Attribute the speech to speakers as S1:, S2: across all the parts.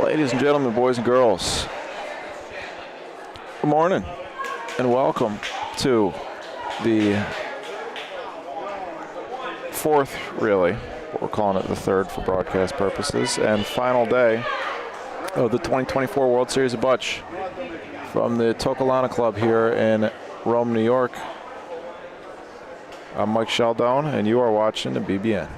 S1: Ladies and gentlemen, boys and girls, good morning and welcome to the fourth, really, but we're calling it the third for broadcast purposes, and final day of the 2024 World Series of Bocce from the Toccolana Club here in Rome, New York. I'm Mike Sheldon, and you are watching the BBN.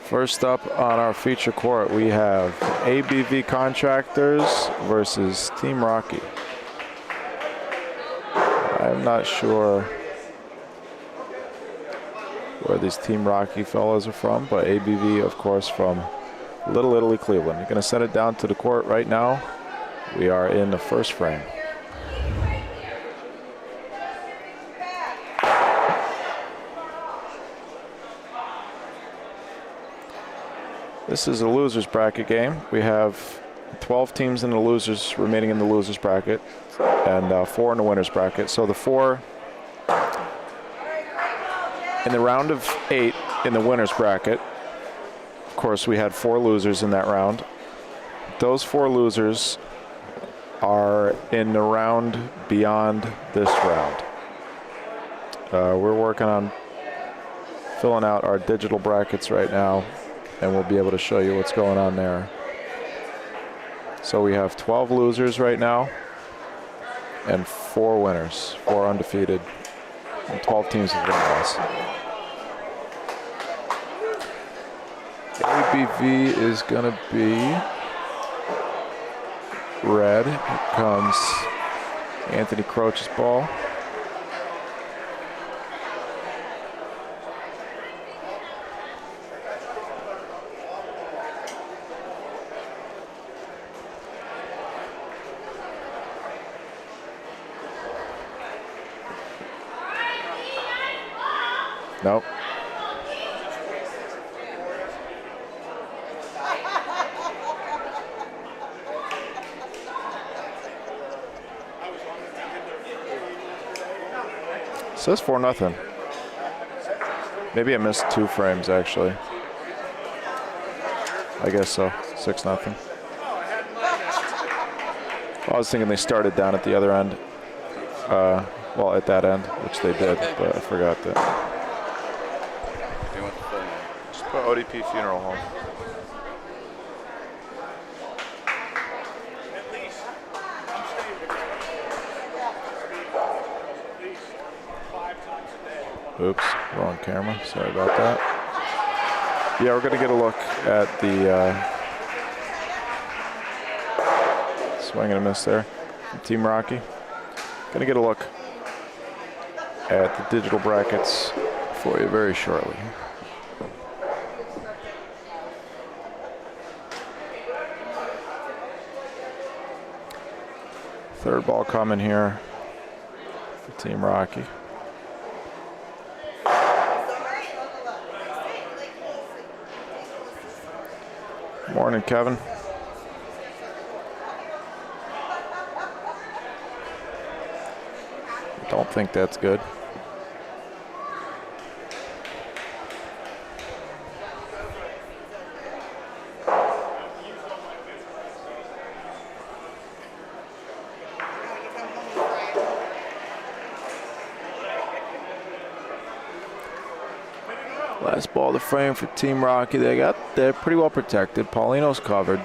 S1: First up on our feature court, we have ABV Contractors versus Team Rocky. I'm not sure where these Team Rocky fellas are from, but ABV, of course, from Little Italy, Cleveland. You're going to send it down to the court right now. We are in the first frame. This is a losers bracket game. We have 12 teams in the losers remaining in the losers bracket, and 4 in the winners bracket. So the 4 in the round of 8 in the winners bracket. Of course, we had 4 losers in that round. Those 4 losers are in the round beyond this round. We're working on filling out our digital brackets right now, and we'll be able to show you what's going on there. So we have 12 losers right now and 4 winners, 4 undefeated, and 12 teams with win-loss. ABV is going to be red. Here comes Anthony Croce's ball. Nope. It says 4-0. Maybe I missed 2 frames, actually. I guess so. 6-0. I was thinking they started down at the other end. Well, at that end, which they did, but I forgot that. Just put ODP Funeral Home. Oops, wrong camera. Sorry about that. Yeah, we're going to get a look at the swing and a miss there from Team Rocky. Going to get a look at the digital brackets for you very shortly. Third ball coming here for Team Rocky. Morning, Kevin. Don't think that's good. Last ball of the frame for Team Rocky. They're pretty well protected. Paulino's covered.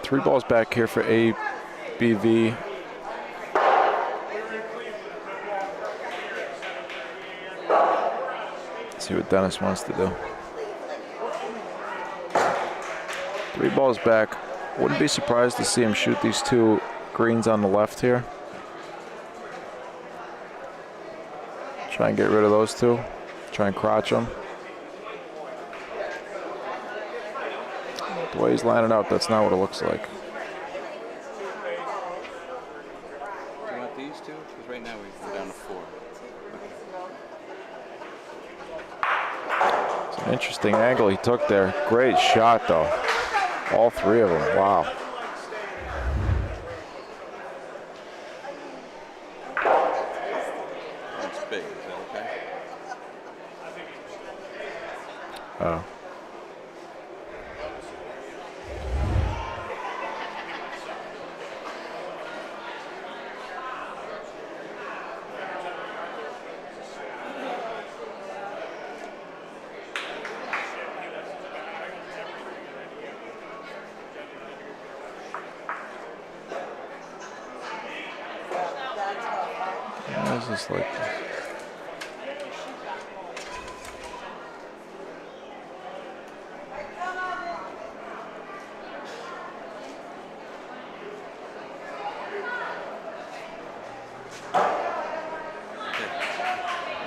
S1: 3 balls back here for ABV. Let's see what Dennis wants to do. 3 balls back. Wouldn't be surprised to see him shoot these 2 greens on the left here. Try and get rid of those 2. Try and crotch them. The way he's lining up, that's not what it looks like.
S2: Do you want these 2? Because right now we've gone down to 4.
S1: It's an interesting angle he took there. Great shot, though. All 3 of them. Wow. Oh. Why is this like this?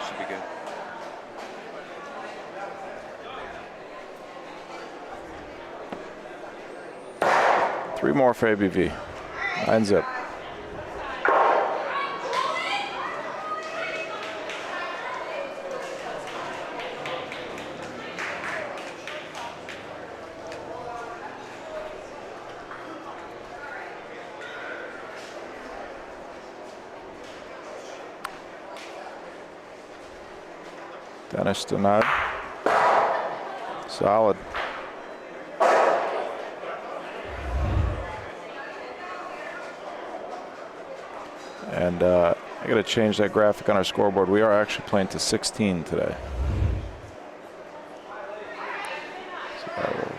S2: Should be good.
S1: Three more for ABV. 9-zip. Dennis Denard. Solid. And I got to change that graphic on our scoreboard. We are actually playing to 16 today. So I will.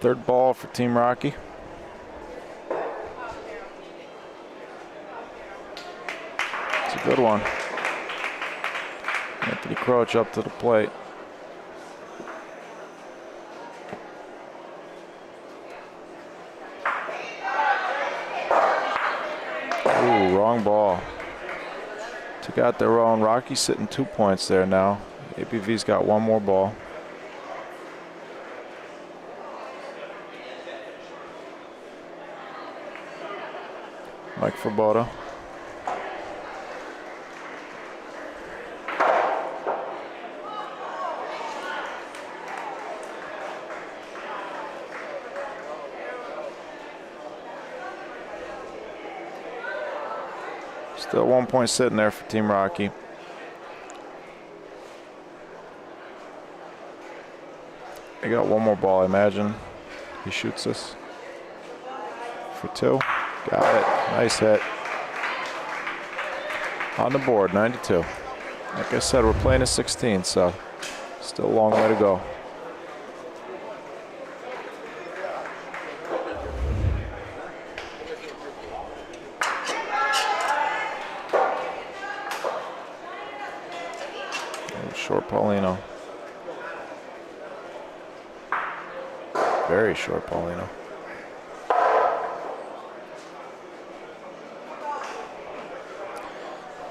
S1: Third ball for Team Rocky. It's a good one. Anthony Croach up to the plate. Ooh, wrong ball. Took out their own. Rocky's sitting 2 points there now. ABV's got one more ball. Mike Foboda. Still 1 point sitting there for Team Rocky. They got one more ball, I imagine. He shoots this for 2. Got it. Nice hit. On the board, 92. Like I said, we're playing a 16, so still a long way to go. Short Paulino. Very short Paulino.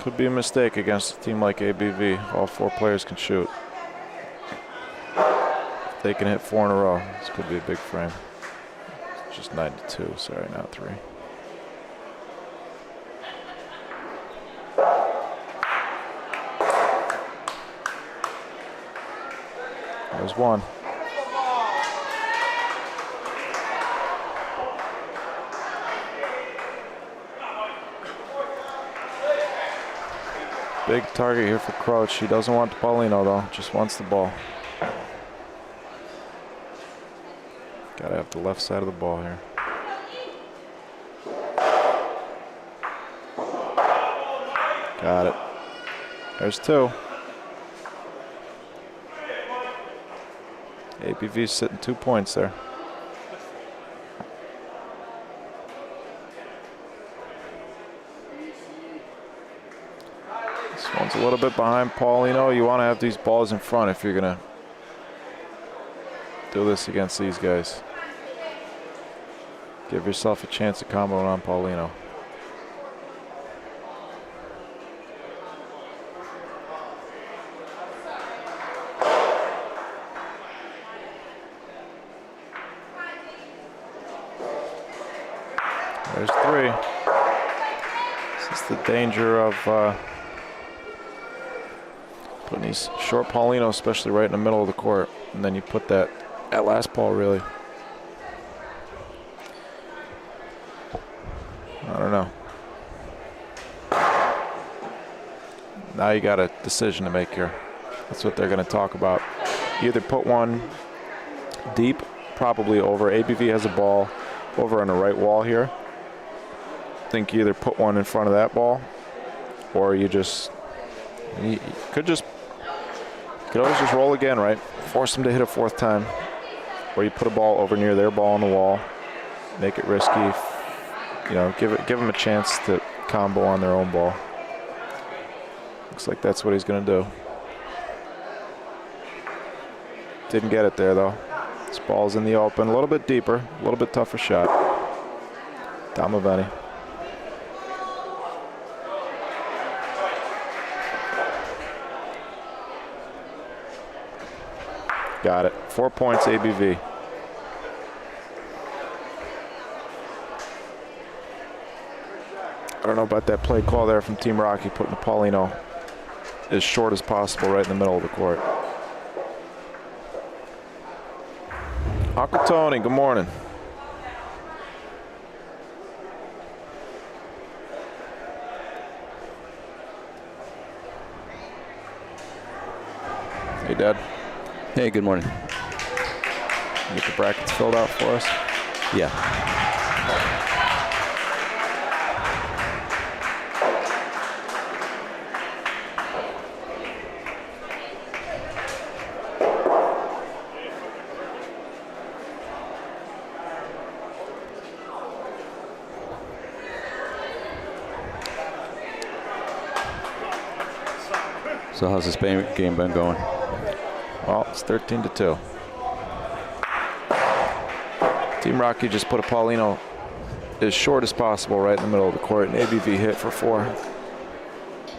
S1: Could be a mistake against a team like ABV. All 4 players can shoot. If they can hit 4 in a row, this could be a big frame. It's just 92, sorry, not 3. There's one. Big target here for Croach. He doesn't want the Paulino though, just wants the ball. Gotta have the left side of the ball here. Got it. There's 2. ABV's sitting 2 points there. This one's a little bit behind Paulino. You want to have these balls in front if you're going to do this against these guys. Give yourself a chance of comboing on Paulino. There's 3. This is the danger of putting these short Paulino, especially right in the middle of the court. And then you put that last ball really. I don't know. Now you got a decision to make here. That's what they're going to talk about. You either put one deep, probably over. ABV has a ball over on the right wall here. I think you either put one in front of that ball, or you could always just roll again, right? Force them to hit a fourth time. Or you put a ball over near their ball on the wall, make it risky. You know, give them a chance to combo on their own ball. Looks like that's what he's going to do. Didn't get it there, though. This ball's in the open, a little bit deeper, a little bit tougher shot. Damaveni. Got it. 4 points ABV. I don't know about that play call there from Team Rocky, putting the Paulino as short as possible right in the middle of the court. Tony, good morning. Hey, Dad.
S3: Hey, good morning.
S1: Get the brackets filled out for us?
S3: Yeah. So how's this game been going?
S1: Well, it's 13-2. Team Rocky just put a Paulino as short as possible right in the middle of the court, and ABV hit for 4.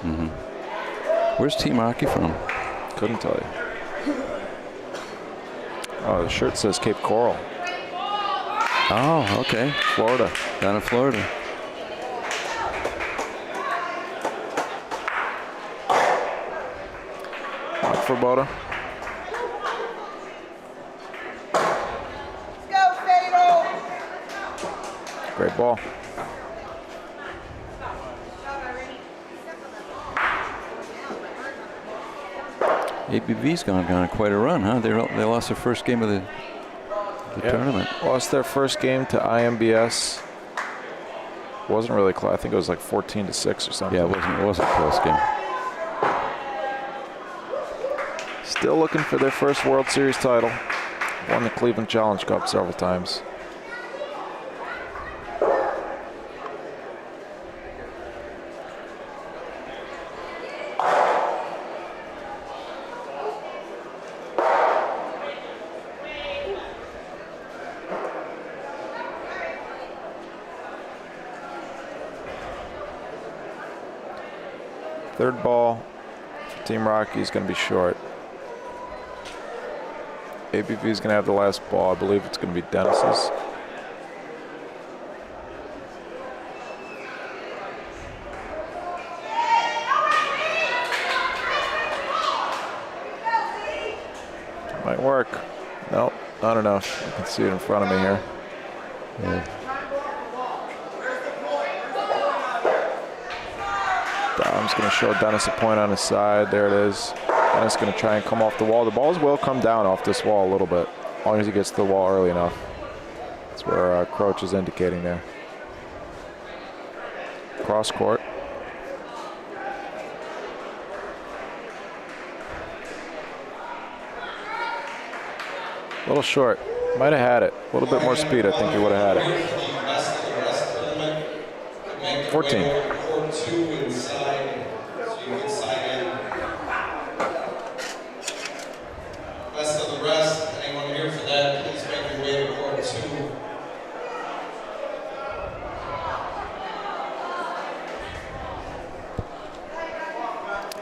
S3: Mm-hmm. Where's Team Rocky from?
S1: Couldn't tell you. Oh, the shirt says Cape Coral.
S3: Oh, okay.
S1: Florida.
S3: Down in Florida.
S1: For Boda.
S4: Go, Fatal!
S1: Great ball.
S3: ABV's gone on quite a run, huh? They lost their first game of the tournament.
S1: Lost their first game to IMBS. Wasn't really close. I think it was like 14-6 or something.
S3: Yeah, it wasn't a close game.
S1: Still looking for their first World Series title. Won the Cleveland Challenge Cup several times. Third ball for Team Rocky is going to be short. ABV is going to have the last ball. I believe it's going to be Dennis's. Might work. Nope, not enough. I can see it in front of me here.
S3: Yeah.
S1: Dom's going to show Dennis a point on his side. There it is. Dennis going to try and come off the wall. The balls will come down off this wall a little bit, as long as he gets to the wall early enough. That's where Croach is indicating there. Cross court. A little short. Might have had it. A little bit more speed, I think he would have had it. 14.
S5: Best of the rest. Anyone here for that, please make your way to court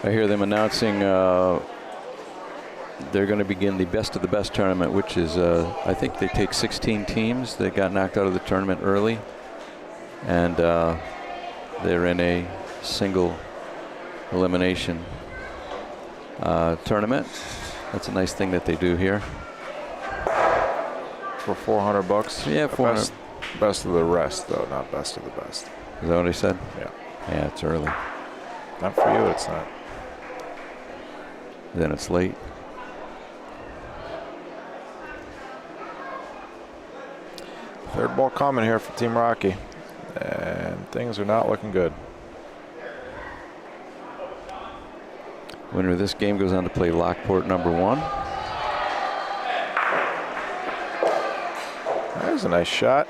S5: 2.
S3: I hear them announcing they're going to begin the best of the best tournament, which is, I think they take 16 teams that got knocked out of the tournament early, and they're in a single elimination tournament. That's a nice thing that they do here.
S1: For $400.
S3: Yeah, 400.
S1: Best of the rest, though, not best of the best.
S3: Is that what I said?
S1: Yeah.
S3: Yeah, it's early.
S1: Not for you, it's not.
S3: Then it's late.
S1: Third ball coming here for Team Rocky. And things are not looking good.
S3: Winner of this game goes on to play Lockport number 1.
S1: That was a nice shot.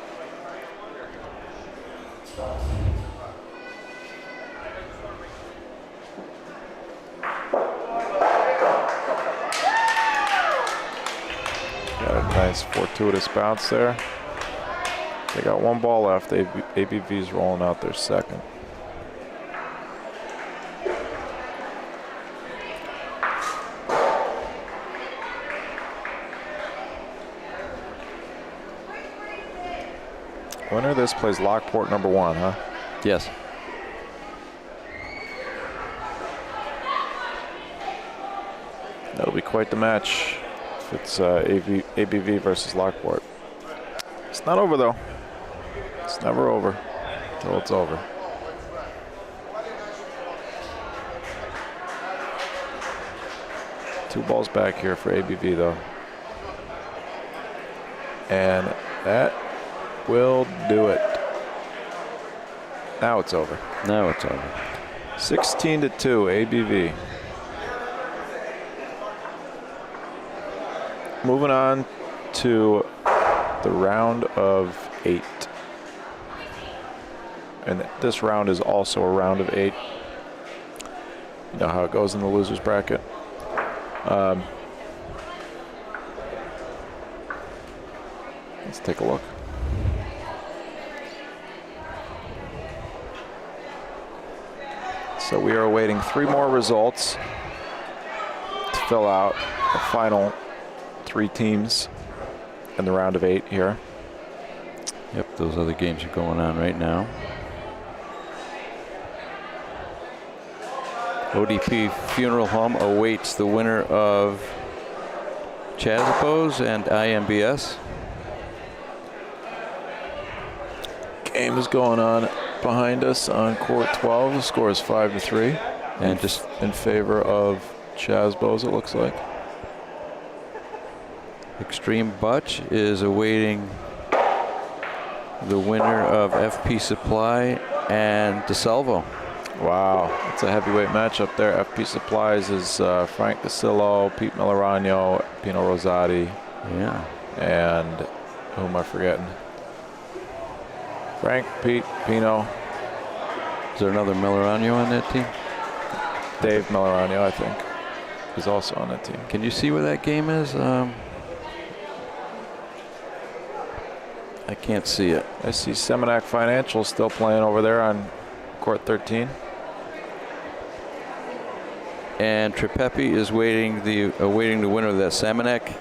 S1: Got a nice fortuitous bounce there. They got one ball left. ABV's rolling out their second. Winner of this plays Lockport number 1, huh?
S3: Yes.
S1: That'll be quite the match if it's ABV versus Lockport. It's not over, though. It's never over until it's over. Two balls back here for ABV, though. And that will do it. Now it's over.
S3: Now it's over.
S1: 16-2, ABV. Moving on to the round of 8. And this round is also a round of 8. You know how it goes in the losers bracket. Let's take a look. So we are awaiting 3 more results to fill out the final 3 teams in the round of 8 here.
S3: Yep, those other games are going on right now. ODP Funeral Home awaits the winner of Chazapos and IMBS.
S1: Game is going on behind us on court 12. The score is 5-3,
S3: And just
S1: in favor of Chazapos, it looks like.
S3: Extreme Butch is awaiting the winner of FP Supply and DeSalvo.
S1: Wow, it's a heavyweight matchup there. FP Supplies is Frank Casillo, Pete Millerano, Pino Rosati,
S3: Yeah.
S1: and who am I forgetting? Frank, Pete, Pino,
S3: Is there another Millerano on that team?
S1: Dave Millerano, I think, is also on that team.
S3: Can you see where that game is? I can't see it.
S1: I see Seminac Financial still playing over there on court 13.
S3: And Tripepi is awaiting the winner of that Samanek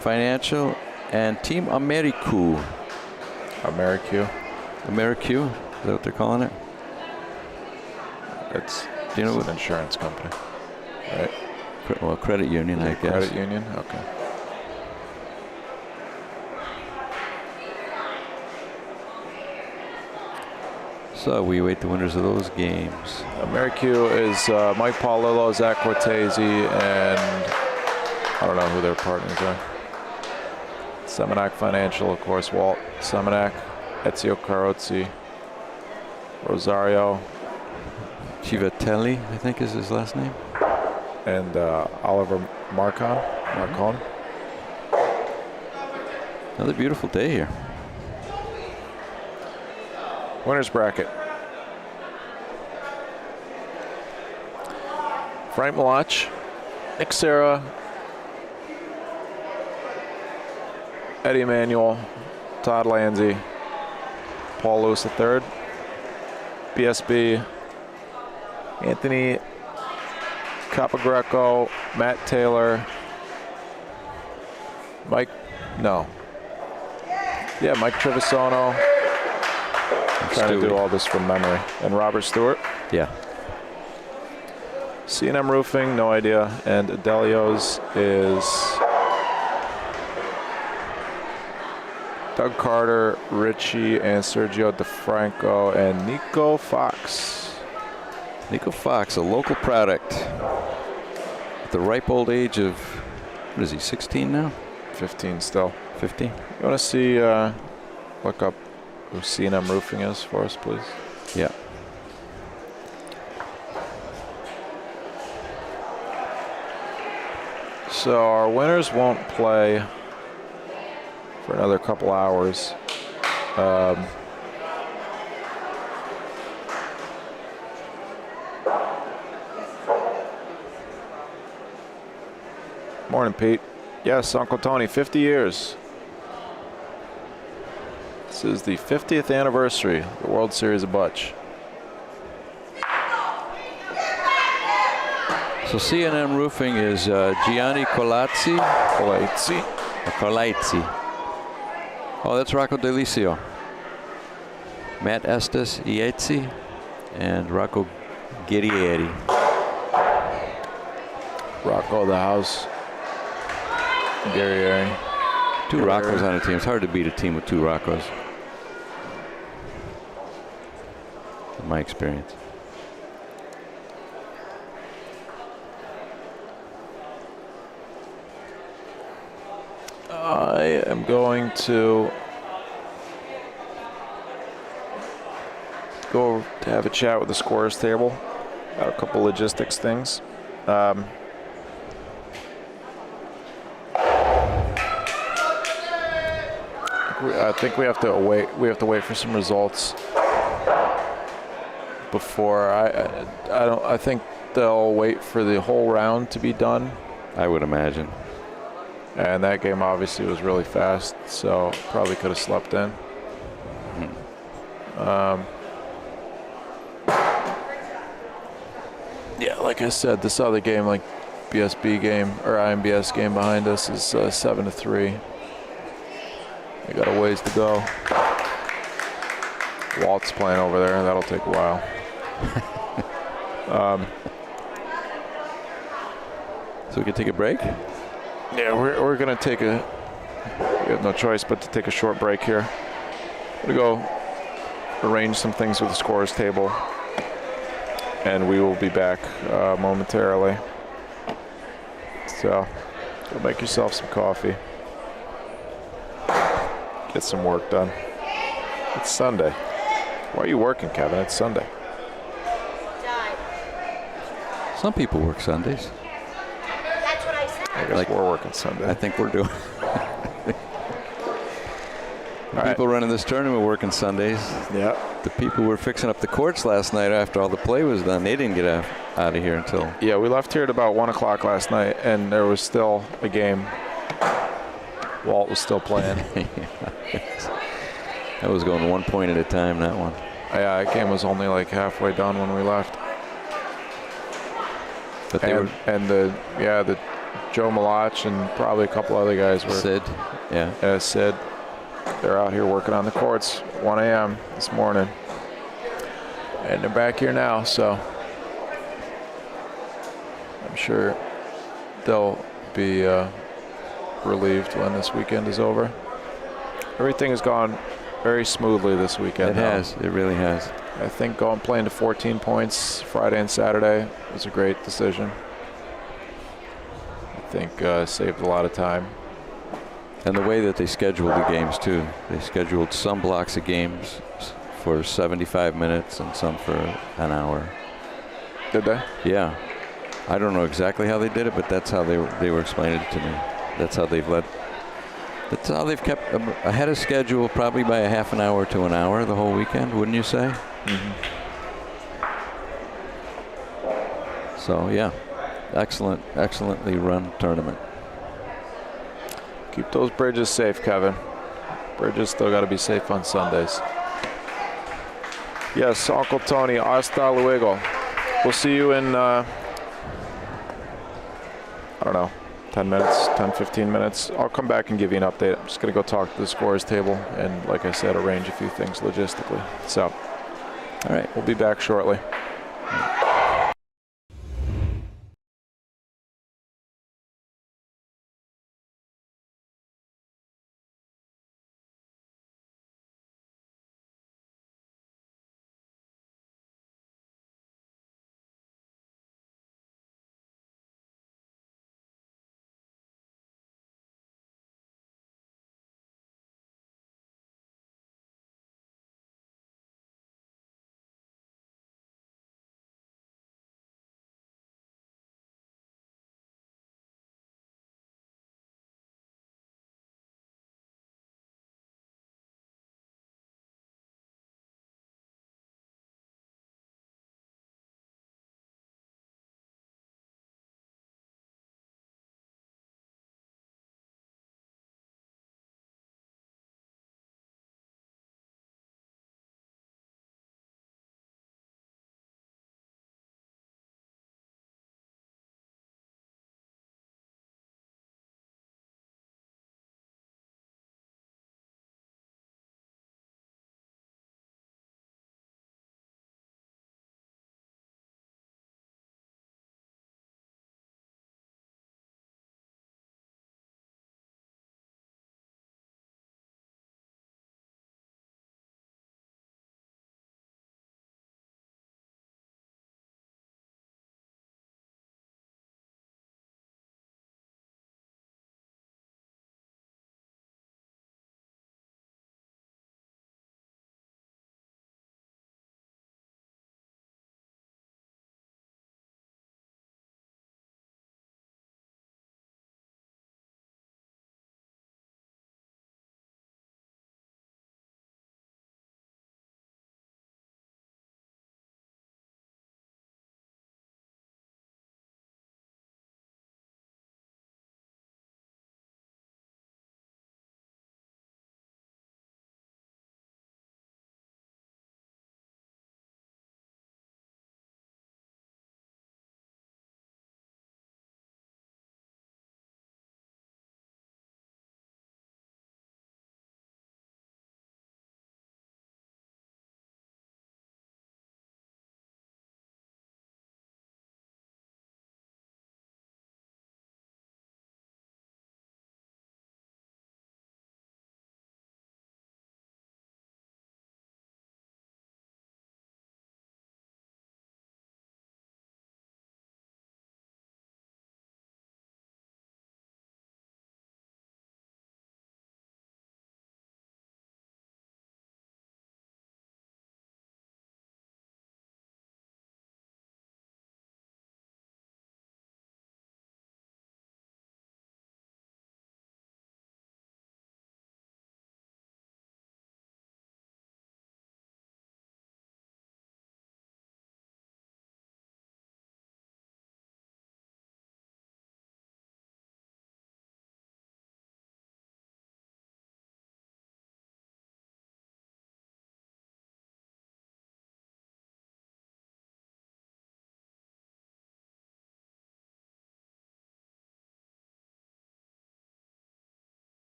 S3: Financial and Team Americu.
S1: Americu.
S3: Americu, is that what they're calling it?
S1: It's,
S3: Do you know
S1: it's
S3: what?
S1: an insurance company, right?
S3: Well, credit union, I guess.
S1: Credit union, okay.
S3: So we await the winners of those games.
S1: Americu is Mike Paulillo, Zach Cortese, and I don't know who their partners are. Seminac Financial, of course, Walt Seminac, Ezio Carozzi, Rosario,
S3: Chivatelli, I think is his last name.
S1: and Oliver Marcon.
S3: Another beautiful day here.
S1: Winners bracket. Frank Malach, Nick Serra, Eddie Emanuel, Todd Lanzi, Paul Lewis III, BSB, Anthony Capogreco, Matt Taylor, Mike Trevisono. I'm trying to do all this from memory. And Robert Stewart.
S3: Yeah.
S1: C&M Roofing, no idea. And Adelio's is Doug Carter, Richie, and Sergio DeFranco, and Nico Fox.
S3: Nico Fox, a local product. At the ripe old age of, what is he, 16 now?
S1: 15 still.
S3: 15?
S1: You want to see, look up who C&M Roofing is for us, please?
S3: Yeah.
S1: So our winners won't play for another couple hours. Morning, Pete. Yes, Uncle Tony, 50 years. This is the 50th anniversary of the World Series of Bocce.
S3: So C&M Roofing is Gianni Colazzi. Colazzi. Oh, that's Rocco Delicio. Matt Estes Iezzi and Rocco Guerrieri.
S1: Rocco the house. Guerrieri.
S3: Two Roccos on a team. It's hard to beat a team with two Roccos. In my experience.
S1: I am going to go to have a chat with the scorers table about a couple logistics things. I think we have to wait. We have to wait for some results before I think they'll wait for the whole round to be done.
S3: I would imagine.
S1: And that game obviously was really fast, so probably could have slept in. Yeah, like I said, this other game, like BSB game or IMBS game behind us, is 7-3. We got a ways to go. Walt's playing over there, and that'll take a while.
S3: So we can take a break?
S1: Yeah, we're gonna take a. We have no choice but to take a short break here. I'm gonna go arrange some things with the scorers table, and we will be back momentarily. So, go make yourself some coffee. Get some work done. It's Sunday. Why are you working, Kevin? It's Sunday.
S3: Some people work Sundays.
S1: I guess we're working Sunday.
S3: I think we're doing. People running this tournament working Sundays.
S1: Yeah.
S3: The people who were fixing up the courts last night after all the play was done, they didn't get out of here until.
S1: Yeah, we left here at about 1 o'clock last night, and there was still a game. Walt was still playing.
S3: That was going 1 point at a time, that one.
S1: Yeah, that game was only like halfway done when we left.
S3: But they
S1: the Joe Malach and probably a couple other guys were.
S3: Sid, yeah.
S1: Yeah, Sid. They're out here working on the courts 1 a.m. this morning. And they're back here now, so I'm sure they'll be relieved when this weekend is over. Everything has gone very smoothly this weekend.
S3: It has. It really has.
S1: I think playing to 14 points Friday and Saturday was a great decision. I think saved a lot of time.
S3: And the way that they scheduled the games, too. They scheduled some blocks of games for 75 minutes and some for an hour.
S1: Did they?
S3: Yeah. I don't know exactly how they did it, but that's how they were explaining it to me. That's how they've kept ahead of schedule, probably by a half an hour to an hour the whole weekend, wouldn't you say?
S1: Mm-hmm.
S3: So, yeah. Excellently run tournament.
S1: Keep those bridges safe, Kevin. Bridges still got to be safe on Sundays. Yes, Uncle Tony, hasta luego. We'll see you in, I don't know, 10 minutes, 10, 15 minutes. I'll come back and give you an update. I'm just going to go talk to the scorers table and, like I said, arrange a few things logistically. So, all right, we'll be back shortly.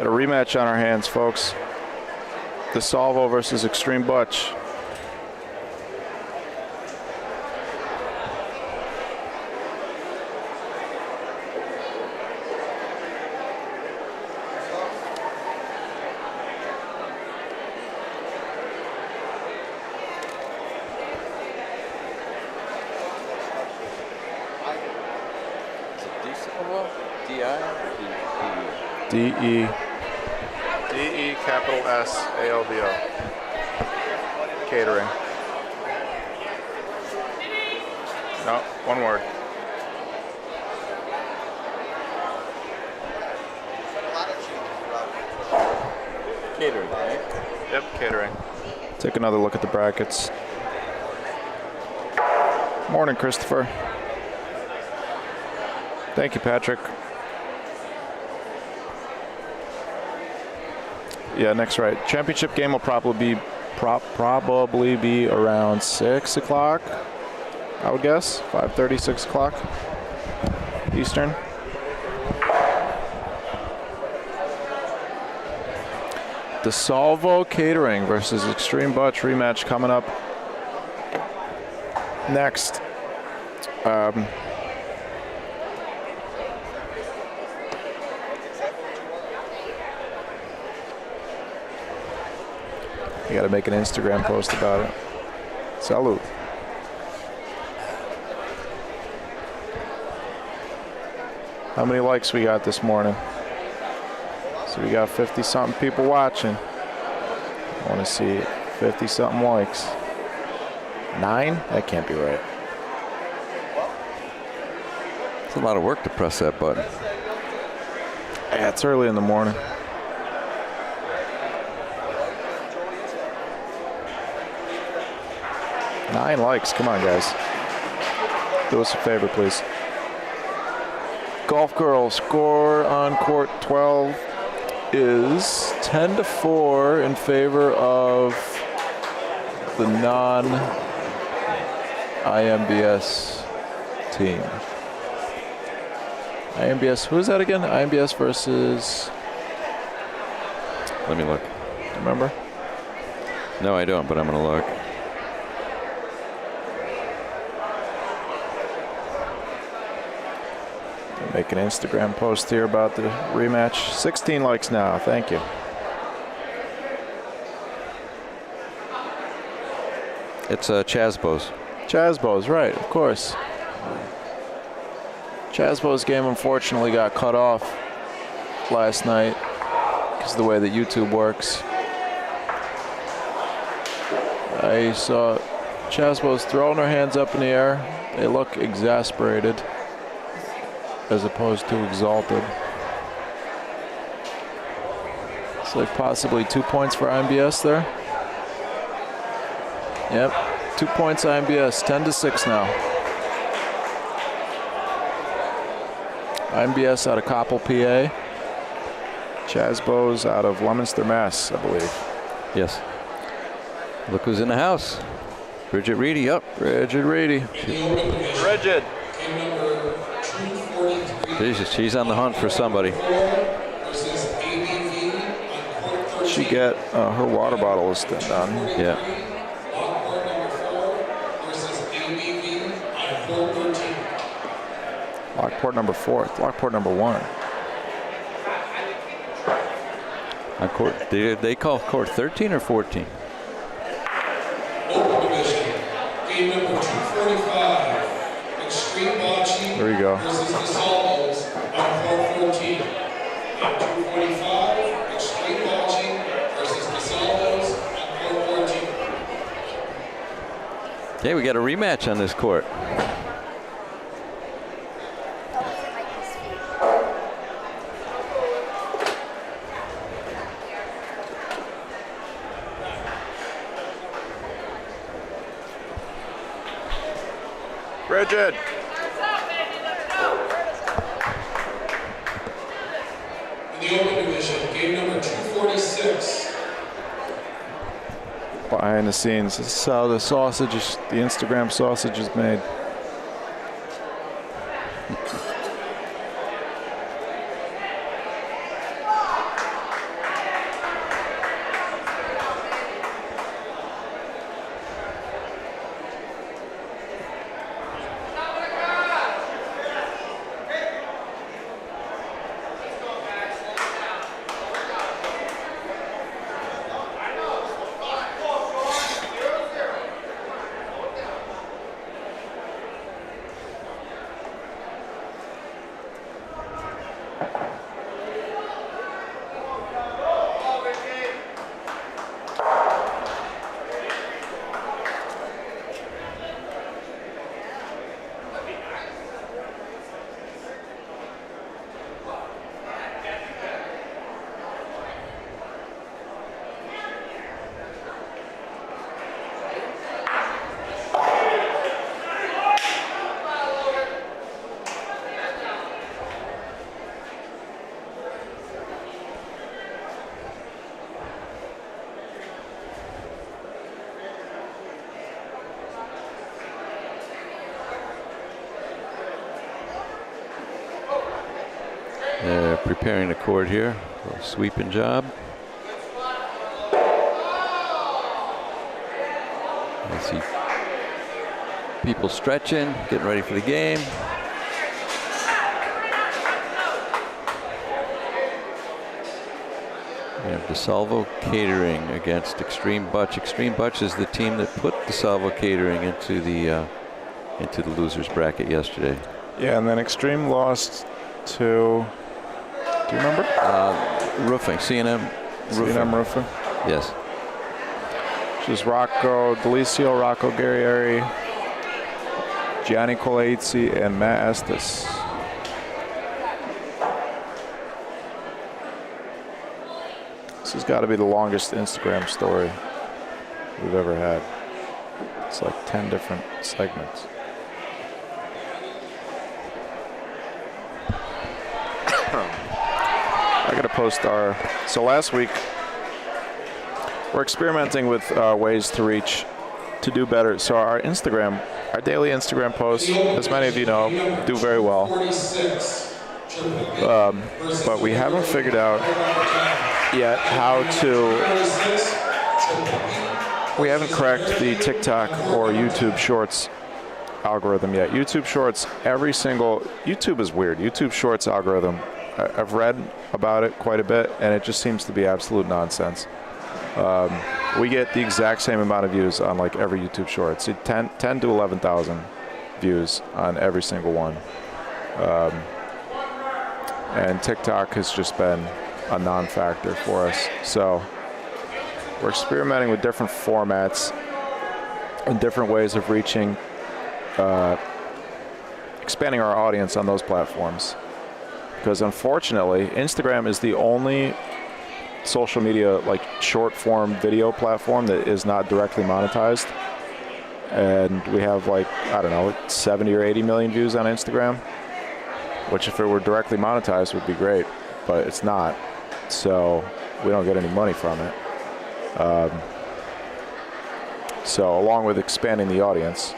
S1: a rematch on our hands, folks. DeSalvo versus Extreme Butch. D-E capital S-A-L-V-O. Catering. No, one word.
S3: Catering, right?
S1: Yep, catering. Take another look at the brackets. Morning, Christopher. Thank you, Patrick. Yeah, Nick's right. Championship game will probably be around 6 o'clock, I would guess. 5:30, 6 o'clock Eastern. DeSalvo Catering versus Extreme Butch rematch coming up next. You got to make an Instagram post about it. Salud. How many likes we got this morning? So we got 50-something people watching. I want to see 50-something likes. 9? That can't be right.
S3: It's a lot of work to press that button.
S1: Yeah, it's early in the morning. Nine likes. Come on, guys. Do us a favor, please. Golf Girl score on court 12 is 10-4 in favor of the non-IMBS team. IMBS, who is that again? IMBS versus...
S3: Let me look.
S1: Remember?
S3: No, I don't, but I'm going to look.
S1: Make an Instagram post here about the rematch. 16 likes now. Thank you.
S3: It's Chasbo's.
S1: Chasbo's, right, of course. Chasbo's game unfortunately got cut off last night because of the way that YouTube works. I saw Chasbo's throwing her hands up in the air. They look exasperated as opposed to exalted. It's like possibly 2 points for IMBS there. Yep, 2 points IMBS, 10-6 now. IMBS out of Coppell, PA. Chasbo's out of Leominster, Mass, I believe.
S3: Yes. Look who's in the house. Bridget Reedy, up.
S1: Bridget Reedy.
S3: Bridget. She's on the hunt for somebody.
S1: She get her water bottle is done.
S3: Yeah.
S1: Lockport number 4. Lockport number 1.
S3: On court, they call court 13 or 14?
S5: Open division. Game number 245. Extreme Bocce
S1: There you go.
S5: versus DeSalvo's on court 14. And 245. Extreme Bocce versus DeSalvo's on court 14.
S3: Okay, we got a rematch on this court.
S1: Bridget.
S5: In the open division, game number 246.
S1: Behind the scenes, this is how the sausage is, the Instagram sausage is made.
S3: They're preparing the court here. A little sweeping job. I see people stretching, getting ready for the game. We have DeSalvo Catering against Extreme Butch. Extreme Butch is the team that put DeSalvo Catering into the losers bracket yesterday.
S1: Yeah, and then Extreme lost to, do you remember?
S3: Roofing, C&M Roofing.
S1: C&M Roofing.
S3: Yes.
S1: Which is Rocco Delicio, Rocco Guerrieri, Gianni Colaizzi, and Matt Estes. This has got to be the longest Instagram story we've ever had. It's like 10 different segments. I got to post our. So last week, we're experimenting with ways to do better. So our Instagram, our daily Instagram posts, as many of you know, do very well. But we haven't figured out yet how to. We haven't cracked the TikTok or YouTube Shorts algorithm yet. YouTube Shorts, YouTube is weird. YouTube Shorts algorithm, I've read about it quite a bit, and it just seems to be absolute nonsense. We get the exact same amount of views on like every YouTube Short. See, 10 to 11,000 views on every single one. And TikTok has just been a non-factor for us. So we're experimenting with different formats and different ways of reaching, expanding our audience on those platforms. Because unfortunately, Instagram is the only social media like short form video platform that is not directly monetized. And we have like, I don't know, 70 or 80 million views on Instagram, which if it were directly monetized would be great, but it's not. So we don't get any money from it. So along with expanding the audience,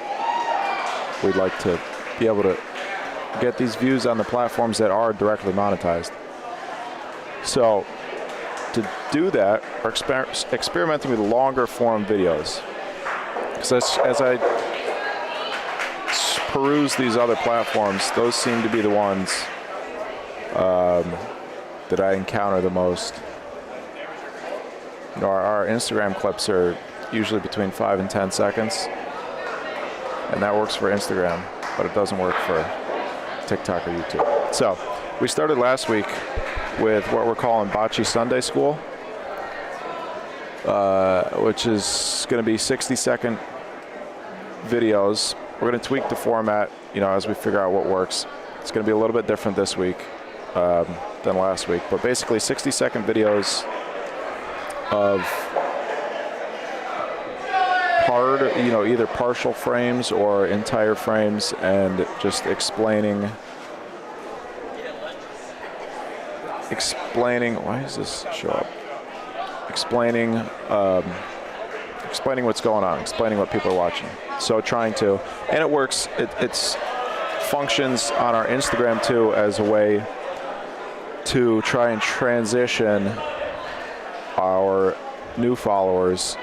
S1: we'd like to be able to get these views on the platforms that are directly monetized. So to do that, we're experimenting with longer form videos. Because as I peruse these other platforms, those seem to be the ones that I encounter the most. You know, our Instagram clips are usually between 5 and 10 seconds, and that works for Instagram, but it doesn't work for TikTok or YouTube. So we started last week with what we're calling Bocce Sunday School, which is going to be 60-second videos. We're going to tweak the format, you know, as we figure out what works. It's going to be a little bit different this week than last week, but basically 60-second videos of either partial frames or entire frames, and just explaining. Why does this show up? Explaining what's going on, explaining what people are watching. So and it works. It's functions on our Instagram too as a way to try and transition our new followers,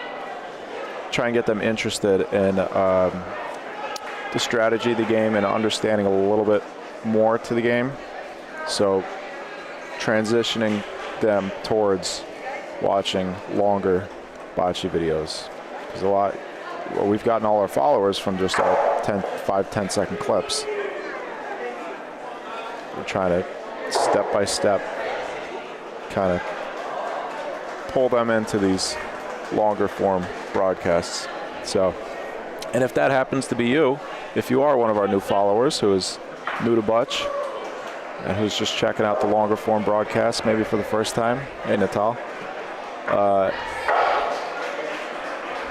S1: try and get them interested in the strategy of the game and understanding a little bit more to the game. So transitioning them towards watching longer bocce videos. Because we've gotten all our followers from just our 5-10 second clips. We're trying to step by step kind of pull them into these longer form broadcasts. So, and if that happens to be you, if you are one of our new followers who is new to Butch and who's just checking out the longer form broadcasts maybe for the first time, hey Natal.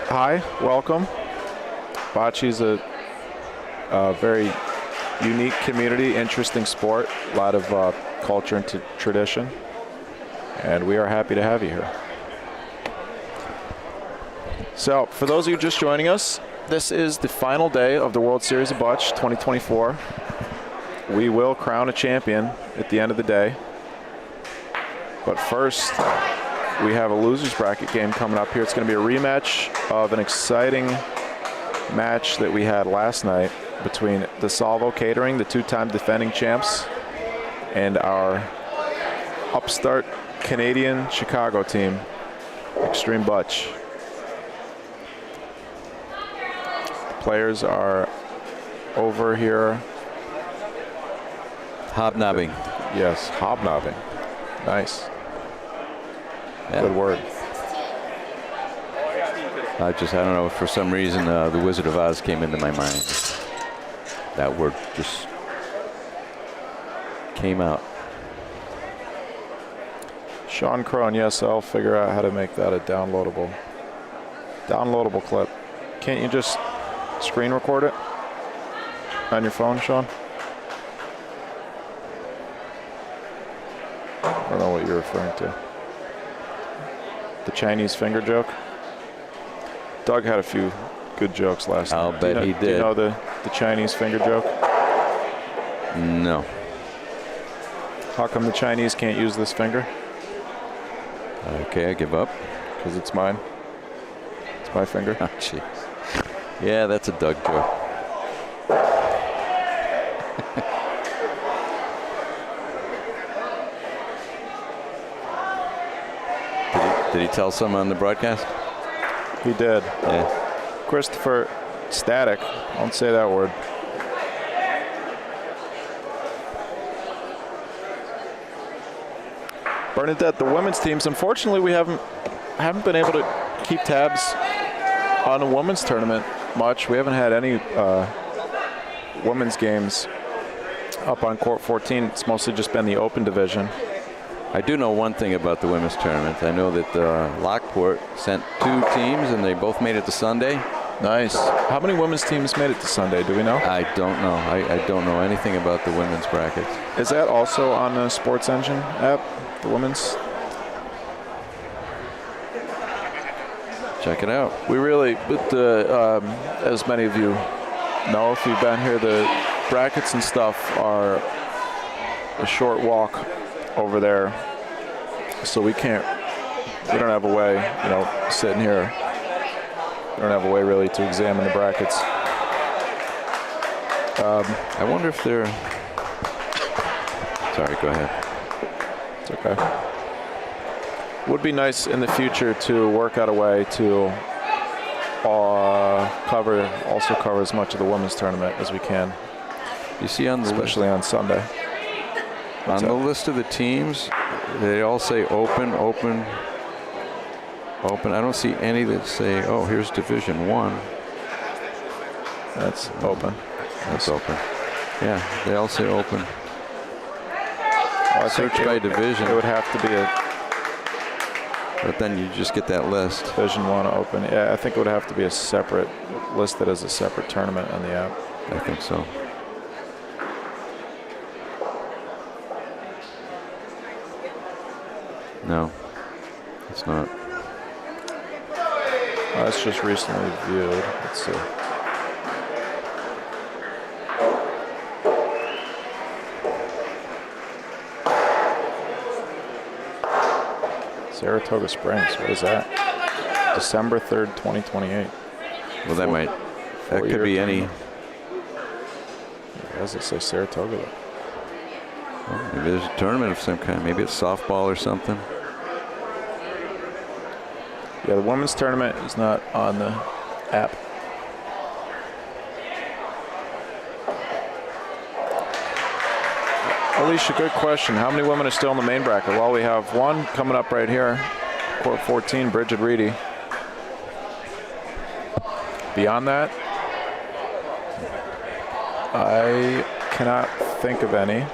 S1: Hi, welcome. Bocce's a very unique community, interesting sport, a lot of culture and tradition, and we are happy to have you here. So, for those of you just joining us, this is the final day of the World Series of Butch 2024. We will crown a champion at the end of the day. But first, we have a losers bracket game coming up here. It's going to be a rematch of an exciting match that we had last night between DeSalvo Catering, the two-time defending champs, and our upstart Canadian Chicago team, Extreme Butch. The players are over here.
S3: Hobnobbing.
S1: Yes, hobnobbing. Nice.
S3: Yeah.
S1: Good word.
S3: I don't know, for some reason, the Wizard of Oz came into my mind. That word just came out.
S1: Sean Crone, yes, I'll figure out how to make that a downloadable clip. Can't you just screen record it on your phone, Sean? I don't know what you're referring to. The Chinese finger joke? Doug had a few good jokes last night.
S3: I'll bet he did.
S1: Do you know the Chinese finger joke?
S3: No.
S1: How come the Chinese can't use this finger?
S3: Okay, I give up.
S1: Because it's mine. It's my finger.
S3: Oh, jeez. Yeah, that's a Doug joke. Did he tell some on the broadcast?
S1: He did.
S3: Yeah.
S1: Christopher Static. Don't say that word. Bernadette, the women's teams, unfortunately we haven't been able to keep tabs on the women's tournament much. We haven't had any women's games up on court 14. It's mostly just been the open division.
S3: I do know one thing about the women's tournament. I know that Lockport sent 2 teams and they both made it to Sunday.
S1: Nice. How many women's teams made it to Sunday? Do we know?
S3: I don't know. I don't know anything about the women's brackets.
S1: Is that also on the Sports Engine app, the women's?
S3: Check it out.
S1: We really, but as many of you know, if you've been here, the brackets and stuff are a short walk over there, so we don't have a way, sitting here, we don't have a way really to examine the brackets.
S3: I wonder if they're... Sorry, go ahead.
S1: It's okay. Would be nice in the future to work out a way to cover as much of the women's tournament as we can.
S3: You see on the
S1: especially on Sunday.
S3: On the list of the teams, they all say open, open, open. I don't see any that say, oh, here's Division 1.
S1: That's open.
S3: That's open. Yeah, they all say open.
S1: Well,
S3: Search by division.
S1: It would have to be a...
S3: But then you just get that list.
S1: Division 1 open. Yeah, I think it would have to be a separate, listed as a separate tournament on the app.
S3: I think so. No, it's not.
S1: That's just recently viewed. Let's see. Saratoga Springs, what is that? December 3rd, 2028.
S3: Well, that could be any.
S1: As it say Saratoga though.
S3: Well, maybe there's a tournament of some kind. Maybe it's softball or something.
S1: Yeah, the women's tournament is not on the app. Alicia, good question. How many women are still in the main bracket? Well, we have one coming up right here, court 14, Bridget Reedy. Beyond that, I cannot think of any.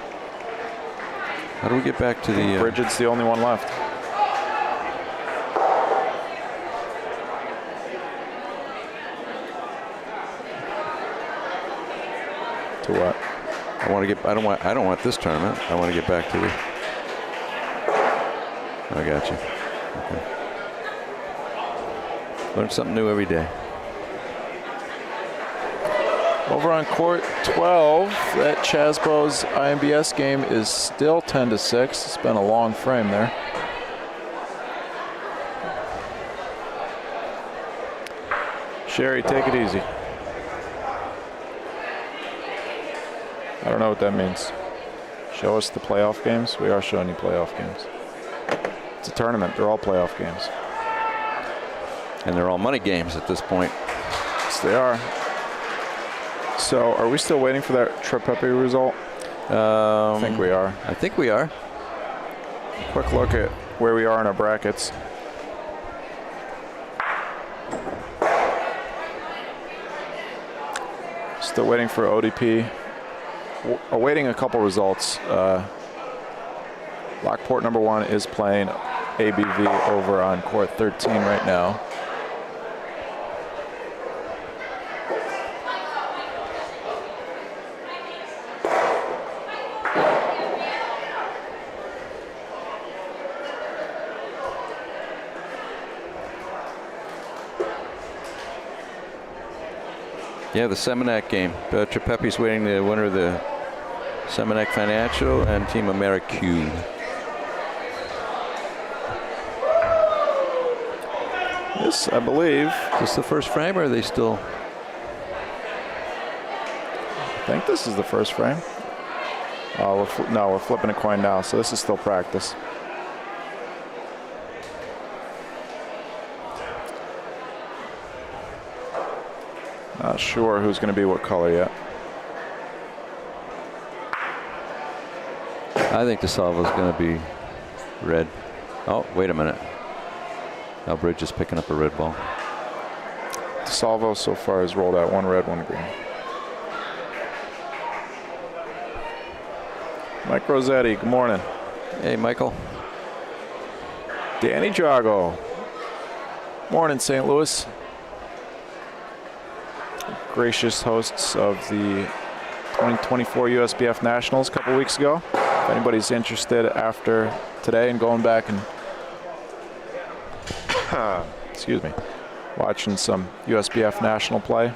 S3: How do we get back to the...
S1: Bridget's the only one left. To what?
S3: I don't want this tournament. I want to get back to the... I got you. Okay. Learn something new every day.
S1: Over on court 12, that Chasbo's IMBS game is still 10-6. It's been a long frame there. Sherry, take it easy. I don't know what that means. Show us the playoff games. We are showing you playoff games. It's a tournament. They're all playoff games.
S3: And they're all money games at this point.
S1: Yes, they are. So, are we still waiting for that Trepepi result? I think we are.
S3: I think we are.
S1: Quick look at where we are in our brackets. Still waiting for ODP. Awaiting a couple results. Lockport number 1 is playing ABV over on court 13 right now.
S3: Yeah, the Seminac game. Trepepi's waiting the winner of the Seminac Financial and Team AmeriQ.
S1: Yes, I believe.
S3: Is this the first frame, or are they still?
S1: I think this is the first frame. No, we're flipping a coin now, so this is still practice. Not sure who's going to be what color yet.
S3: I think DeSalvo's going to be red. Oh, wait a minute. Now Bridge is picking up a red ball.
S1: DeSalvo so far has rolled out 1 red, 1 green. Mike Rossetti, good morning.
S3: Hey, Michael.
S1: Danny Drago. Morning, St. Louis. Gracious hosts of the 2024 USBF Nationals a couple weeks ago. If anybody's interested after today and going back and excuse me, watching some USBF National play.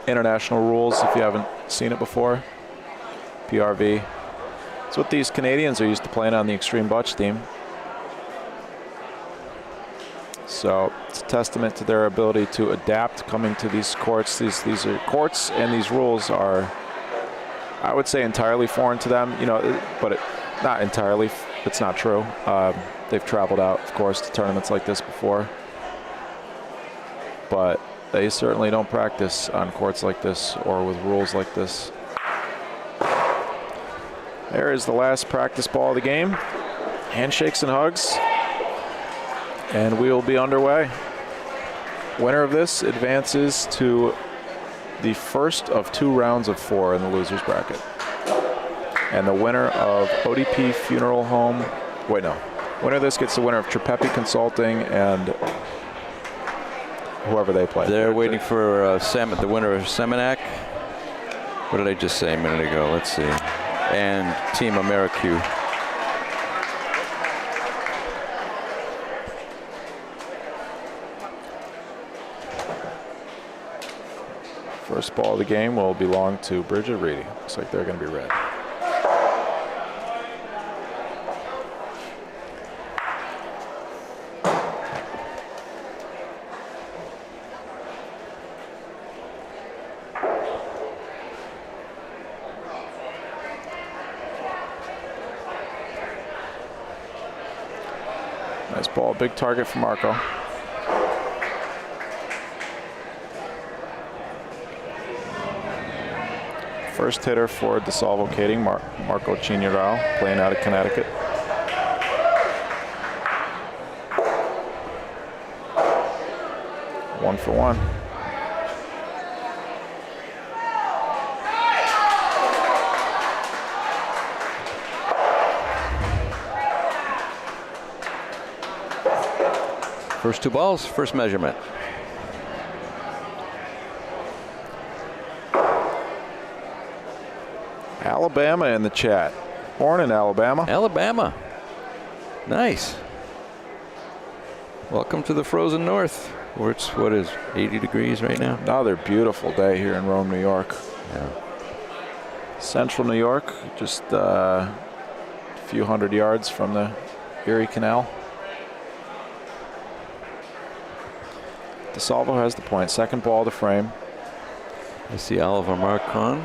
S1: International rules, if you haven't seen it before. PRV. It's what these Canadians are used to playing on the Extreme Butch team. So it's a testament to their ability to adapt coming to these courts. These are courts, and these rules are, I would say, entirely foreign to them. You know, but not entirely. It's not true. They've traveled out, of course, to tournaments like this before. But they certainly don't practice on courts like this or with rules like this. There is the last practice ball of the game. Handshakes and hugs. And we will be underway. Winner of this advances to the first of 2 rounds of 4 in the losers bracket. And the winner of ODP Funeral Home, winner of this gets the winner of Trepepi Consulting and whoever they play.
S3: They're waiting for the winner of Seminac. What did I just say a minute ago? Let's see. And Team AmeriQ.
S1: First ball of the game will belong to Bridget Reedy. Looks like they're going to be red. Nice ball, big target for Marco. First hitter for DeSalvo Kading, Marco Cignorao, playing out of Connecticut. One for one.
S3: First 2 balls, first measurement.
S1: Alabama in the chat. Morning, Alabama.
S3: Alabama. Nice. Welcome to the frozen north. where it's, what is 80 degrees right now?
S1: Another beautiful day here in Rome, New York.
S3: Yeah.
S1: Central New York, just a few hundred yards from the Erie Canal. DeSalvo has the point. Second ball to frame.
S3: I see Oliver Marcon.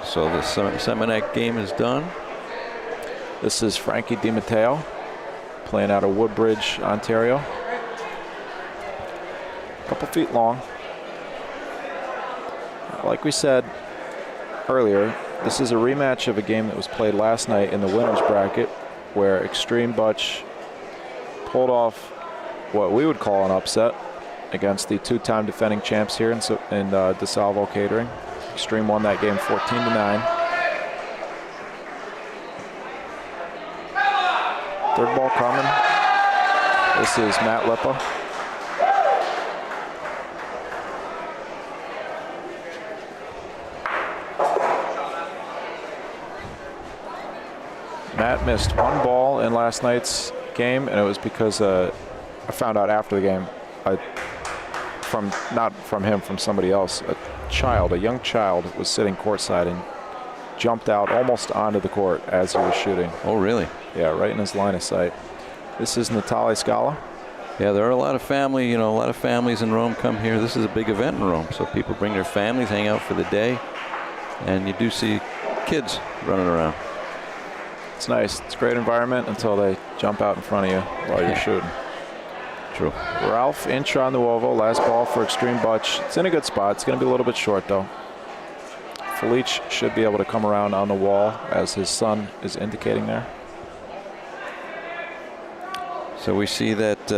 S3: So the Seminac game is done.
S1: This is Frankie DiMatteo playing out of Woodbridge, Ontario. A couple feet long. Like we said earlier, this is a rematch of a game that was played last night in the winners bracket where Extreme Butch pulled off what we would call an upset against the two-time defending champs here in DeSalvo Catering. Extreme won that game 14-9. Third ball coming. This is Matt Lippa. Matt missed one ball in last night's game, and it was because I found out after the game, not from him, from somebody else, a young child was sitting courtside and jumped out almost onto the court as he was shooting.
S3: Oh, really?
S1: Yeah, right in his line of sight. This is Natale Scala.
S3: Yeah, there are a lot of family, a lot of families in Rome come here. This is a big event in Rome, so people bring their families, hang out for the day, and you do see kids running around.
S1: It's nice. It's a great environment until they jump out in front of you while you're shooting.
S3: True.
S1: Ralph Intranuovo, last ball for Extreme Butch. It's in a good spot. It's going to be a little bit short, though. Felice should be able to come around on the wall, as his son is indicating there.
S3: So we see that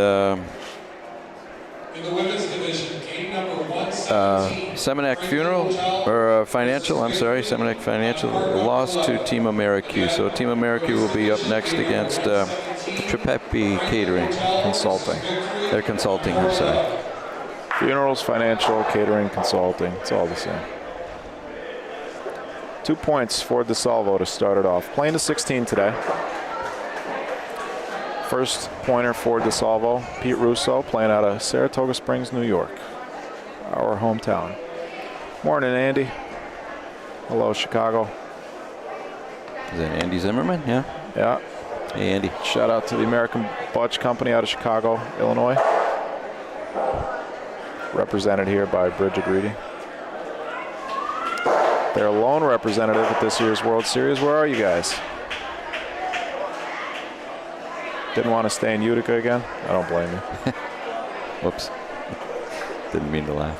S5: In the women's division, game number 117.
S3: Seminac Funeral, or Financial, I'm sorry, Seminac Financial lost to Team Americu. So Team Americu will be up next against Tripepi Catering Consulting. They're consulting, I'm sorry.
S1: Funerals, Financial, Catering, Consulting. It's all the same. 2 points for DeSalvo to start it off. Playing to 16 today. First pointer for DeSalvo, Pete Russo, playing out of Saratoga Springs, New York, our hometown. Morning, Andy. Hello, Chicago.
S3: Is that Andy Zimmerman? Yeah.
S1: Yeah.
S3: Hey, Andy.
S1: Shout out to the American Butch Company out of Chicago, Illinois. Represented here by Bridget Reedy. Their lone representative at this year's World Series. Where are you guys? Didn't want to stay in Utica again? I don't blame you.
S3: Whoops. Didn't mean to laugh.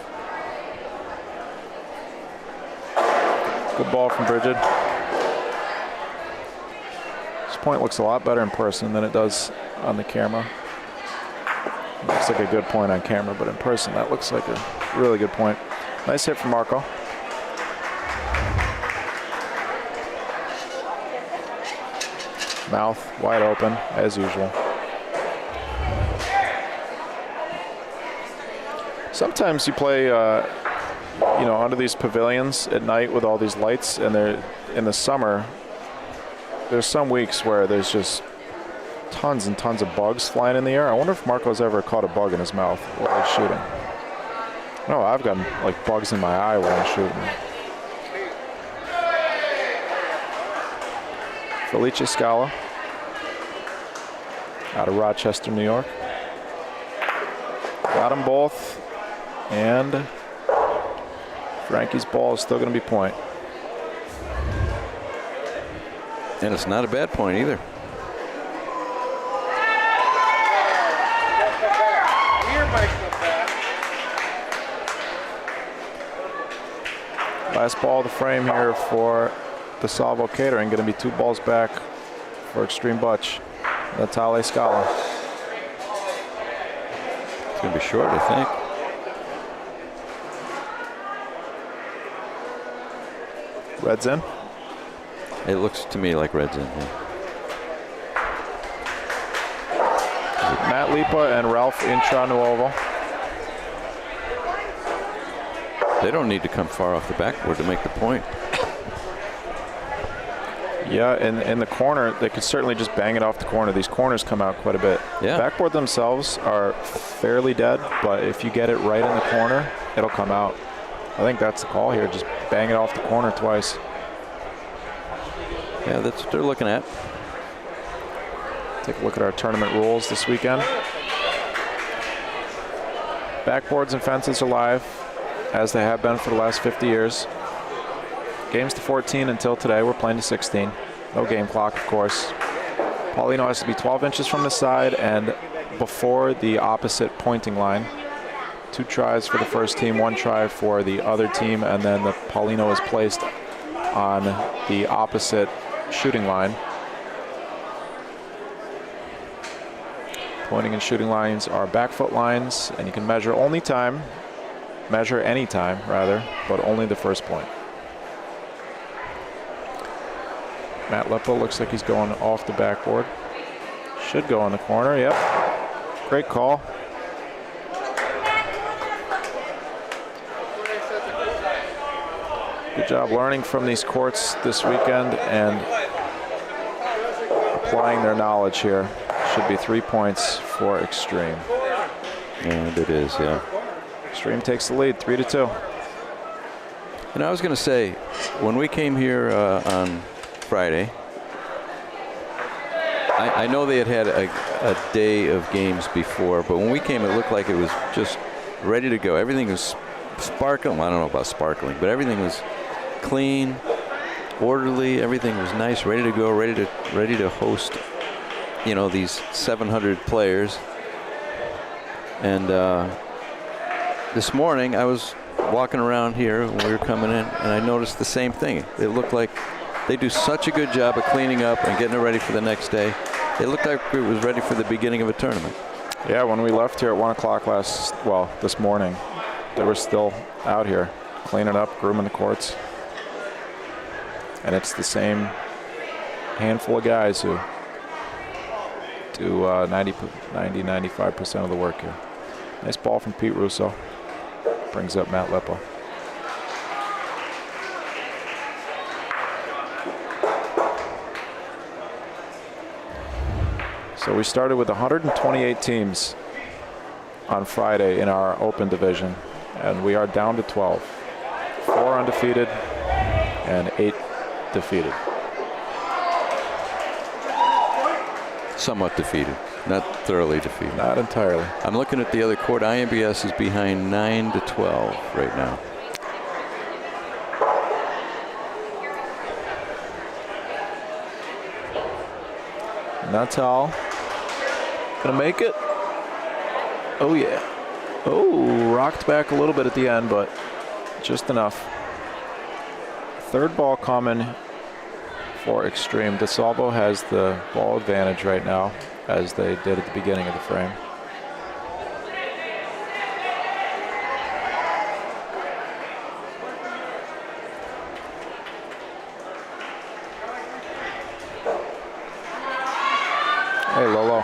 S1: Good ball from Bridget. This point looks a lot better in person than it does on the camera. Looks like a good point on camera, but in person that looks like a really good point. Nice hit from Marco. Mouth wide open, as usual. Sometimes you play, under these pavilions at night with all these lights, and they're in the summer. There's some weeks where there's just tons and tons of bugs flying in the air. I wonder if Marco's ever caught a bug in his mouth while he's shooting. No, I've got like bugs in my eye while I'm shooting. Felice Scala out of Rochester, New York. Got them both, and Frankie's ball is still going to be point.
S3: And it's not a bad point either.
S1: Last ball of the frame here for DeSalvo Catering. Going to be 2 balls back for Extreme Butch. Natale Scala.
S3: It's going to be short, I think.
S1: Red's in.
S3: It looks to me like red's in. Yeah.
S1: Matt Lipa and Ralph Intranuovo.
S3: They don't need to come far off the backboard to make the point.
S1: Yeah, and in the corner, they could certainly just bang it off the corner. These corners come out quite a bit.
S3: Yeah.
S1: Backboard themselves are fairly dead, but if you get it right in the corner, it'll come out. I think that's the call here. Just bang it off the corner twice.
S3: Yeah, that's what they're looking at.
S1: Take a look at our tournament rules this weekend. Backboards and fences are live, as they have been for the last 50 years. Games to 14 until today. We're playing to 16. No game clock, of course. Paulino has to be 12 inches from the side and before the opposite pointing line. 2 tries for the first team, 1 try for the other team, and then the Paulino is placed on the opposite shooting line. Pointing and shooting lines are back foot lines, and you can measure any time, rather, but only the first point. Matt Leppo looks like he's going off the backboard. Should go in the corner, yep. Great call. Good job learning from these courts this weekend and applying their knowledge here. Should be 3 points for Extreme.
S3: And it is, yeah.
S1: Extreme takes the lead, 3-2.
S3: And I was going to say, when we came here on Friday, I know they had a day of games before, but when we came, it looked like it was just ready to go. Everything was sparkling. I don't know about sparkling, but everything was clean, orderly. Everything was nice, ready to go, ready to host, you know, these 700 players. And this morning, I was walking around here when we were coming in, and I noticed the same thing. It looked like they do such a good job of cleaning up and getting it ready for the next day. It looked like it was ready for the beginning of a tournament.
S1: Yeah, when we left here at 1 o'clock this morning, they were still out here cleaning up, grooming the courts. And it's the same handful of guys who do 90-95% of the work here. Nice ball from Pete Russo. Brings up Matt Leppo. So we started with 128 teams on Friday in our open division, and we are down to 12. 4 undefeated and 8 defeated.
S3: Somewhat defeated, not thoroughly defeated.
S1: Not entirely.
S3: I'm looking at the other court. IMBS is behind 9-12 right now.
S1: Natal gonna make it. Oh yeah. Oh, rocked back a little bit at the end, but just enough. Third ball coming for Extreme. DeSalvo has the ball advantage right now, as they did at the beginning of the frame. Hey, Lolo.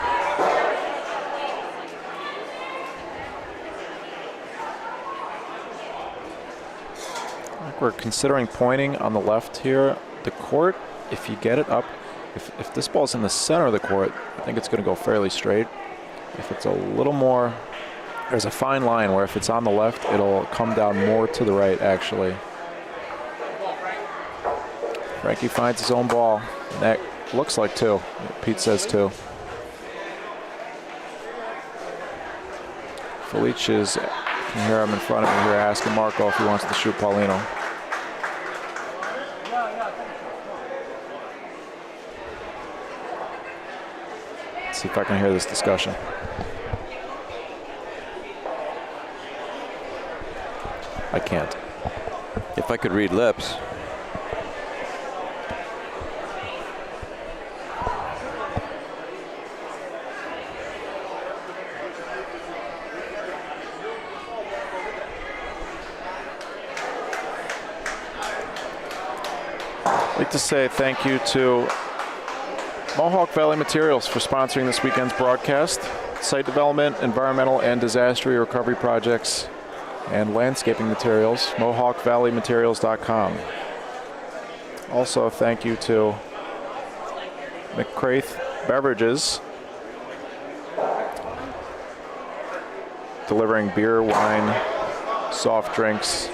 S1: We're considering pointing on the left here. The court, if you get it up, if this ball's in the center of the court, I think it's going to go fairly straight. If it's a little more, there's a fine line where if it's on the left, it'll come down more to the right, actually. Frankie finds his own ball. And that looks like 2. Pete says 2. Felice is, you can hear him in front of me here asking Marco if he wants to shoot Paulino. Let's see if I can hear this discussion. I can't.
S3: If I could read lips.
S1: I'd like to say thank you to Mohawk Valley Materials for sponsoring this weekend's broadcast. Site development, environmental and disaster recovery projects, and landscaping materials, MohawkValleyMaterials.com. Also, thank you to McCraith Beverages, delivering beer, wine, soft drinks.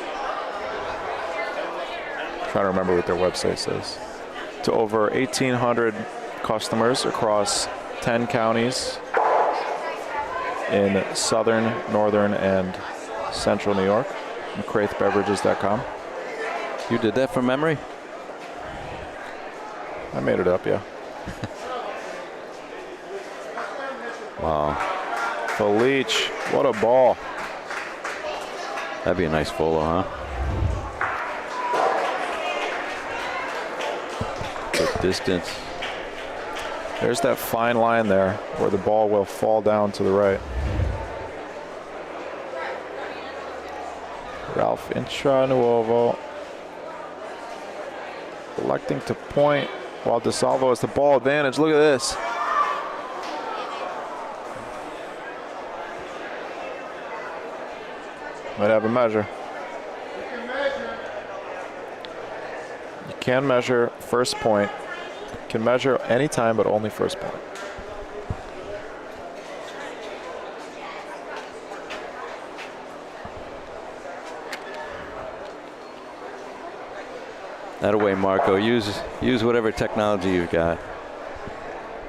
S1: Trying to remember what their website says. To over 1,800 customers across 10 counties in southern, northern, and central New York. McCraithBeverages.com.
S3: You did that from memory?
S1: I made it up, yeah.
S3: Wow.
S1: Felich, what a ball.
S3: That'd be a nice follow, huh? Good distance.
S1: There's that fine line there where the ball will fall down to the right. Ralph Intranuovo electing to point while DeSalvo has the ball advantage. Look at this. Might have a measure. You can measure first point. You can measure anytime, but only first point.
S3: That away, Marco. Use whatever technology you've got.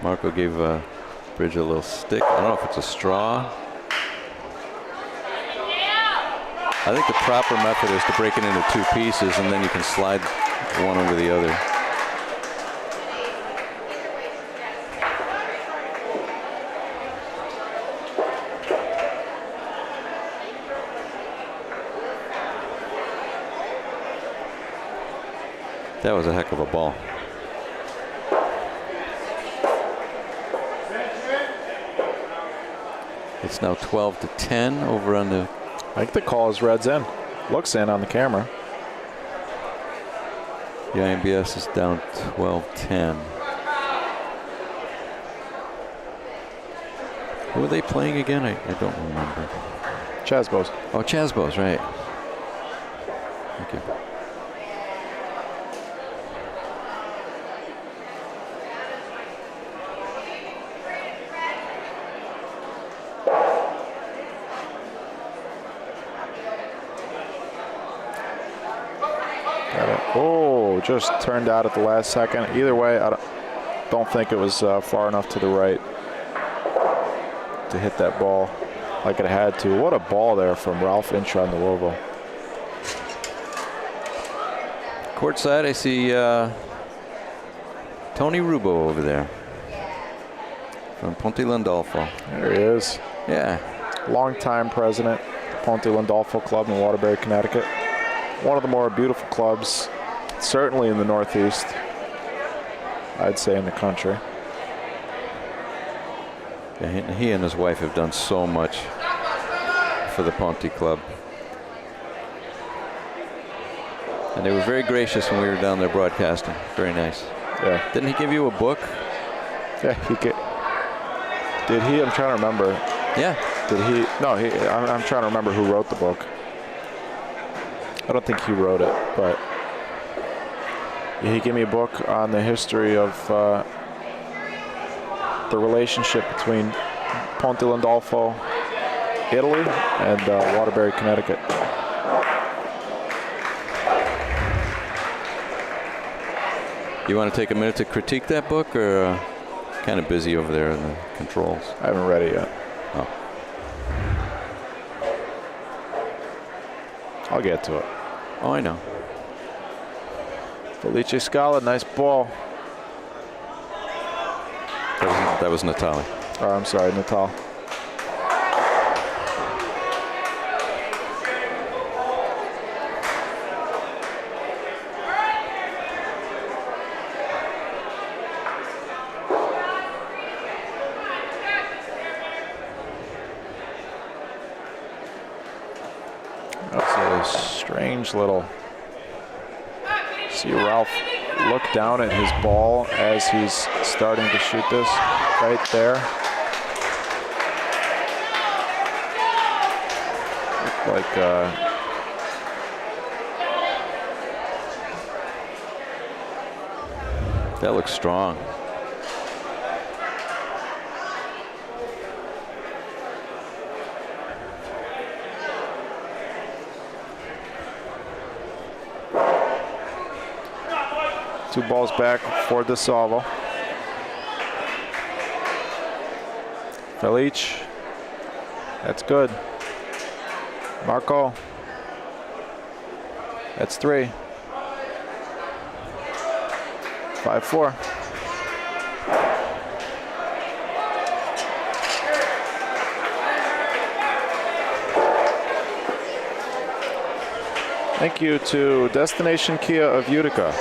S3: Marco gave Bridge a little stick. I don't know if it's a straw. I think the proper method is to break it into 2 pieces, and then you can slide one over the other. That was a heck of a ball. It's now 12-10 over on the.
S1: I think the call is Reds in. Looks in on the camera.
S3: The IMBS is down 12-10. Who are they playing again? I don't remember.
S1: Chasbos.
S3: Oh, Chasbos, right. Thank you.
S1: Oh, just turned out at the last second. Either way, I don't think it was far enough to the right to hit that ball like it had to. What a ball there from Ralph Intranuovo.
S3: Courtside, I see Tony Rubo over there from Ponte Landolfo.
S1: There he is.
S3: Yeah.
S1: Longtime president, Ponte Landolfo Club in Waterbury, Connecticut. One of the more beautiful clubs, certainly in the Northeast, I'd say in the country.
S3: Yeah, he and his wife have done so much for the Ponte Club. And they were very gracious when we were down there broadcasting. Very nice.
S1: Yeah.
S3: Didn't he give you a book?
S1: Yeah, did he? I'm trying to remember.
S3: Yeah.
S1: Did he? No, I'm trying to remember who wrote the book. I don't think he wrote it, but he gave me a book on the history of the relationship between Ponte Landolfo, Italy, and Waterbury, Connecticut.
S3: You want to take a minute to critique that book, or kind of busy over there in the controls?
S1: I haven't read it yet.
S3: Oh.
S1: I'll get to it.
S3: Oh, I know.
S1: Felice Scala, nice ball.
S3: That was Natali.
S1: Oh, I'm sorry, Natal. That's a strange little. See Ralph look down at his ball as he's starting to shoot this right there. Like
S3: that looks strong.
S1: 2 balls back for DeSalvo. Felice. That's good. Marco. That's 3. 5-4. Thank you to Destination Kia of Utica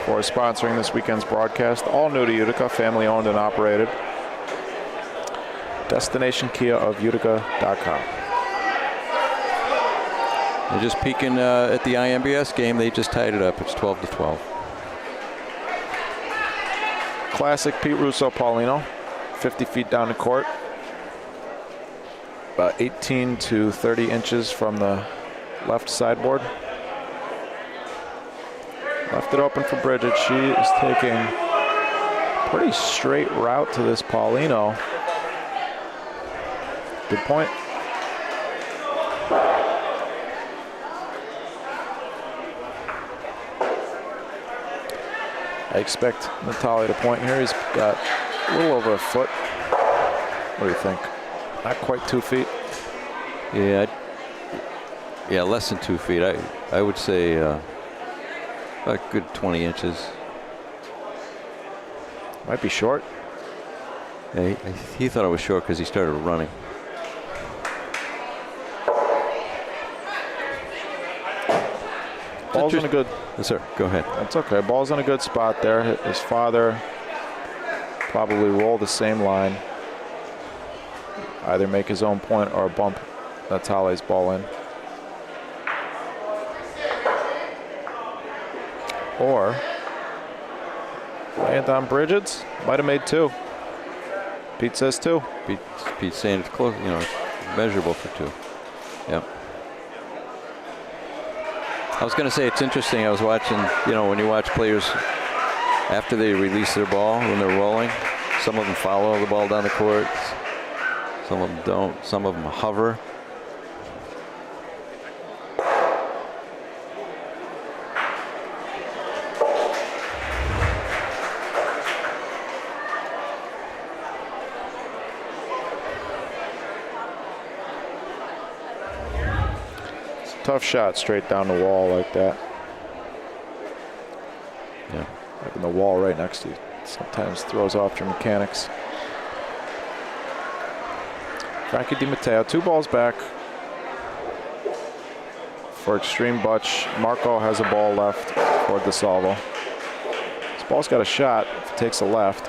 S1: for sponsoring this weekend's broadcast. All new to Utica, family owned and operated. DestinationKiaofUtica.com.
S3: They're just peeking at the IMBS game. They just tied it up. It's 12-12.
S1: Classic Pete Russo Paulino, 50 feet down the court. About 18 to 30 inches from the left sideboard. Left it open for Bridget. She is taking a pretty straight route to this Paulino. Good point. I expect Natalia to point here. He's got a little over a foot. What do you think? Not quite 2 feet.
S3: Yeah, less than 2 feet. I would say a good 20 inches.
S1: Might be short.
S3: Yeah, he thought it was short because he started running.
S1: Ball's in a good.
S3: Yes, sir. Go ahead.
S1: That's okay. Ball's in a good spot there. His father probably roll the same line. Either make his own point or bump Natalia's ball in. Or land on Bridges. Might have made 2. Pete says 2.
S3: Pete's saying it's close, it's measurable for 2. Yep. I was going to say it's interesting. I was watching, when you watch players after they release their ball, when they're rolling, some of them follow the ball down the court. Some of them don't. Some of them hover.
S1: Tough shot straight down the wall like that.
S3: Yeah.
S1: Having the wall right next to you sometimes throws off your mechanics. Frankie DiMatteo, 2 balls back for Extreme Butch. Marco has a ball left for DeSalvo. This ball's got a shot if it takes a left.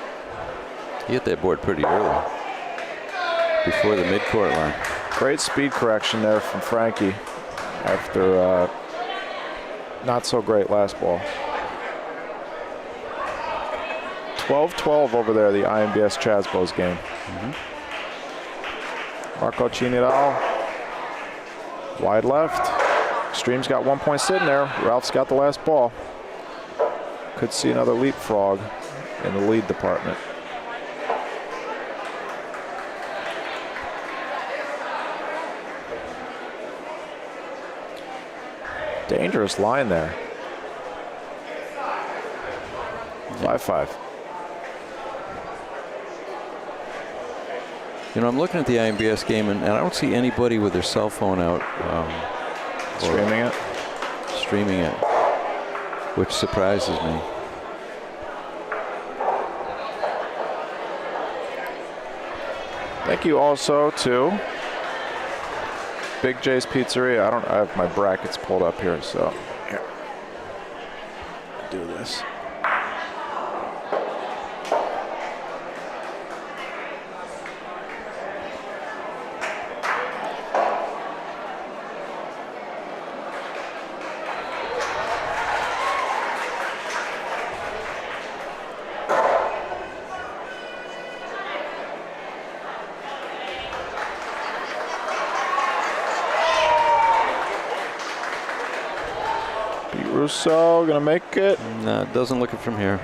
S3: He hit that board pretty early, before the midcourt line.
S1: Great speed correction there from Frankie after not so great last ball. 12-12 over there, the IMBS Chasbos game. Marco Chinidal, wide left. Extreme's got 1 point sitting there. Ralph's got the last ball. Could see another leapfrog in the lead department. Dangerous line there. 5-5.
S3: I'm looking at the IMBS game, and I don't see anybody with their cell phone out. Streaming it, which surprises me.
S1: Thank you also to Big J's Pizzeria. I have my brackets pulled up here, so here. Do this. Russo gonna make it.
S3: No, it doesn't look it from here.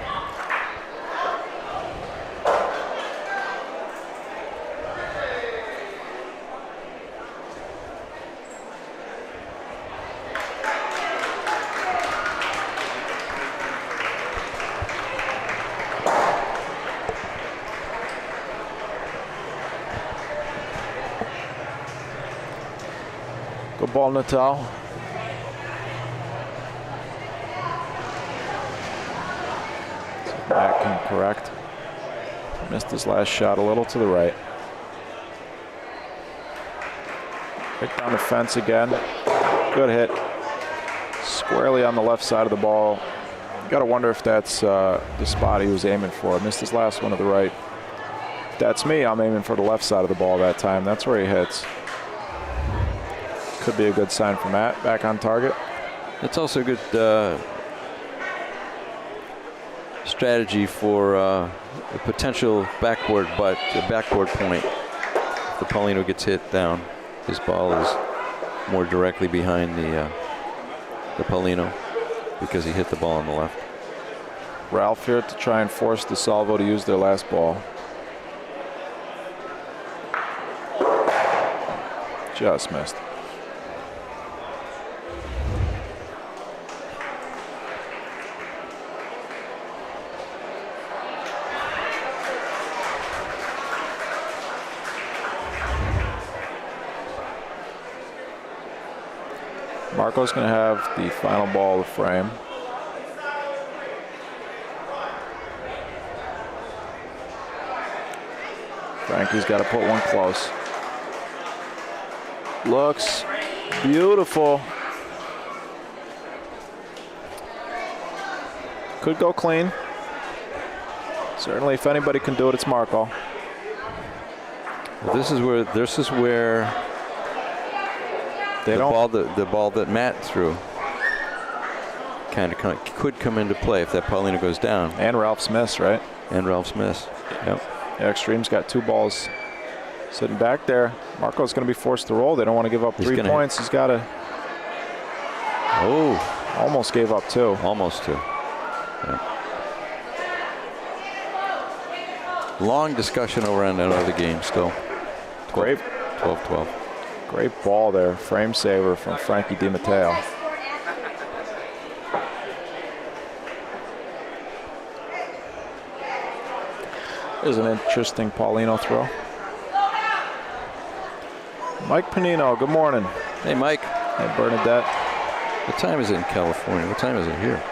S1: ball, Natal. Matt can correct. Missed his last shot a little to the right. Right down the fence again. Good hit. Squarely on the left side of the ball. You got to wonder if that's the spot he was aiming for. Missed his last one to the right. If that's me, I'm aiming for the left side of the ball that time. That's where he hits. Could be a good sign for Matt. Back on target.
S3: It's also a good strategy for a potential backboard point. If the Paulino gets hit down, his ball is more directly behind the Paulino because he hit the ball on the left.
S1: Ralph here to try and force the Salvo to use their last ball. Just missed. Marco's going to have the final ball of the frame. Frankie's got to put one close. Looks beautiful. Could go clean. Certainly, if anybody can do it, it's Marco.
S3: Well, this is where the ball that Matt threw kind of could come into play if that Paulino goes down.
S1: And Ralph's miss, right?
S3: And Ralph's miss. Yep.
S1: Yeah, Extreme's got two balls sitting back there. Marco's going to be forced to roll. They don't want to give up 3 points. He's got to.
S3: Oh,
S1: almost gave up 2.
S3: Almost 2. Yeah. Long discussion over on another game still. 12-12.
S1: Great ball there. Frame saver from Frankie DiMatteo. There's an interesting Paulino throw. Mike Panino, good morning.
S3: Hey, Mike.
S1: Hey, Bernadette.
S3: What time is it in California? What time is it here?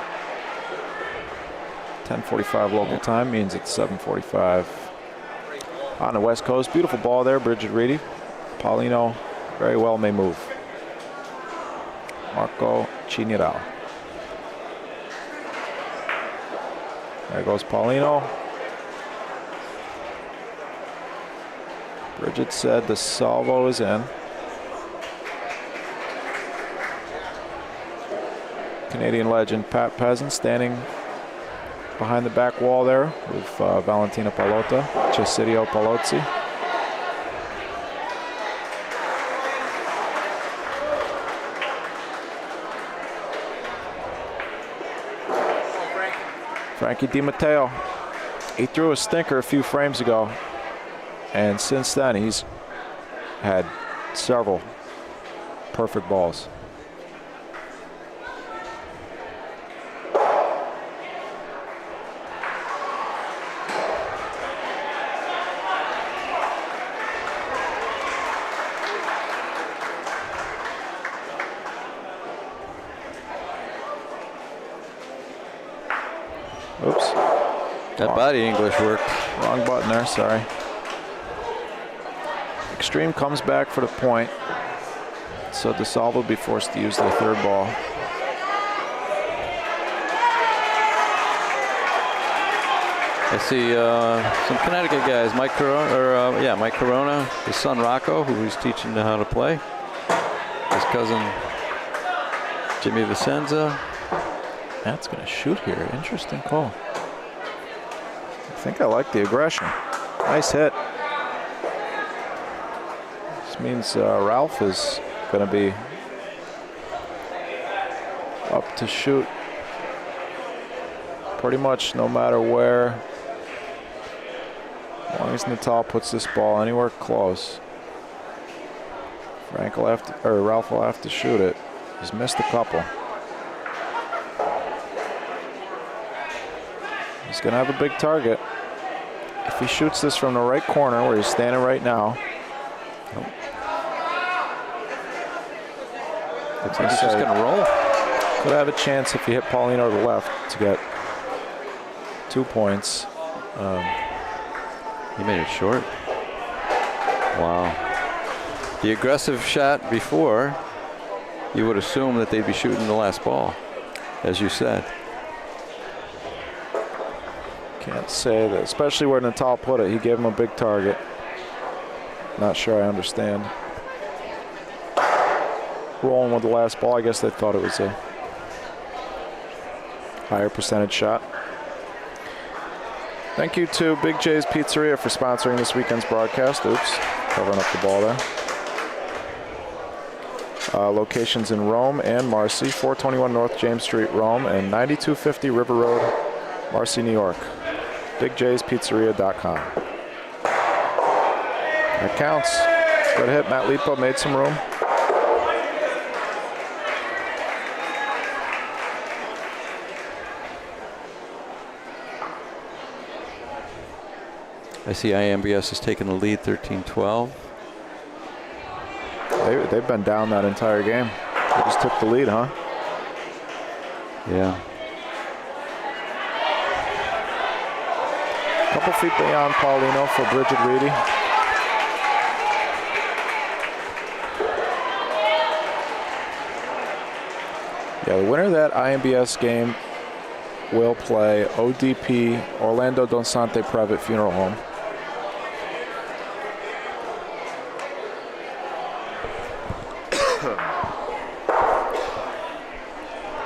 S1: 10:45 local time means it's 7:45 on the West Coast. Beautiful ball there, Bridget Reedy. Paulino very well may move. Marco Chinirao. There goes Paulino. Bridget said the salvo is in. Canadian legend Pat Peasant standing behind the back wall there with Valentina Pallotta, Cesidio Palozzi. Frankie DiMatteo. He threw a stinker a few frames ago, and since then he's had several perfect balls. Oops.
S3: That body English worked.
S1: Wrong button there, sorry. Extreme comes back for the point. So DeSalvo will be forced to use their third ball.
S3: I see some Connecticut guys. Mike Corona, his son Rocco, who he's teaching how to play. His cousin Jimmy Vicenza.
S1: Matt's going to shoot here. Interesting call. I think I like the aggression. Nice hit. This means Ralph is going to be up to shoot pretty much no matter where. As long as Natal puts this ball anywhere close, Ralph will have to shoot it. He's missed a couple. He's going to have a big target. If he shoots this from the right corner where he's standing right now.
S3: Looks like he's just going to roll.
S1: Could have a chance if you hit Paulino to the left to get 2 points.
S3: He made it short. Wow. The aggressive shot before, you would assume that they'd be shooting the last ball, as you said.
S1: Can't say that, especially where Natal put it. He gave him a big target. Not sure I understand. Rolling with the last ball, I guess they thought it was a higher percentage shot. Thank you to Big J's Pizzeria for sponsoring this weekend's broadcast. Oops, covering up the ball there. Locations in Rome and Marcy, 421 North James Street, Rome, and 9250 River Road, Marcy, New York. BigJ'sPizzeria.com. That counts. Good hit. Matt Lipo made some room.
S3: I see IMBS has taken the lead 13-12.
S1: They've been down that entire game. They just took the lead, huh?
S3: Yeah.
S1: Couple feet beyond Paulino for Bridget Reedy. Yeah, the winner of that IMBS game will play ODP, Orlando Don Sante Private Funeral Home.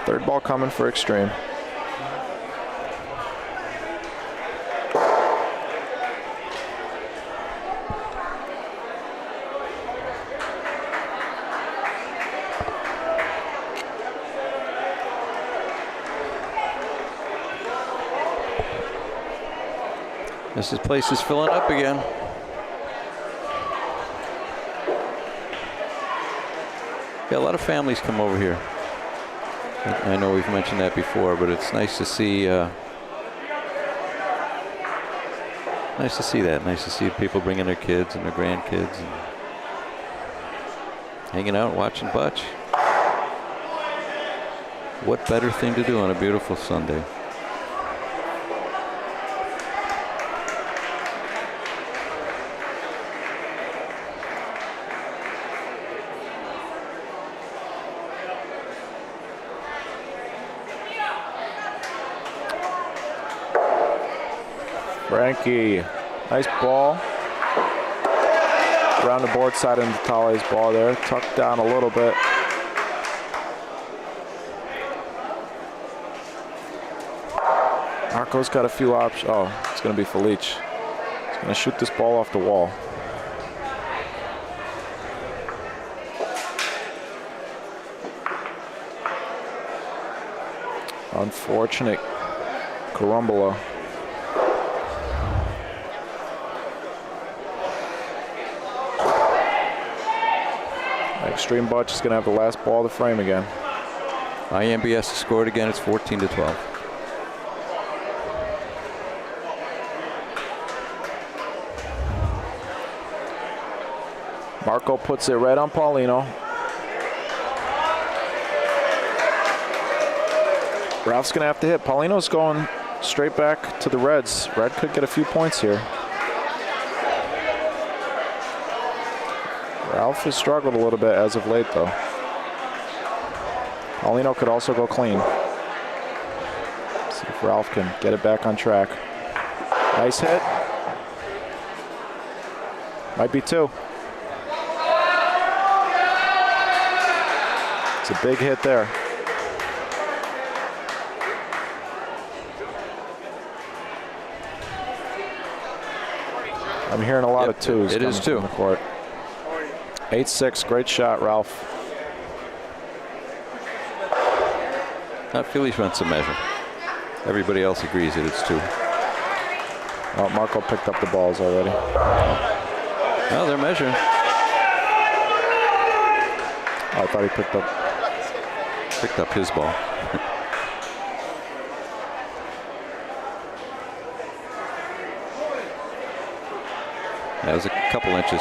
S1: Third ball coming for Extreme.
S3: This place is filling up again. Yeah, a lot of families come over here. I know we've mentioned that before, but it's nice to see. Nice to see that. Nice to see people bringing their kids and their grandkids and hanging out, watching Bocce. What better thing to do on a beautiful Sunday?
S1: Frankie, nice ball. Around the board side into Tale's ball there. Tucked down a little bit. Marco's got a few options. Oh, it's going to be Felice. He's going to shoot this ball off the wall. Unfortunate Carambolo. Extreme Butch is going to have the last ball of the frame again.
S3: IMBS has scored again. It's 14-12.
S1: Marco puts it right on Paulino. Ralph's going to have to hit. Paulino's going straight back to the Reds. Red could get a few points here. Ralph has struggled a little bit as of late, though. Paulino could also go clean. See if Ralph can get it back on track. Nice hit. Might be two. It's a big hit there. I'm hearing a lot of twos.
S3: It is two.
S1: From the court. 8-6, great shot, Ralph.
S3: Not Phillies wants a measure. Everybody else agrees that it's two.
S1: Oh, Marco picked up the balls already.
S3: Well, they're measuring.
S1: Oh, I thought he picked up
S3: his ball. That was a couple inches.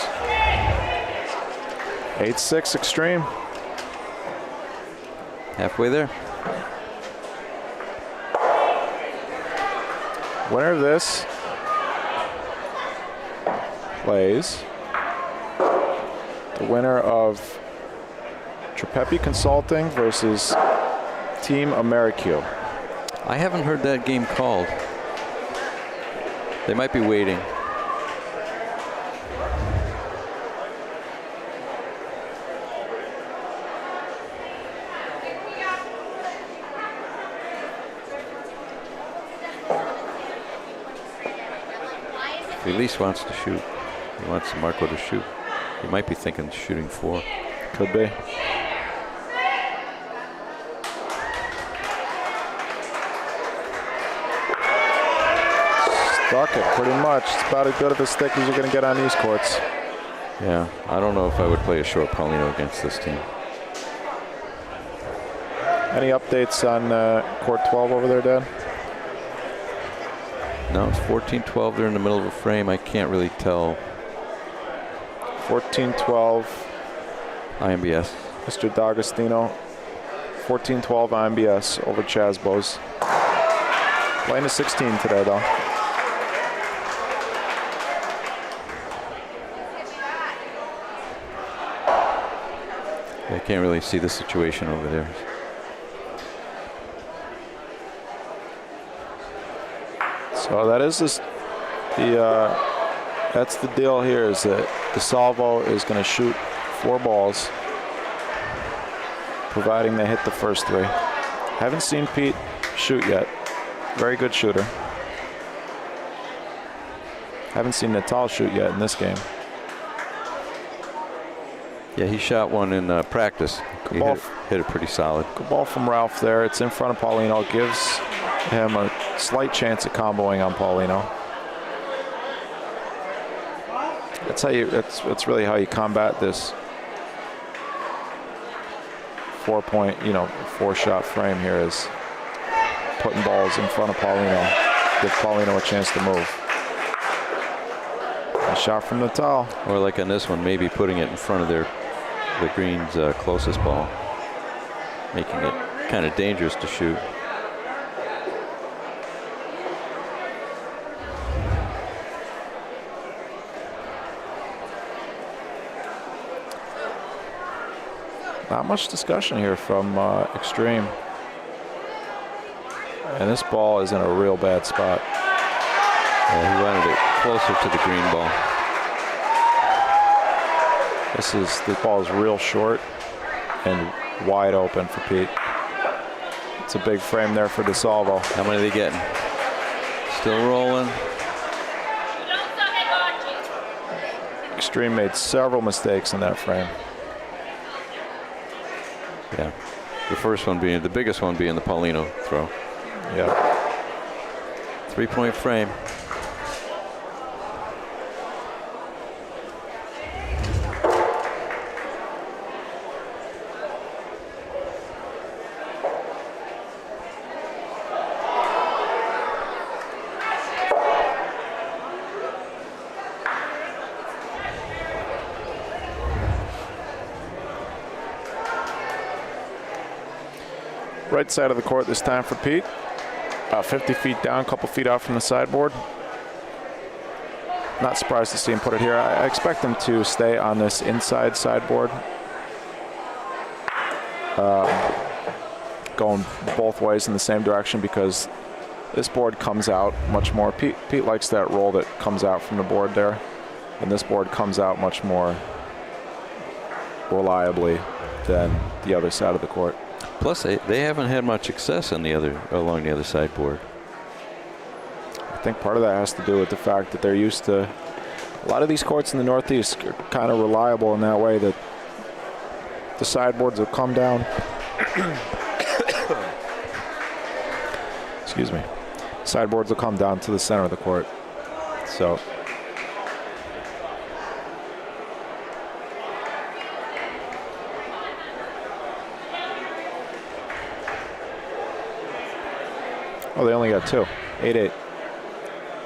S1: 8-6 Extreme.
S3: Halfway there.
S1: Winner of this plays the winner of Trepepi Consulting versus Team Americue.
S3: I haven't heard that game called. They might be waiting. He at least wants to shoot. He wants Marco to shoot. He might be thinking shooting 4.
S1: Could be. Stuck it pretty much. It's about as good of a stick as you're going to get on these courts.
S3: Yeah, I don't know if I would play a short Paulino against this team.
S1: Any updates on court 12 over there, Dad?
S3: No, it's 14-12. They're in the middle of a frame. I can't really tell.
S1: 14-12.
S3: IMBS.
S1: Mr. D'Agostino. 14-12 IMBS over Chasbos. Playing a 16 today, though.
S3: I can't really see the situation over there.
S1: So that is that's the deal here, is that DeSalvo is going to shoot 4 balls, providing they hit the first 3. Haven't seen Pete shoot yet. Very good shooter. Haven't seen Natal shoot yet in this game.
S3: Yeah, he shot one in practice. He hit it pretty solid.
S1: Good ball from Ralph there. It's in front of Paulino. Gives him a slight chance at comboing on Paulino. That's how you. That's really how you combat this 4-point, 4-shot frame here, is putting balls in front of Paulino. Give Paulino a chance to move. A shot from Natal.
S3: Or like on this one, maybe putting it in front of the green's closest ball, making it kind of dangerous to shoot.
S1: Not much discussion here from Extreme. And this ball is in a real bad spot.
S3: Yeah, he wanted it closer to the green ball.
S1: This ball is real short and wide open for Pete. It's a big frame there for DeSalvo.
S3: How many are they getting? Still rolling.
S1: Extreme made several mistakes in that frame.
S3: Yeah, the biggest one being the Paulino throw.
S1: Yeah.
S3: 3-point frame.
S1: Right side of the court this time for Pete. 50 feet down, a couple feet out from the sideboard. Not surprised to see him put it here. I expect him to stay on this inside sideboard. Going both ways in the same direction, because this board comes out much more. Pete likes that roll that comes out from the board there. And this board comes out much more reliably than the other side of the court.
S3: Plus, they haven't had much success along the other sideboard.
S1: I think part of that has to do with the fact that they're used to, a lot of these courts in the Northeast are kind of reliable in that way, that the sideboards will come down. Excuse me. Sideboards will come down to the center of the court. So oh, they only got 2. 8-8.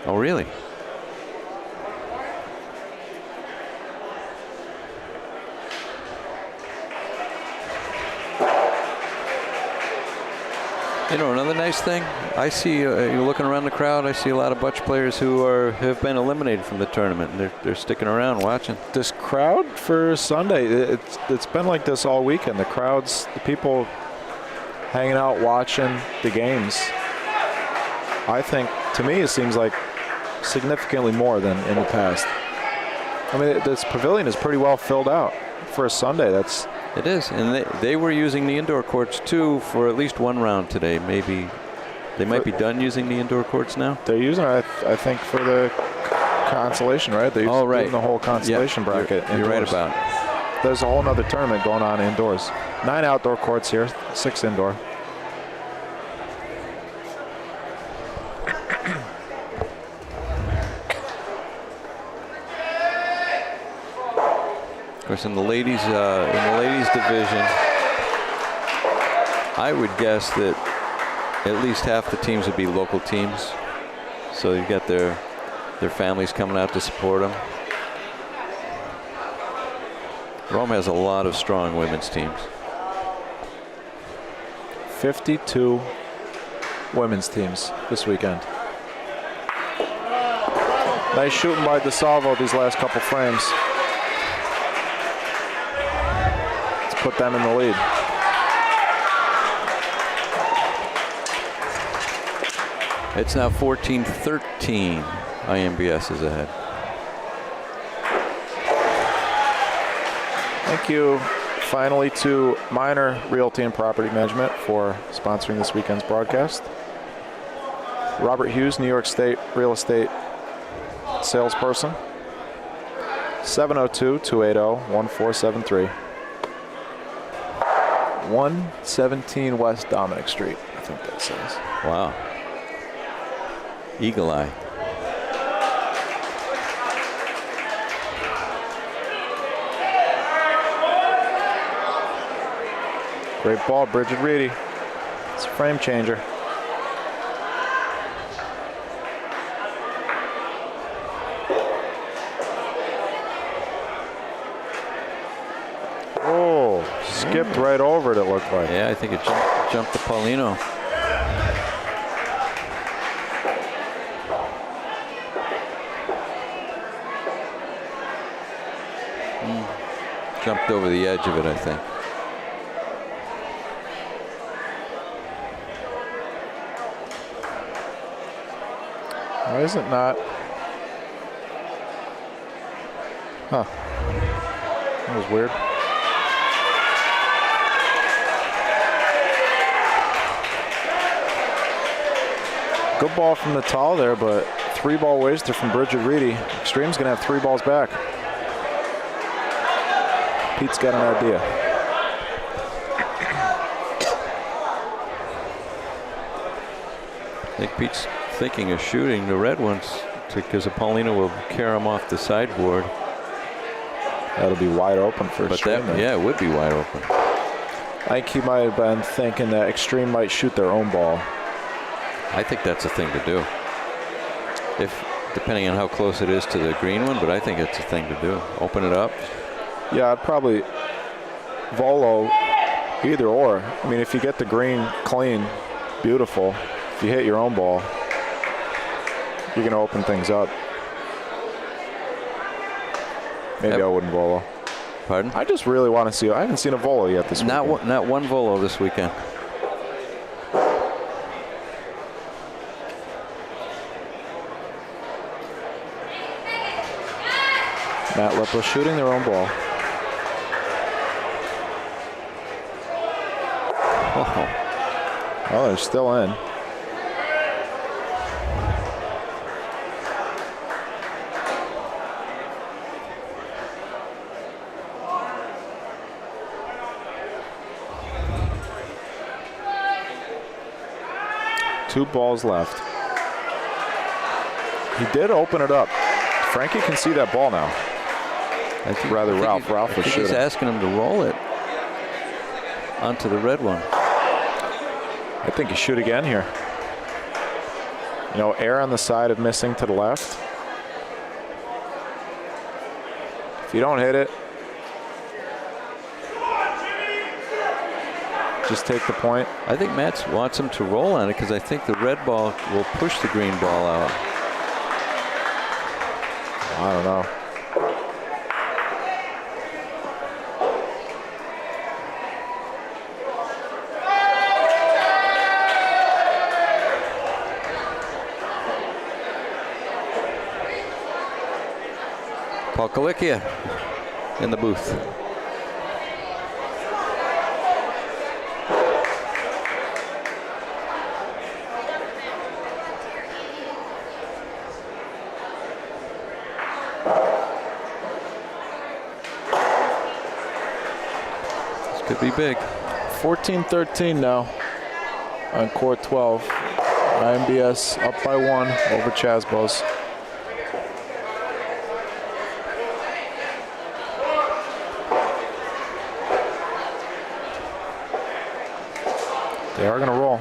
S3: Oh, really? You know, another nice thing, I see, you're looking around the crowd, I see a lot of Bocce players who have been eliminated from the tournament, and they're sticking around watching.
S1: This crowd for Sunday, it's been like this all weekend. The crowds, the people hanging out watching the games. I think, to me, it seems like significantly more than in the past. I mean, this pavilion is pretty well filled out for a Sunday.
S3: It is, and they were using the indoor courts too for at least one round today. Maybe they might be done using the indoor courts now.
S1: They're using it, I think, for the consolation, right? They're using the whole consolation bracket.
S3: You're right about it.
S1: There's a whole other tournament going on indoors. 9 outdoor courts here, 6 indoor.
S3: Of course, in the ladies division, I would guess that at least half the teams would be local teams. So you've got their families coming out to support them. Rome has a lot of strong women's teams.
S1: 52 women's teams this weekend. Nice shooting by DeSalvo these last couple frames. Put them in the lead.
S3: It's now 14-13. IMBS is ahead.
S1: Thank you finally to Minor Realty and Property Management for sponsoring this weekend's broadcast. Robert Hughes, New York State real estate salesperson. 702-280-1473. 117 West Dominic Street, I think that says.
S3: Wow. Eagle eye.
S1: Great ball, Bridget Reedy. It's a frame changer. Oh, skipped right over it, it looked like.
S3: Yeah, I think it jumped to Paulino. Jumped over the edge of it, I think.
S1: Why is it not? Huh. That was weird. Good ball from Natal there, but 3-ball waster from Bridget Reedy. Extreme's going to have 3 balls back. Pete's got an idea.
S3: I think Pete's thinking of shooting the red ones because Paulino will carry him off the sideboard.
S1: That'll be wide open for Extreme.
S3: Yeah, it would be wide open.
S1: I think he might have been thinking that Extreme might shoot their own ball.
S3: I think that's a thing to do. Depending on how close it is to the green one, but I think it's a thing to do. Open it up.
S1: Yeah, I'd probably volo either or. I mean, if you get the green clean, beautiful. If you hit your own ball, you're going to open things up. Maybe I wouldn't volo.
S3: Pardon?
S1: I just really want to see. I haven't seen a volo yet this weekend.
S3: Not one volo this weekend.
S1: Matt Lippo shooting their own ball. Oh, they're still in. Two balls left. He did open it up. Frankie can see that ball now. Ralph was shooting.
S3: He's asking him to roll it onto the red one.
S1: I think he shoot again here. You know, air on the side of missing to the left. If you don't hit it, Just take the point.
S3: I think Matt wants him to roll on it because I think the red ball will push the green ball out.
S1: I don't know.
S3: Paul Kalickia in the booth. This could be big.
S1: 14-13 now on court 12. IMBS up by 1 over Chasbos. They are going to roll.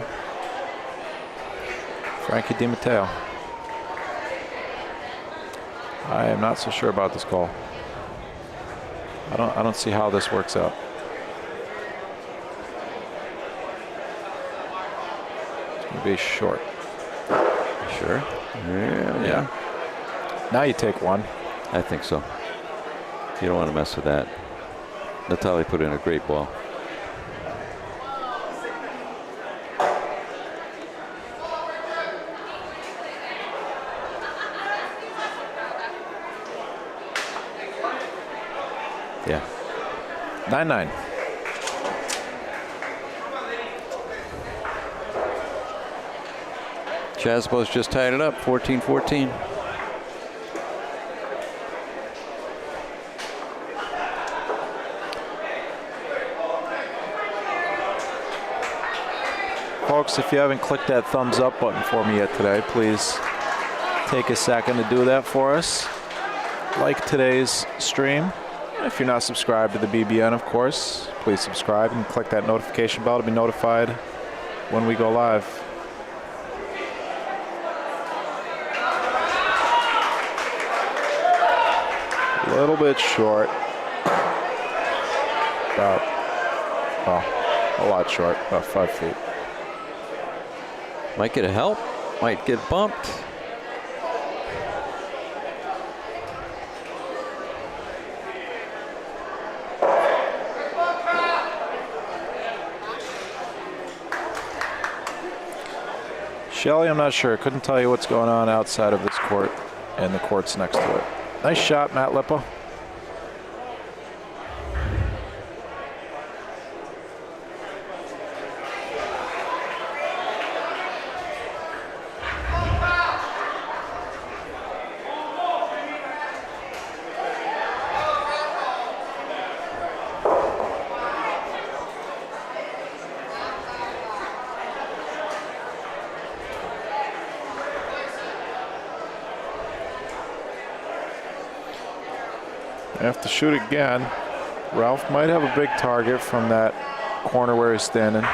S1: Frankie DiMatteo. I am not so sure about this call. I don't see how this works out. It's going to be short.
S3: Sure. Yeah.
S1: Now you take 1.
S3: I think so. You don't want to mess with that. Natalie put in a great ball. Yeah.
S1: 9-9.
S3: Chasbos just tied it up, 14-14.
S1: Folks, if you haven't clicked that thumbs up button for me yet today, please take a second to do that for us. Like today's stream. If you're not subscribed to the BBN, of course, please subscribe and click that notification bell to be notified when we go live. A little bit short. About, well, a lot short, about 5 feet.
S3: Might get a help, might get bumped.
S1: Shelly, I'm not sure. Couldn't tell you what's going on outside of this court and the courts next to it. Nice shot, Matt Lippa. Have to shoot again. Ralph might have a big target from that corner where he's standing,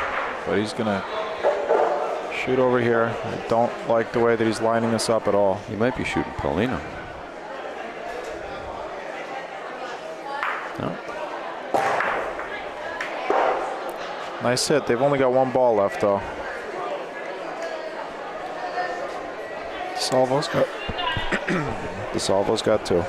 S1: but he's going to shoot over here. I don't like the way that he's lining this up at all.
S3: He might be shooting Paulino. No.
S1: Nice hit. They've only got 1 ball left, though. DeSalvo's got 2.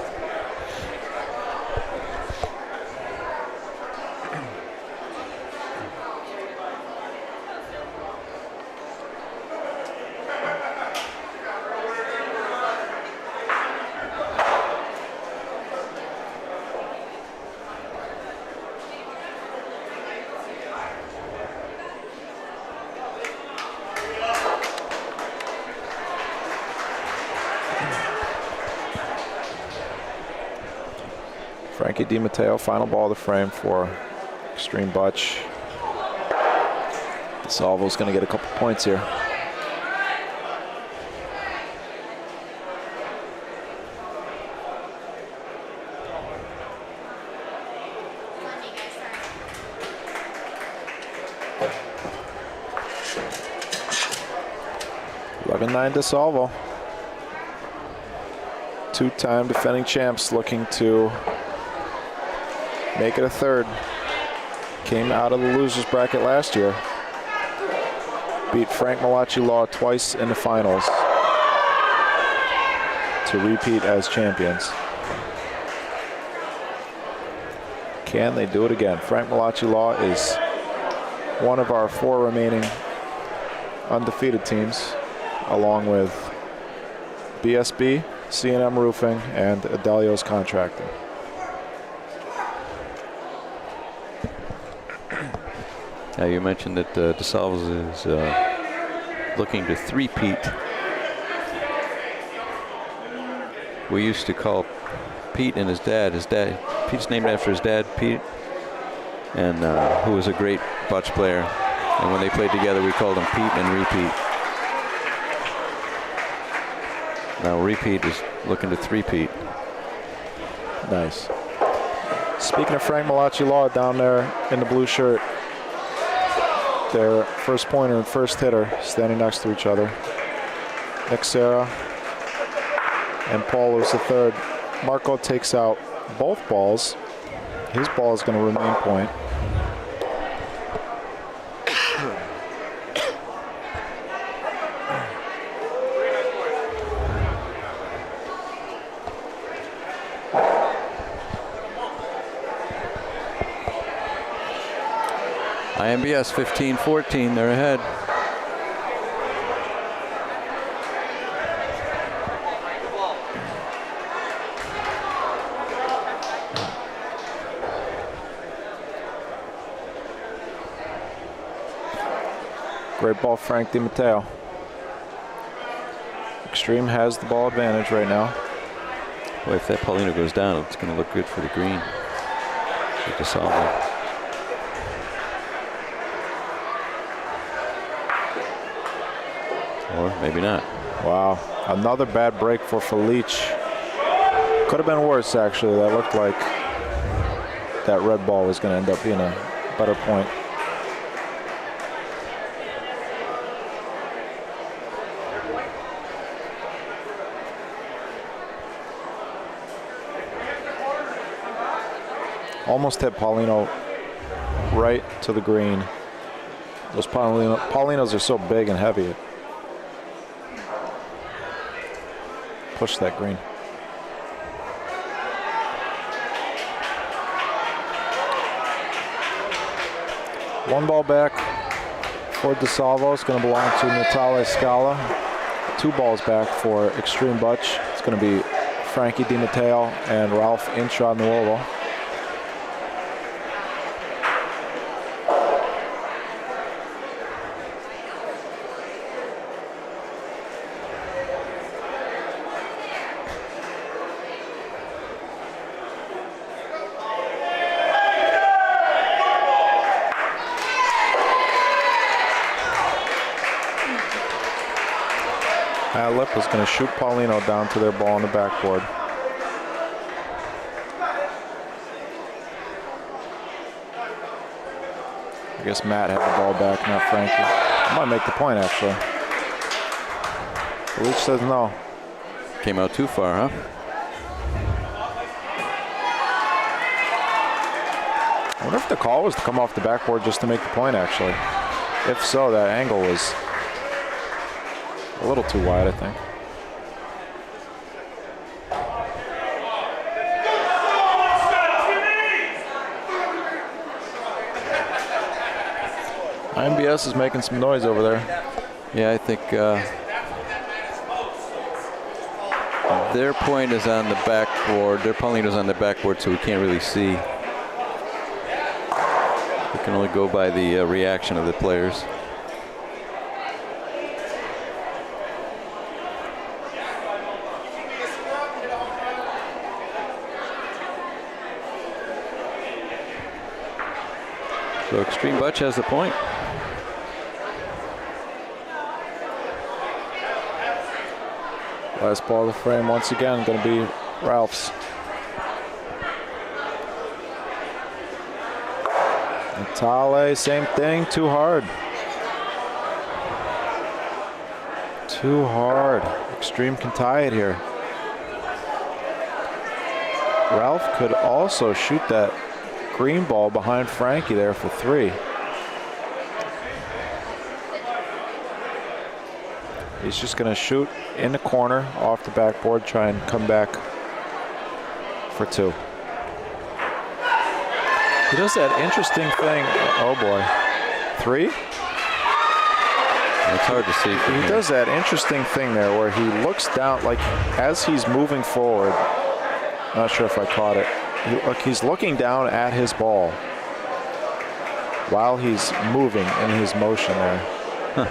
S1: Frankie DiMatteo, final ball of the frame for Extreme Butch. DeSalvo's going to get a couple points here. (11-9) DeSalvo. 2-time defending champs looking to make it a third. came out of the losers bracket last year. Beat Frank Malachi Law twice in the finals to repeat as champions. Can they do it again? Frank Malachi Law is one of our 4 remaining undefeated teams, along with BSB, C&M Roofing, and Adelio's Contracting.
S3: Now you mentioned that DeSalvo's is looking to three-peat. We used to call Pete and his dad. Pete's named after his dad, Pete, and who was a great bocce player. And when they played together, we called them Pete and Repeat. Now Repeat is looking to three-peat.
S1: Nice. Speaking of Frank Malachi Law down there in the blue shirt, their first pointer and first hitter standing next to each other. Nick Serra and Paul Lewis III. Marco takes out both balls. His ball is going to remain point.
S3: IMBS 15-14, they're ahead.
S1: Great ball, Frank DiMatteo. Extreme has the ball advantage right now.
S3: Boy, if that Paulino goes down, it's going to look good for the green. For DeSalvo. Or maybe not.
S1: Wow, another bad break for Felice. Could have been worse, actually. That looked like that red ball was going to end up being a better point. Almost hit Paulino right to the green. Those Paulinos are so big and heavy. Push that green. One ball back for DeSalvo. It's going to belong to Natale Scala. 2 balls back for Extreme Butch. It's going to be Frankie DiMatteo and Ralph Intranuovo. Lip is going to shoot Paulino down to their ball on the backboard. I guess Matt had the ball back, not Frankie. I might make the point, actually. The leach says no.
S3: Came out too far, huh?
S1: I wonder if the call was to come off the backboard just to make the point, actually. If so, that angle was a little too wide, I think. IMBS is making some noise over there.
S3: Yeah, I think their point is on the backboard. Their Paulino's on the backboard, so we can't really see. We can only go by the reaction of the players. So Extreme Butch has the point.
S1: Last ball of the frame once again going to be Ralph's. Natale, same thing, too hard. Too hard. Extreme can tie it here. Ralph could also shoot that screen ball behind Frankie there for 3. He's just going to shoot in the corner off the backboard, try and come back for 2. He does that interesting thing. Oh boy. 3?
S3: It's hard to see.
S1: He does that interesting thing there where he looks down, like as he's moving forward. Not sure if I caught it. He's looking down at his ball while he's moving in his motion there.
S3: Huh.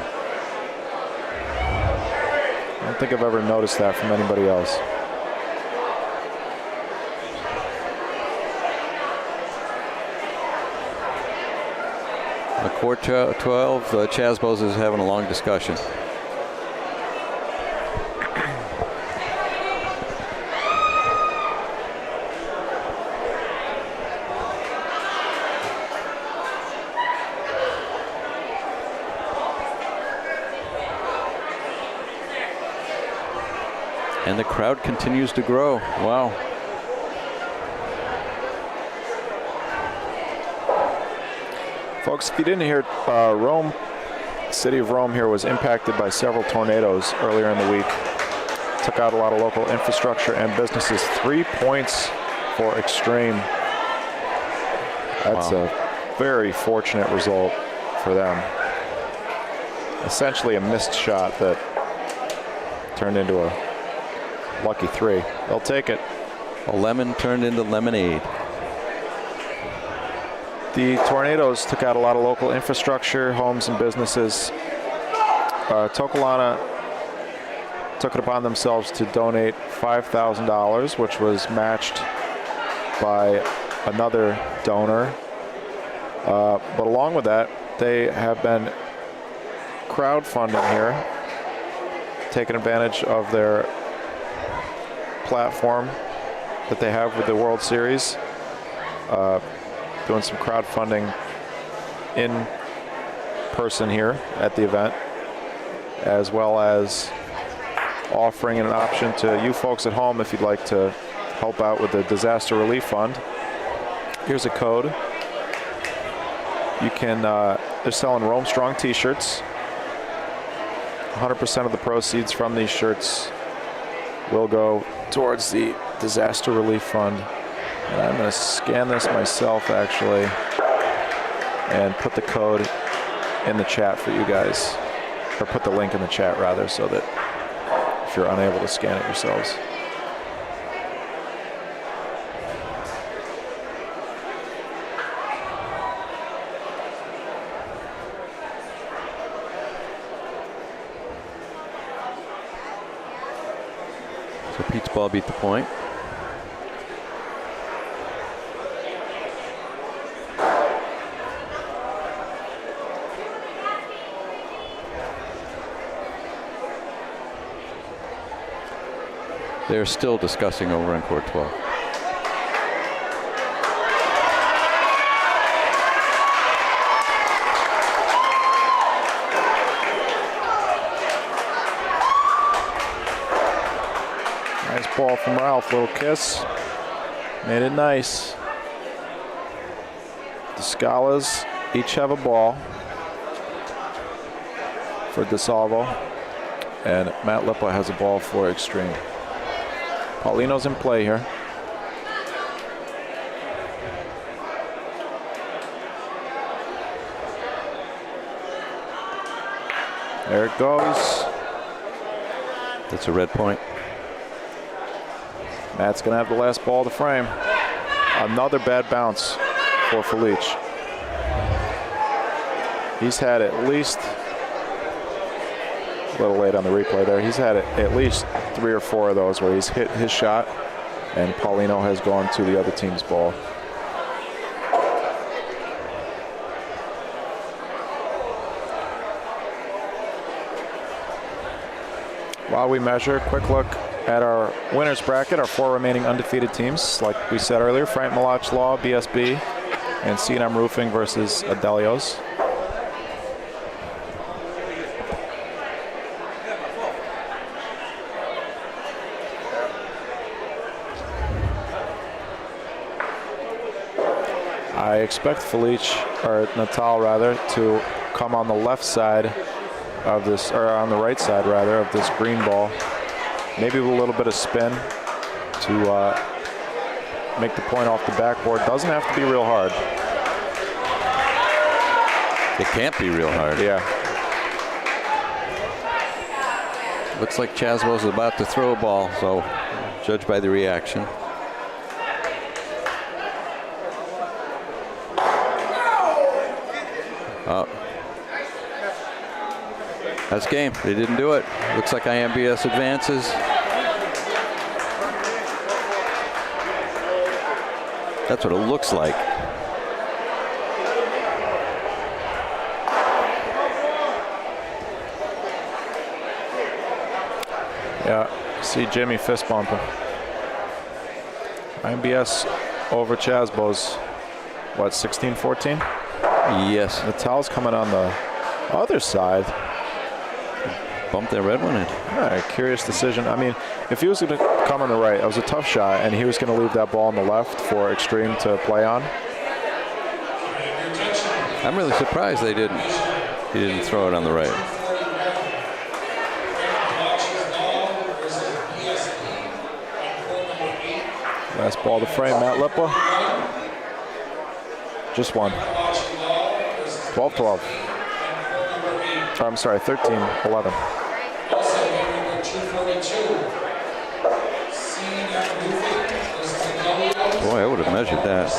S1: I don't think I've ever noticed that from anybody else.
S3: Court 12, Chaz Bose is having a long discussion. And the crowd continues to grow. Wow.
S1: Folks, if you didn't hear, Rome, city of Rome here was impacted by several tornadoes earlier in the week. Took out a lot of local infrastructure and businesses. 3 points for Extreme. That's a very fortunate result for them. Essentially a missed shot that turned into a lucky 3. They'll take it.
S3: A lemon turned into lemonade.
S1: The tornadoes took out a lot of local infrastructure, homes and businesses. Toccolana took it upon themselves to donate $5,000, which was matched by another donor. But along with that, they have been crowdfunding here, taking advantage of their platform that they have with the World Series. Doing some crowdfunding in person here at the event, as well as offering an option to you folks at home if you'd like to help out with the Disaster Relief Fund. Here's a code. You can, they're selling Rome Strong t-shirts. 100% of the proceeds from these shirts will go towards the Disaster Relief Fund. And I'm going to scan this myself, actually, and put the code in the chat for you guys. Or put the link in the chat, rather, so that if you're unable to scan it yourselves.
S3: So Pete's ball beat the point. They're still discussing over in court 12.
S1: Nice ball from Ralph, little kiss. Made it nice. The Scalas each have a ball for DeSalvo, and Matt Lippa has a ball for Extreme. Paulino's in play here. There it goes.
S3: That's a red point.
S1: Matt's going to have the last ball of the frame. Another bad bounce for Felice. He's had at least, a little late on the replay there, he's had at least 3 or 4 of those where he's hit his shot and Paulino has gone to the other team's ball. While we measure, quick look at our winners bracket, our 4 remaining undefeated teams. Like we said earlier, Frank Malach Law, BSB, and C&M Roofing versus Adelios. I expect Natal rather, to come on the left side of this, or on the right side rather, of this green ball. Maybe with a little bit of spin to make the point off the backboard. Doesn't have to be real hard.
S3: It can't be real hard.
S1: Yeah.
S3: Looks like Chaswell's about to throw a ball, so judge by the reaction. Oh. That's game. They didn't do it. Looks like IMBS advances. That's what it looks like.
S1: Yeah, see Jimmy fist bumping. IMBS over Chasbo's, what, 16-14?
S3: Yes.
S1: Natal's coming on the other side.
S3: Bumped that red one in.
S1: Yeah, curious decision. I mean, if he was going to come on the right, that was a tough shot, and he was going to leave that ball on the left for Extreme to play on.
S3: I'm really surprised they didn't. He didn't throw it on the right.
S1: Last ball to frame, Matt Lippa. Just one. 12-12. Oh, I'm sorry, 13-11.
S3: Boy, I would have measured that.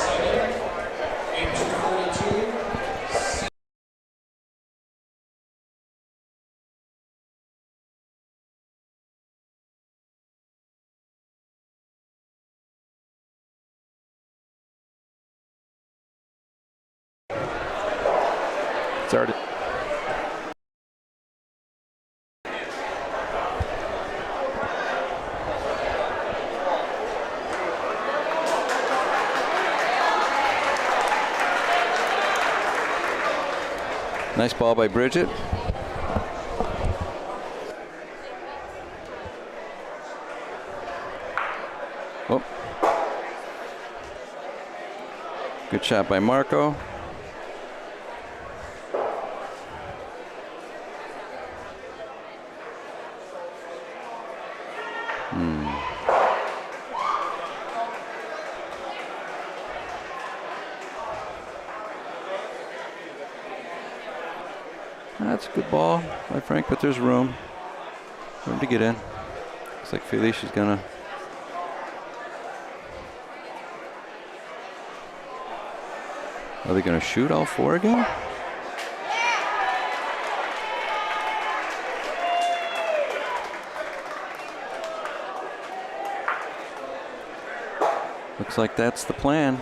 S1: It's already.
S3: Nice ball by Bridget. Oh. Good shot by Marco. That's a good ball by Frank, but there's room to get in. Looks like Felicia's gonna. Are they gonna shoot all four again? Looks like that's the plan.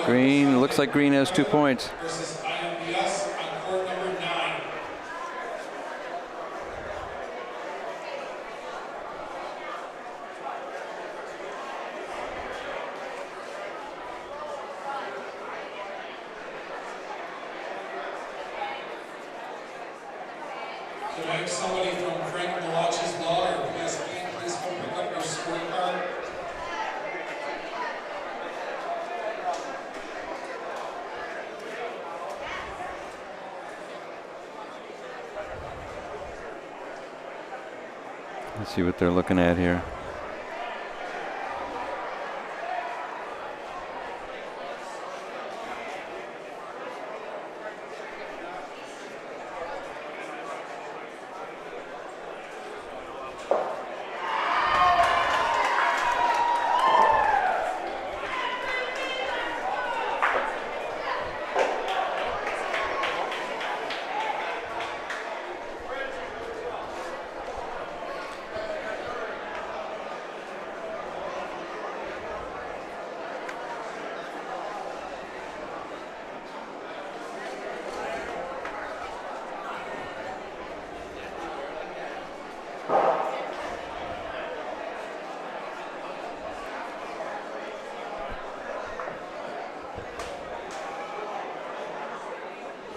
S3: Green, looks like Green has 2 points.
S5: Versus IMBS on court number 9. Could I have somebody from Frank Malachi's Law or PSP please come pick up your scorecard?
S3: Let's see what they're looking at here.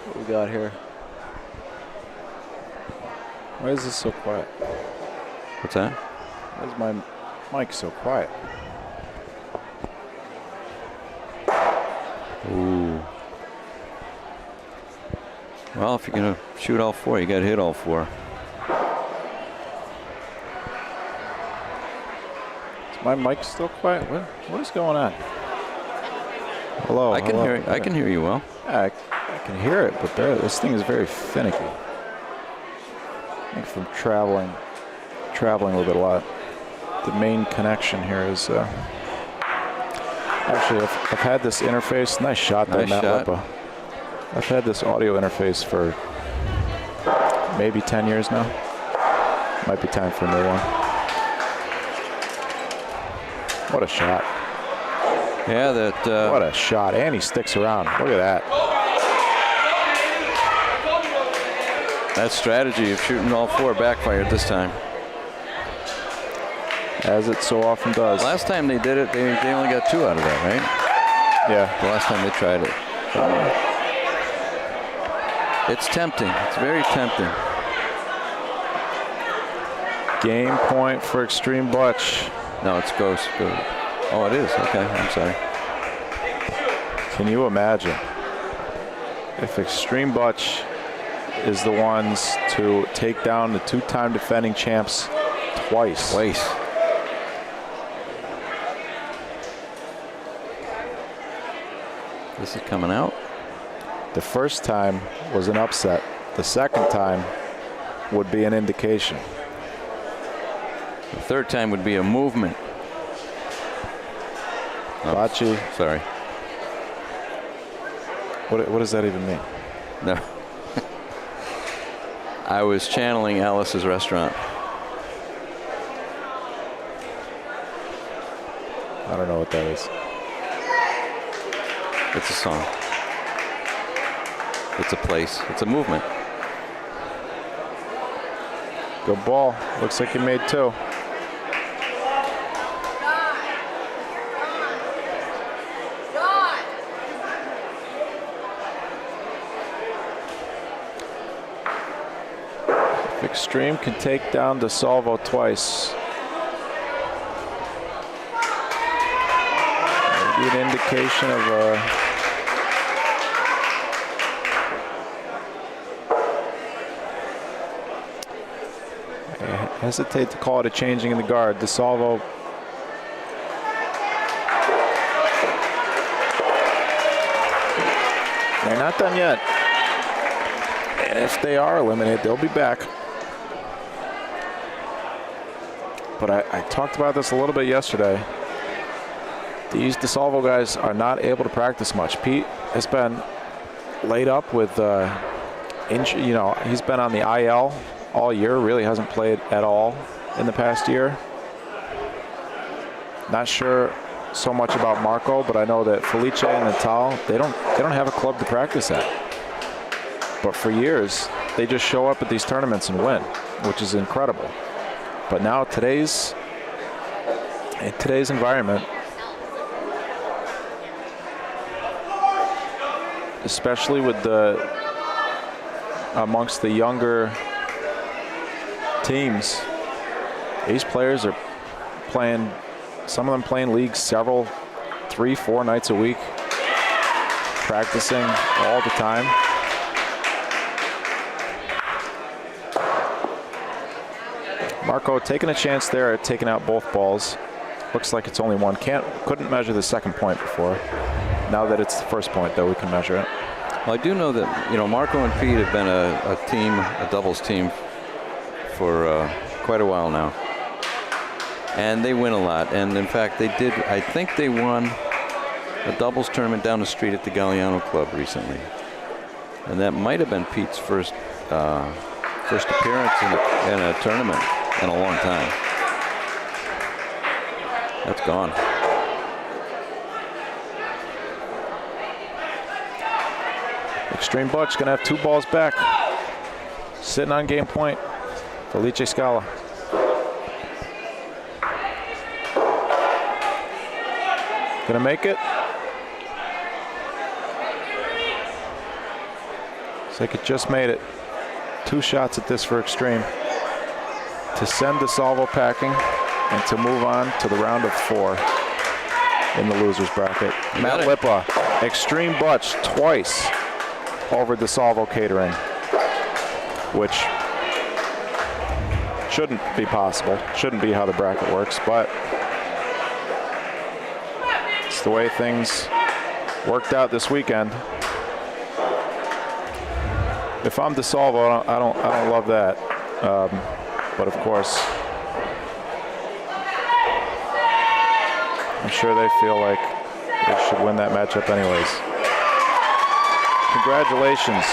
S1: What we got here? Why is this so quiet?
S3: What's that?
S1: Why is my mic so quiet?
S3: Ooh. Well, if you're going to shoot all 4, you got to hit all 4.
S1: Is my mic still quiet? What is going on? Hello.
S3: I can hear. I can hear you well.
S1: Yeah, I can hear it, but this thing is very finicky. I think from traveling with it a lot. The main connection here is actually I've had this interface. Nice shot there, Matt Lippa. I've had this audio interface for maybe 10 years now. Might be time for a new one. What a shot.
S3: Yeah, that.
S1: What a shot. And he sticks around. Look at that.
S3: That strategy of shooting all 4 backfired this time.
S1: As it so often does.
S3: Last time they did it, they only got 2 out of that, right?
S1: Yeah.
S3: The last time they tried it. It's tempting. It's very tempting.
S1: Game point for Extreme Butch.
S3: No, it's Ghost. Oh, it is. Okay, I'm sorry.
S1: Can you imagine if Extreme Butch is the ones to take down the 2-time defending champs twice?
S3: This is coming out.
S1: The first time was an upset. The second time would be an indication.
S3: The third time would be a movement.
S1: Bocce.
S3: Sorry.
S1: What does that even mean?
S3: No. I was channeling Alice's Restaurant.
S1: I don't know what that is.
S3: It's a song. It's a place. It's a movement.
S1: Good ball. Looks like he made 2. If Extreme can take down DeSalvo twice, maybe an indication of a hesitate to call it a changing in the guard. DeSalvo they're not done yet. And if they are eliminated, they'll be back. But I talked about this a little bit yesterday. These DeSalvo guys are not able to practice much. Pete has been laid up with injury. You know, he's been on the IL all year, really hasn't played at all in the past year. Not sure so much about Marco, but I know that Felice and Natal, they don't have a club to practice at. But for years, they just show up at these tournaments and win, which is incredible. But now in today's environment, especially with amongst the younger teams, these players are playing, some of them playing leagues 3-4 nights a week, practicing all the time. Marco taking a chance there at taking out both balls. Looks like it's only one. Couldn't measure the second point before. Now that it's the first point, though, we can measure it.
S3: Well, I do know that, you know, Marco and Pete have been a team, a doubles team for quite a while now. And they win a lot. And in fact, I think they won a doubles tournament down the street at the Galliano Club recently. And that might have been Pete's first appearance in a tournament in a long time. That's gone.
S1: Extreme Butch gonna have 2 balls back. Sitting on game point. Felice Scala. Gonna make it. Looks like it just made it. 2 shots at this for Extreme to send DeSalvo packing and to move on to the round of 4 in the losers bracket. Matt Lippa Extreme Butch twice over DeSalvo Catering, which shouldn't be possible. Shouldn't be how the bracket works, but it's the way things worked out this weekend. If I'm DeSalvo, I don't love that. But of course, I'm sure they feel like they should win that matchup anyways. Congratulations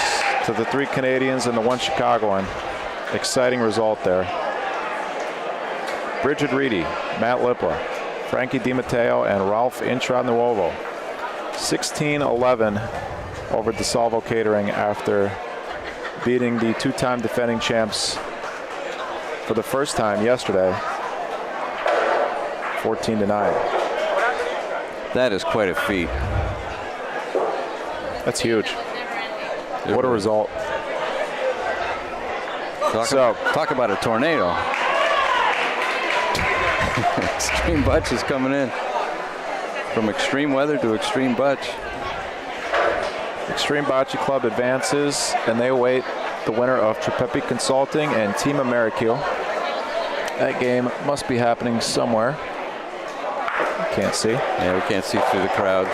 S1: to the 3 Canadians and the 1 Chicagoan. Exciting result there. Bridget Reedy, Matt Lipla, Frankie DiMatteo, and Ralph Intranuovo. 16-11 over DeSalvo Catering after beating the 2-time defending champs for the first time yesterday, 14-9.
S3: That is quite a feat.
S1: That's huge. What a result.
S3: Talk about a tornado. Extreme Butch is coming in. From extreme weather to extreme Butch.
S1: Extreme Bocce Club advances, and they await the winner of Tripepi Consulting and Team Americule. That game must be happening somewhere. Can't see.
S3: Yeah, we can't see through the crowds.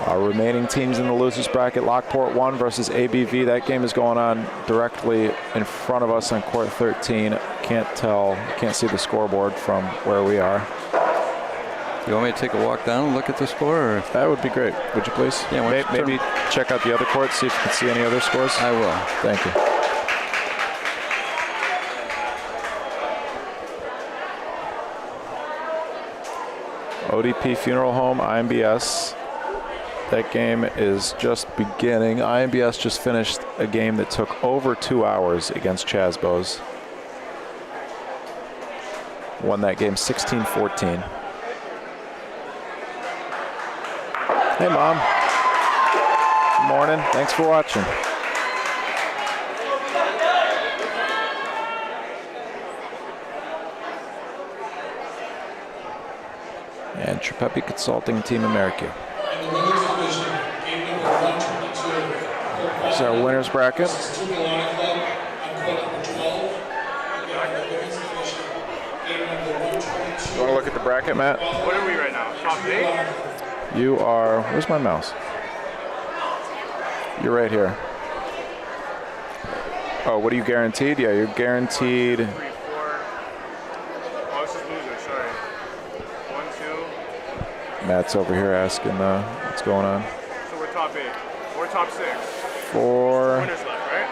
S1: Our remaining teams in the losers bracket, Lockport 1 versus ABV. That game is going on directly in front of us on court 13. Can't see the scoreboard from where we are.
S3: You want me to take a walk down and look at the score? Or?
S1: That would be great. Would you please?
S3: Yeah,
S1: maybe check out the other courts, see if you can see any other scores.
S3: I will.
S1: Thank you. ODP Funeral Home, IMBS. That game is just beginning. IMBS just finished a game that took over 2 hours against Chasbos. Won that game 16-14. Hey, Mom. Good morning. Thanks for watching. And Tripepi Consulting Team America.
S5: In the women's division, game number 122.
S1: This is our winners bracket.
S5: This is Toccolana Club on court number 12. Again, in the women's division, game number 122.
S1: You want to look at the bracket, Matt?
S4: What are we right now? Top 8?
S1: You are, where's my mouse? You're right here. Oh, what are you guaranteed? Yeah, you're guaranteed.
S4: 3, 4. Oh, this is loser, sorry. 1, 2.
S1: Matt's over here asking what's going on.
S4: So we're top 8. We're top 6.
S1: 4.
S4: Winners left, right?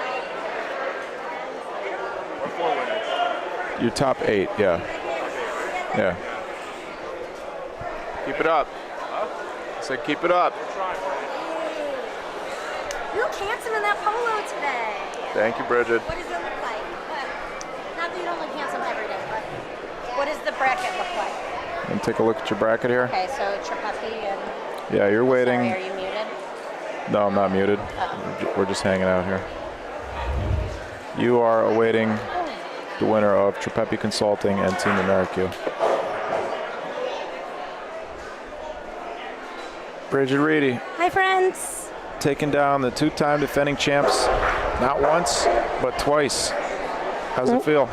S4: Or 4 winners.
S1: You're top 8, yeah. Yeah. Keep it up. I said keep it up.
S6: You look handsome in that polo today.
S1: Thank you, Bridget.
S6: What does it look like? Not that you don't look handsome every day, but what does the bracket look like?
S1: And take a look at your bracket here.
S6: Okay, so Tripepi and...
S1: Yeah, you're waiting.
S6: Sorry, are you muted?
S1: No, I'm not muted.
S6: Oh.
S1: We're just hanging out here. You are awaiting the winner of Tripepi Consulting and Team America. Bridget Reedy
S6: Hi, friends.
S1: taking down the 2-time defending champs, not once, but twice. How's it feel?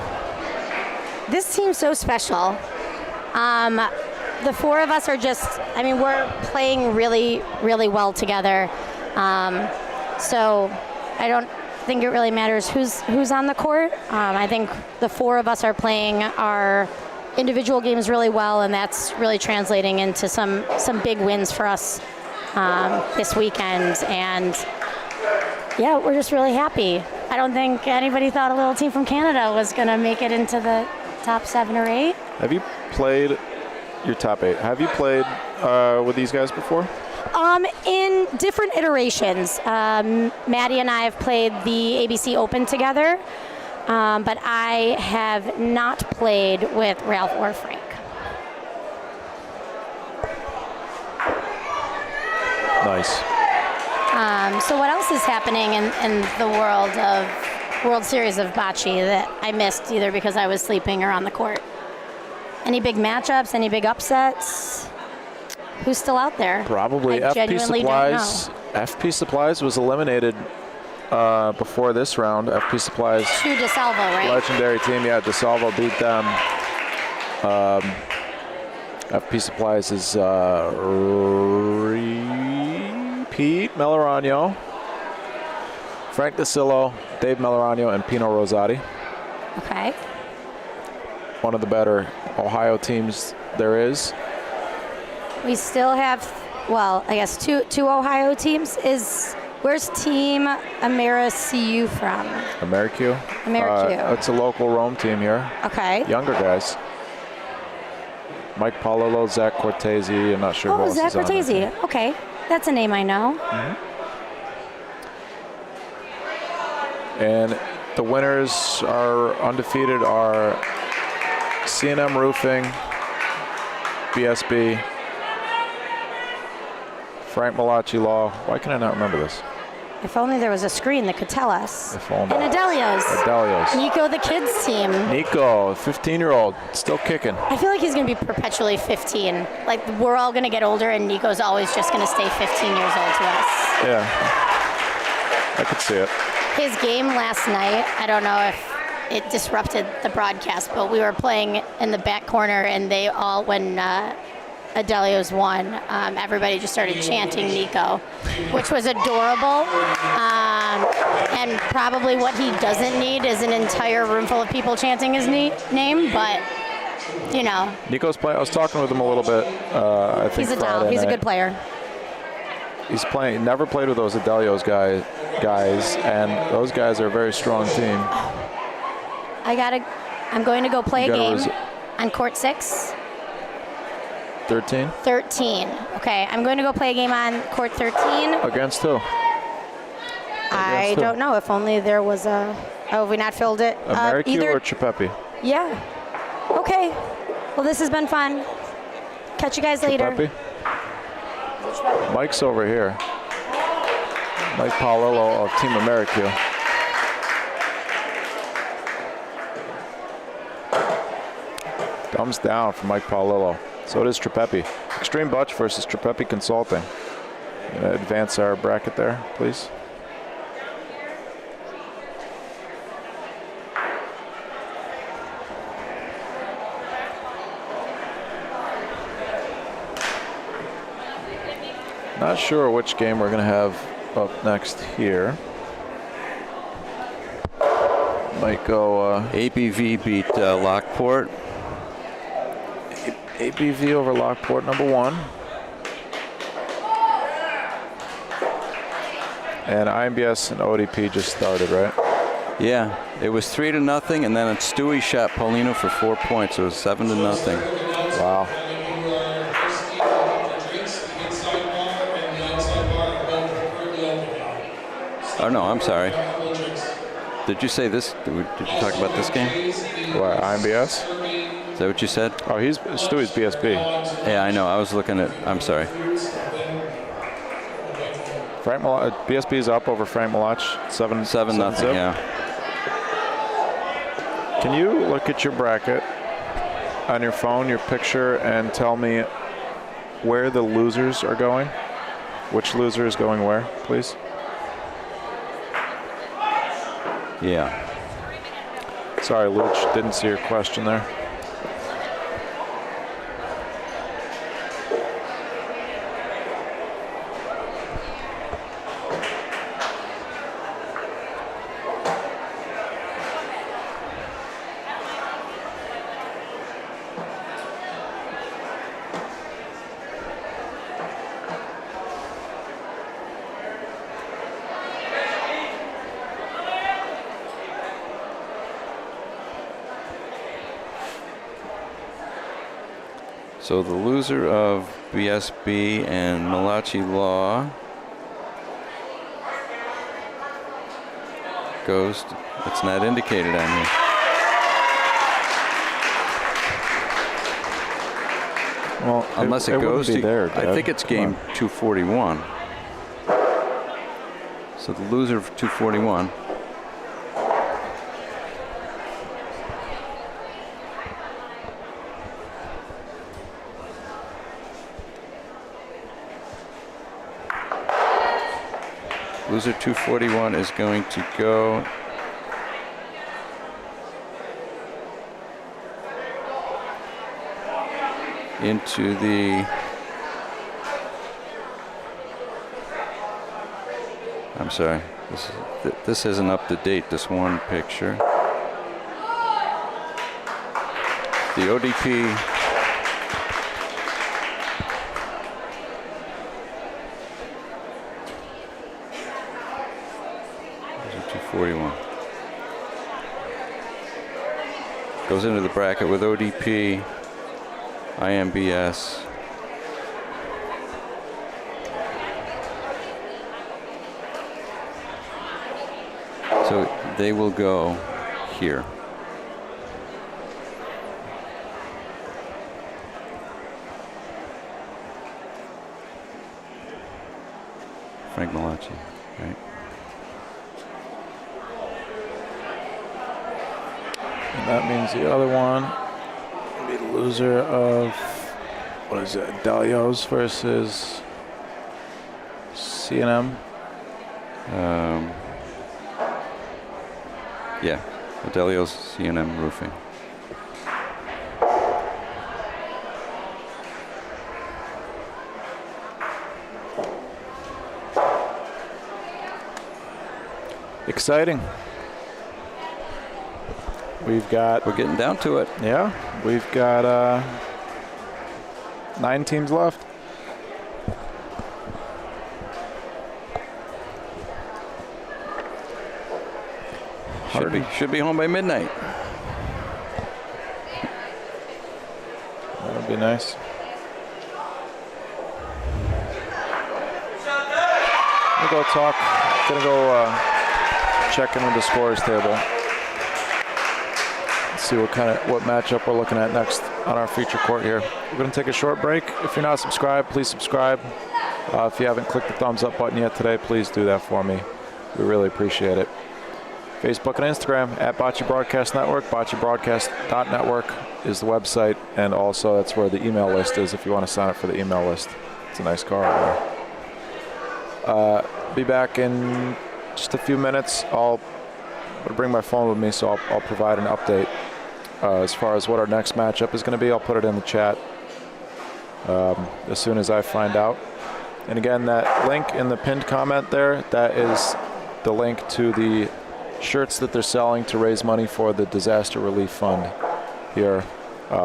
S6: This team's so special. The 4 of us are just, we're playing really, really well together. So I don't think it really matters who's on the court. I think the 4 of us are playing our individual games really well, and that's really translating into some big wins for us this weekend. And yeah, we're just really happy. I don't think anybody thought a little team from Canada was going to make it into the top 7 or 8.
S1: Have you played your top 8? Have you played with these guys before?
S6: In different iterations. Maddie and I have played the ABC Open together, but I have not played with Ralph or Frank.
S1: Nice.
S6: So what else is happening in the World Series of Bocce that I missed either because I was sleeping or on the court? Any big matchups? Any big upsets? Who's still out there?
S1: Probably
S6: I
S1: FP
S6: genuinely don't
S1: Supplies. FP Supplies was eliminated before this round. FP Supplies,
S6: To DeSalvo, right?
S1: legendary team. Yeah, DeSalvo beat them. FP Supplies is Pete Melorano, Frank DeSillo, Dave Melorano, and Pino Rosati.
S6: Okay.
S1: One of the better Ohio teams there is.
S6: We still have, well, I guess two Ohio teams. Where's Team AmeriCU from?
S1: AmeriQ.
S6: AmeriQ.
S1: It's a local Rome team here.
S6: Okay.
S1: Younger guys. Mike Paolillo, Zach Cortese. I'm not sure who
S6: Oh,
S1: else
S6: Zach
S1: is on that
S6: Cortese.
S1: team.
S6: Okay. That's a name I know.
S1: And the winners are undefeated are C&M Roofing, BSB, Frank Malachi Law. Why can I not remember this?
S6: If only there was a screen that could tell us.
S1: If only.
S6: And Adelio's.
S1: Adelio's.
S6: Nico, the kids team.
S1: Nico, 15-year-old, still kicking.
S6: I feel like he's going to be perpetually 15. Like, we're all going to get older, and Nico's always just going to stay 15 years old to us.
S1: Yeah, I could see it.
S6: His game last night, I don't know if it disrupted the broadcast, but we were playing in the back corner, and they all, when Adelio's won, everybody just started chanting Nico, which was adorable. And probably what he doesn't need is an entire room full of people chanting his name, but, you know.
S1: Nico's playing. I was talking with him a little bit. I think
S6: He's a doll.
S1: Friday
S6: He's a
S1: night.
S6: good player.
S1: He's playing. Never played with those Adelio's guys, and those guys are a very strong team.
S6: I'm going to go play a
S1: You
S6: game
S1: gotta
S6: on court 6.
S1: 13
S6: 13. Okay, I'm going to go play a game on court 13.
S1: against who?
S6: I
S1: who?
S6: don't know. If only there was a. Oh, have we not filled it?
S1: AmeriQ or Chipepi?
S6: Yeah. Okay. Well, this has been fun. Catch you guys later.
S1: Chipepi? Mike's over here. Mike Paolillo of Team AmeriQ. Thumbs down for Mike Paolillo. So it is Tripepi. Extreme Butch versus Tripepi Consulting. Advance our bracket there, please. Not sure which game we're going to have up next here. Might go
S3: ABV beat Lockport.
S1: ABV over Lockport, number 1. And IMBS and ODP just started, right?
S3: Yeah, it was 3-0, and then Stewie shot Paulino for 4 points. It was 7-0.
S1: Wow.
S3: Oh no, I'm sorry. Did you say this? Did you talk about this game?
S1: What, IMBS?
S3: Is that what you said?
S1: Oh, Stewie's BSB.
S3: Yeah, I know. I was looking at. I'm sorry.
S1: BSB is up over Frank Malach, 7-0.
S3: Yeah.
S1: Can you look at your bracket on your phone, your picture, and tell me where the losers are going? Which loser is going where, please?
S3: Yeah.
S1: Sorry, Luch, didn't see your question there.
S3: So the loser of BSB and Malachi Law goes. It's not indicated on here.
S1: Well,
S3: Unless it goes
S1: wouldn't be
S3: to.
S1: there,
S3: I
S1: Dad.
S3: think it's game 241. So the loser of 241. Loser 241 is going to go into the, I'm sorry, this isn't up to date, this one picture. The ODP loser 241 goes into the bracket with ODP, IMBS, so they will go here. Frank Malachi, right?
S1: And that means the other one will be the loser of, what is it, Delios versus C&M.
S3: Yeah, Adelio's C&M Roofing.
S1: Exciting. We're
S3: getting down to it.
S1: Yeah, we've got 9 teams left.
S3: Should be home by midnight.
S1: That would be nice. We'll go talk. Gonna go check in with the scores table. See what matchup we're looking at next on our feature court here. We're going to take a short break. If you're not subscribed, please subscribe. If you haven't clicked the thumbs up button yet today, please do that for me. We really appreciate it. Facebook and Instagram at Bocce Broadcast Network. BocceBroadcast.network is the website, and also that's where the email list is if you want to sign up for the email list. It's a nice car over there. Be back in just a few minutes. I'll bring my phone with me, so I'll provide an update as far as what our next matchup is going to be. I'll put it in the chat as soon as I find out. And again, that link in the pinned comment there, that is the link to the shirts that they're selling to raise money for the disaster relief fund here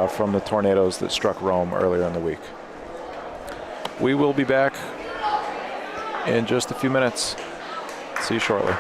S1: from the tornadoes that struck Rome earlier in the week. We will be back in just a few minutes. See you shortly.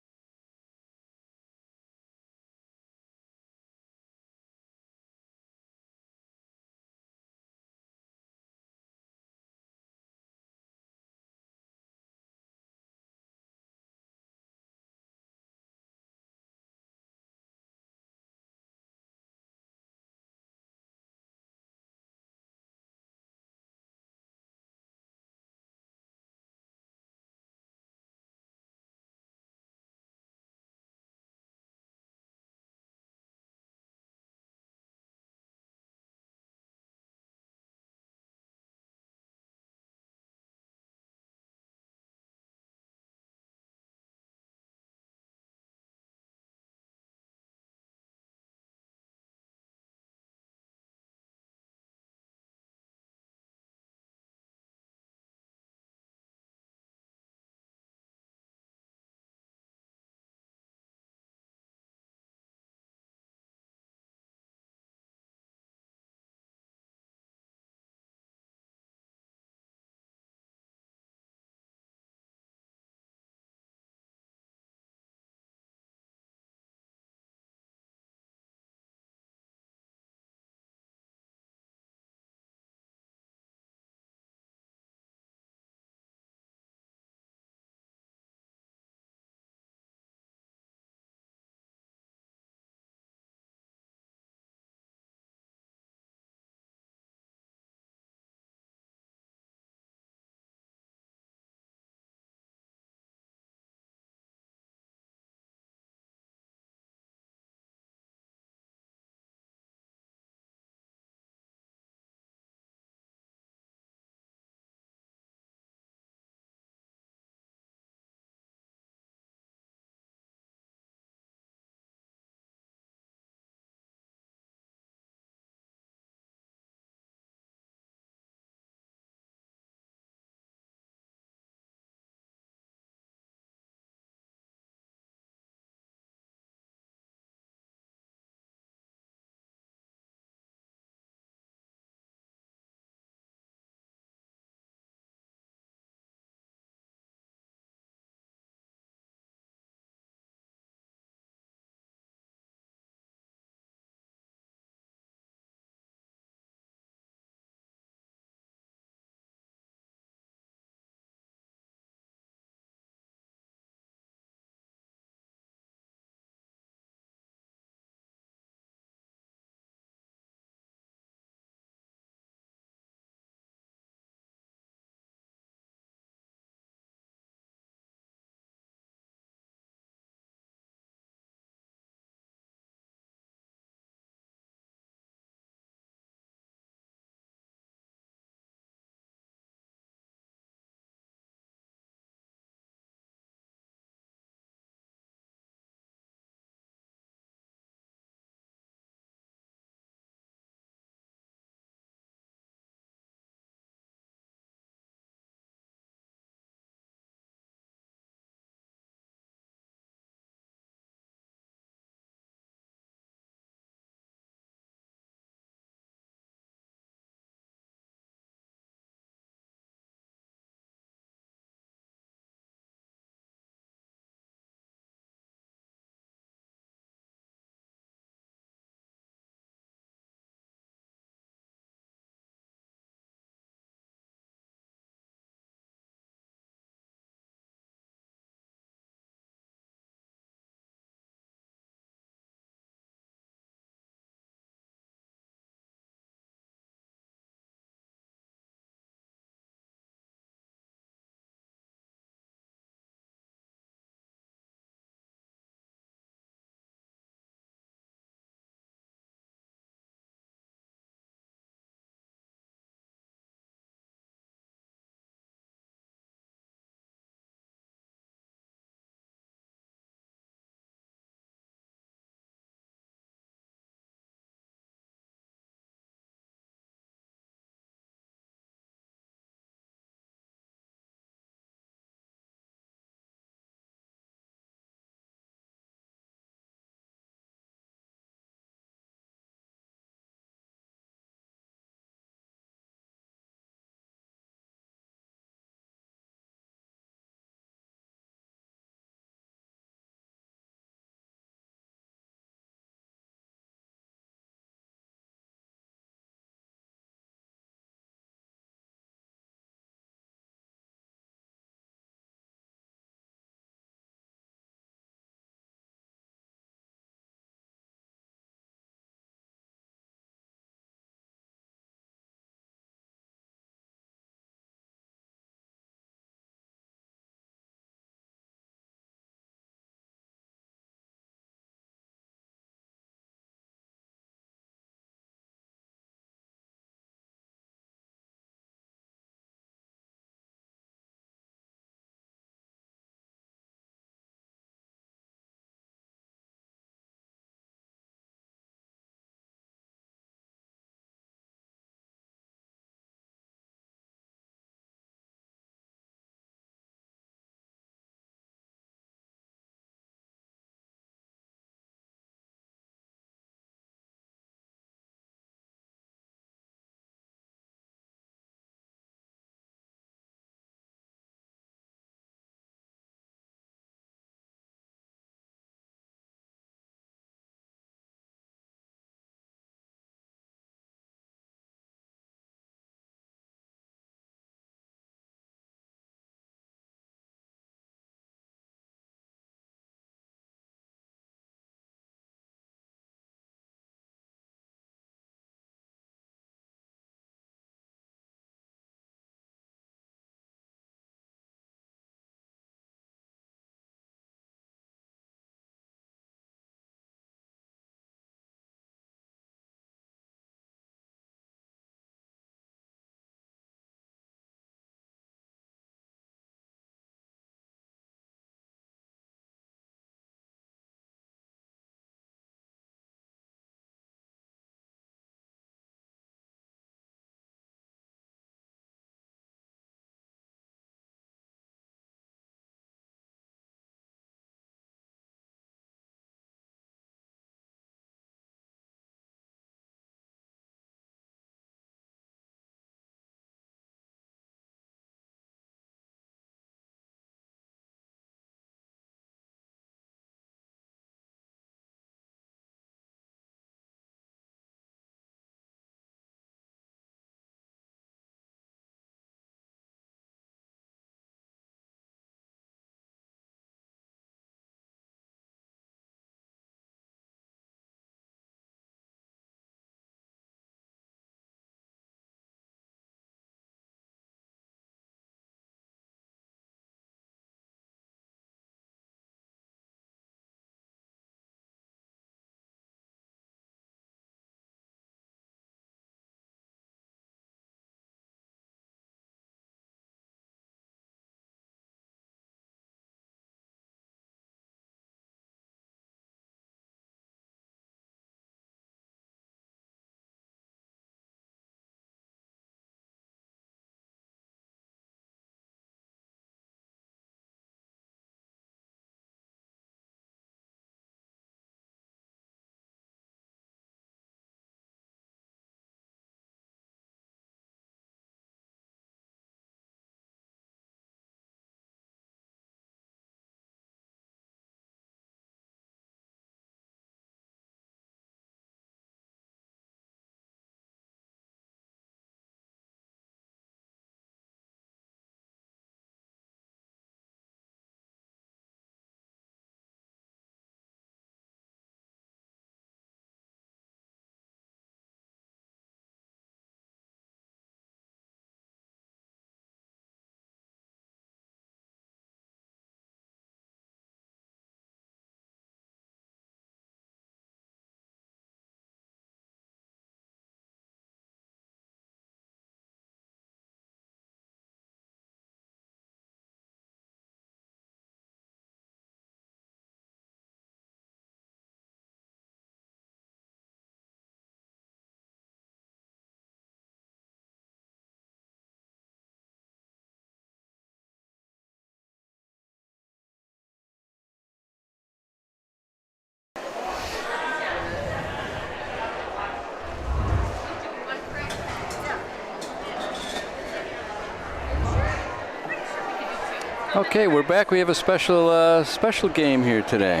S3: Okay, we're back. We have a special game here today.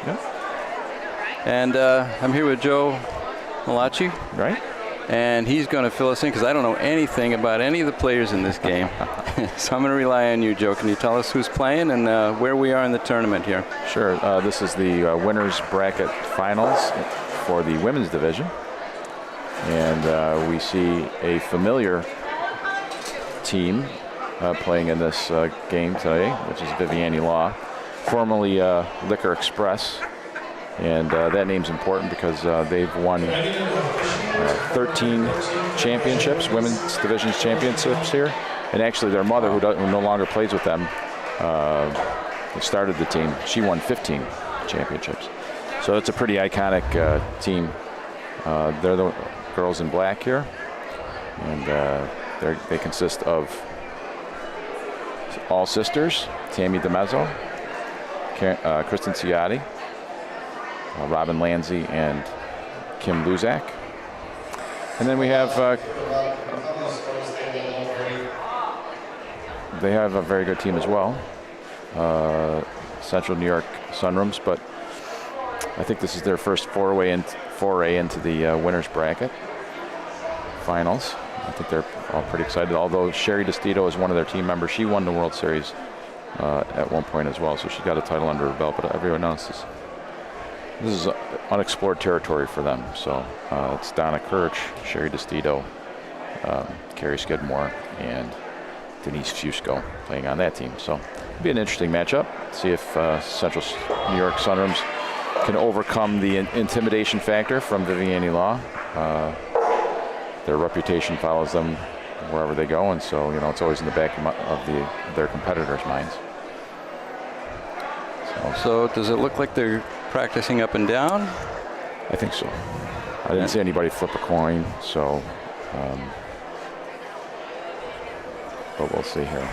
S1: Yeah.
S3: And I'm here with Joe Malachi.
S1: Right.
S3: And he's going to fill us in because I don't know anything about any of the players in this game. So I'm going to rely on you, Joe. Can you tell us who's playing and where we are in the tournament here?
S1: Sure. This is the winners bracket finals for the women's division. And we see a familiar team playing in this game today, which is Viviani Law, formerly Liquor Express. And that name's important because they've won 13 championships, women's divisions championships here. And actually their mother, who no longer plays with them, started the team. She won 15 championships. So it's a pretty iconic team. They're the girls in black here. And they consist of all sisters, Tammy DeMezzo, Kristen Ciotti, Robin Lanzi, and Kim Luzak. And then we have, they have a very good team as well, Central New York Sunrooms, but I think this is their first foray into the winners bracket finals. I think they're all pretty excited, although Sherry DeStito is one of their team members. She won the World Series at one point as well, so she got a title under her belt, but everyone else this is unexplored territory for them. So it's Donna Kirch, Sherry DeStito, Carrie Skidmore, and Denise Fusco playing on that team. So it'll be an interesting matchup. See if Central New York Sunrooms can overcome the intimidation factor from Viviani Law. Their reputation follows them wherever they go, and so it's always in the back of their competitors' minds.
S3: So does it look like they're practicing up and down?
S1: I think so. I didn't see anybody flip a coin, so but we'll see here.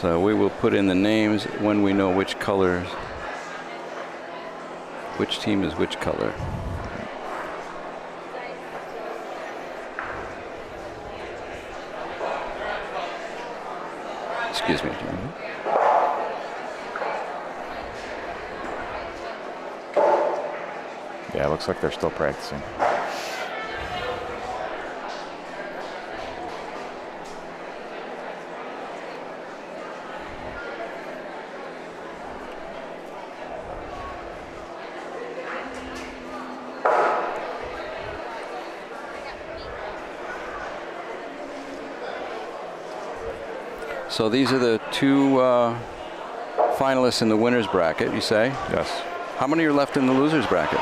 S3: So we will put in the names when we know which colors, which team is which color. Excuse me.
S1: Yeah, it looks like they're still practicing.
S3: So these are the two finalists in the winners bracket, you say?
S1: Yes.
S3: How many are left in the losers bracket?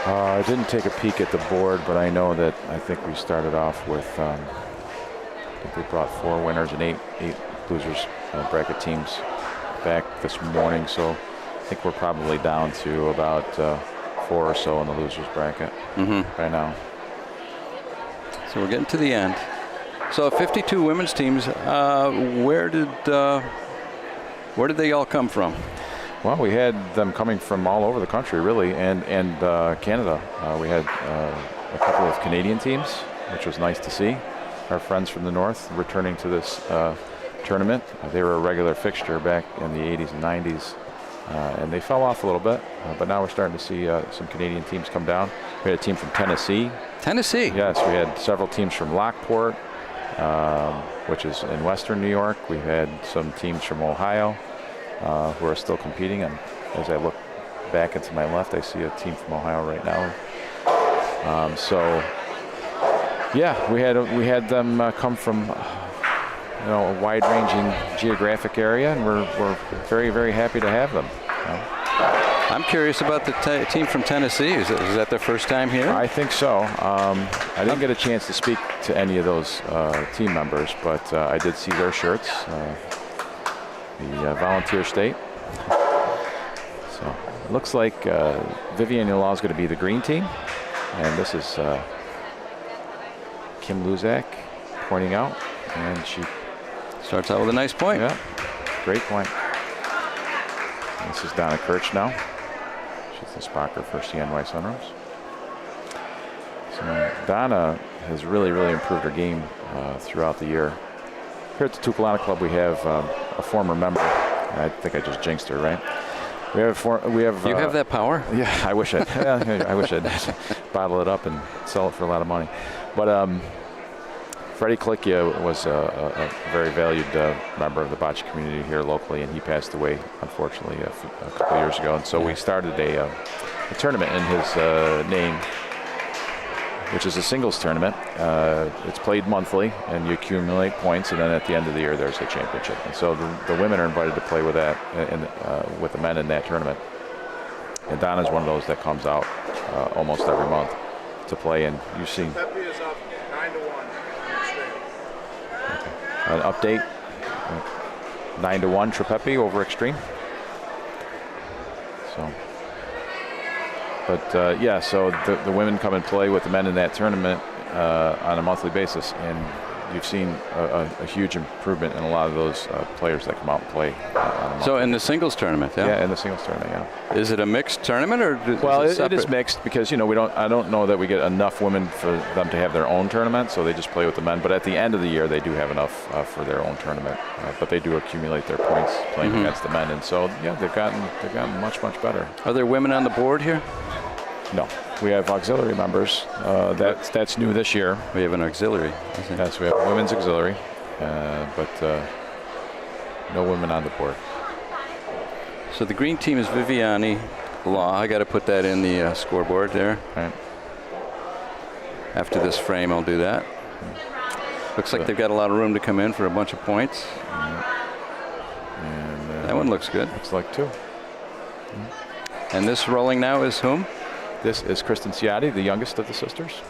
S1: I didn't take a peek at the board, but I know that I think we started off with, I think we brought 4 winners and 8 losers bracket teams back this morning. So I think we're probably down to about 4 or so in the losers bracket by now.
S3: So we're getting to the end. So 52 women's teams. Where did they all come from?
S1: Well, we had them coming from all over the country, really, and Canada. We had a couple of Canadian teams, which was nice to see. Our friends from the north returning to this tournament. They were a regular fixture back in the 80s and 90s, and they fell off a little bit. But now we're starting to see some Canadian teams come down. We had a team from Tennessee.
S3: Tennessee?
S1: Yes, we had several teams from Lockport, which is in western New York. We had some teams from Ohio. Who are still competing, and as I look back into my left, I see a team from Ohio right now. So, yeah, we had them come from a wide-ranging geographic area, and we're very, very happy to have them.
S3: I'm curious about the team from Tennessee. Is that their first time here?
S1: I think so. I didn't get a chance to speak to any of those team members, but I did see their shirts. The volunteer state. So it looks like Viviani Law is going to be the green team, and this is Kim Luzak pointing out, and she
S3: starts out with a nice point.
S1: Yeah, great point. And this is Donna Kirch now. She's the spotter for CNY Sunrooms. So Donna has really improved her game throughout the year. here at the Toccolana Club, we have a former member. I think I just jinxed her, right? We have.
S3: You have that power?
S1: Yeah, I wish I wish I'd bottle it up and sell it for a lot of money. But Freddie Klickia was a very valued member of the bocce community here locally, and he passed away, unfortunately, a couple years ago. And so we started a tournament in his name, which is a singles tournament. It's played monthly, and you accumulate points, and then at the end of the year, there's a championship. And so the women are invited to play with that, with the men in that tournament. And Donna's one of those that comes out almost every month to play, and you've seen
S4: Pepe is up 9-1.
S1: an update, 9-1 Trepepi over Extreme. So. But yeah, so the women come and play with the men in that tournament on a monthly basis, and you've seen a huge improvement in a lot of those players that come out and play.
S3: So in the singles tournament, yeah?
S1: Yeah, in the singles tournament, yeah.
S3: Is it a mixed tournament, or
S1: Well,
S3: is
S1: it is mixed because I don't know that we get enough women for them to have their own tournament, so they just play with the men. But at the end of the year, they do have enough for their own tournament, but they do accumulate their points playing against the men, and so yeah, they've gotten much better.
S3: Are there women on the board here?
S1: No, we have auxiliary members. That's new this year.
S3: We have an auxiliary.
S1: Yes, we have a women's auxiliary, but no women on the board.
S3: So the green team is Viviani Law. I got to put that in the scoreboard there.
S1: Right.
S3: After this frame, I'll do that. Looks like they've got a lot of room to come in for a bunch of points.
S1: And
S3: That one looks good.
S1: looks like two.
S3: And this rolling now is whom?
S1: This is Kristen Ciatti, the youngest of the sisters.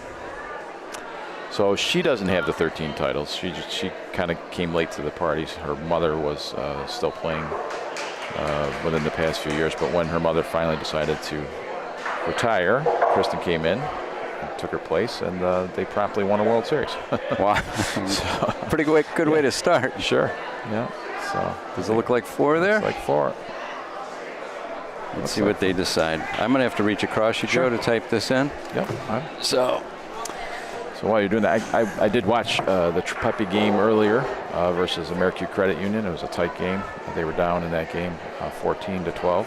S1: So she doesn't have the 13 titles. She kind of came late to the party. Her mother was still playing within the past few years, but when her mother finally decided to retire, Kristen came in, and took her place, and they promptly won a World Series.
S3: Wow. Pretty good way to start.
S1: Sure. Yeah. So
S3: Does it look like four there?
S1: it's like four.
S3: Let's see what they decide. I'm going to have to reach across you, Joe, to type this in.
S1: Yep. All right.
S3: So
S1: So while you're doing that, I did watch the Trepepi game earlier versus American Credit Union. It was a tight game. They were down in that game 14-12.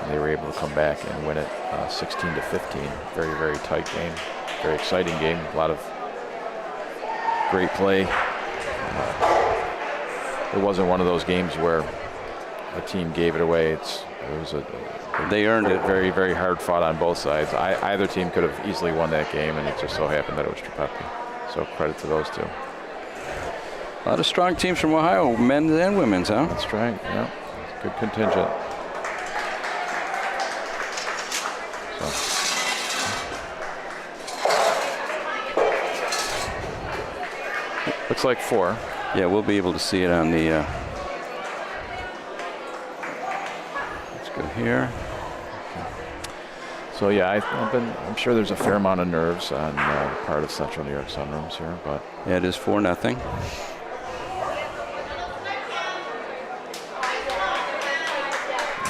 S1: And they were able to come back and win it 16-15. Very, very tight game. Very exciting game. A lot of great play. It wasn't one of those games where a team gave it away.
S3: they earned it.
S1: Very, very hard fought on both sides. Either team could have easily won that game, and it just so happened that it was Trepepi. So credit to those two.
S3: A lot of strong teams from Ohio, men's and women's, huh?
S1: That's right. Yeah, good contingent. Looks like four.
S3: Yeah, we'll be able to see it on the. Let's go here.
S1: So yeah, I'm sure there's a fair amount of nerves on the part of Central New York Sunrooms here, but
S3: Yeah, it is 4-0.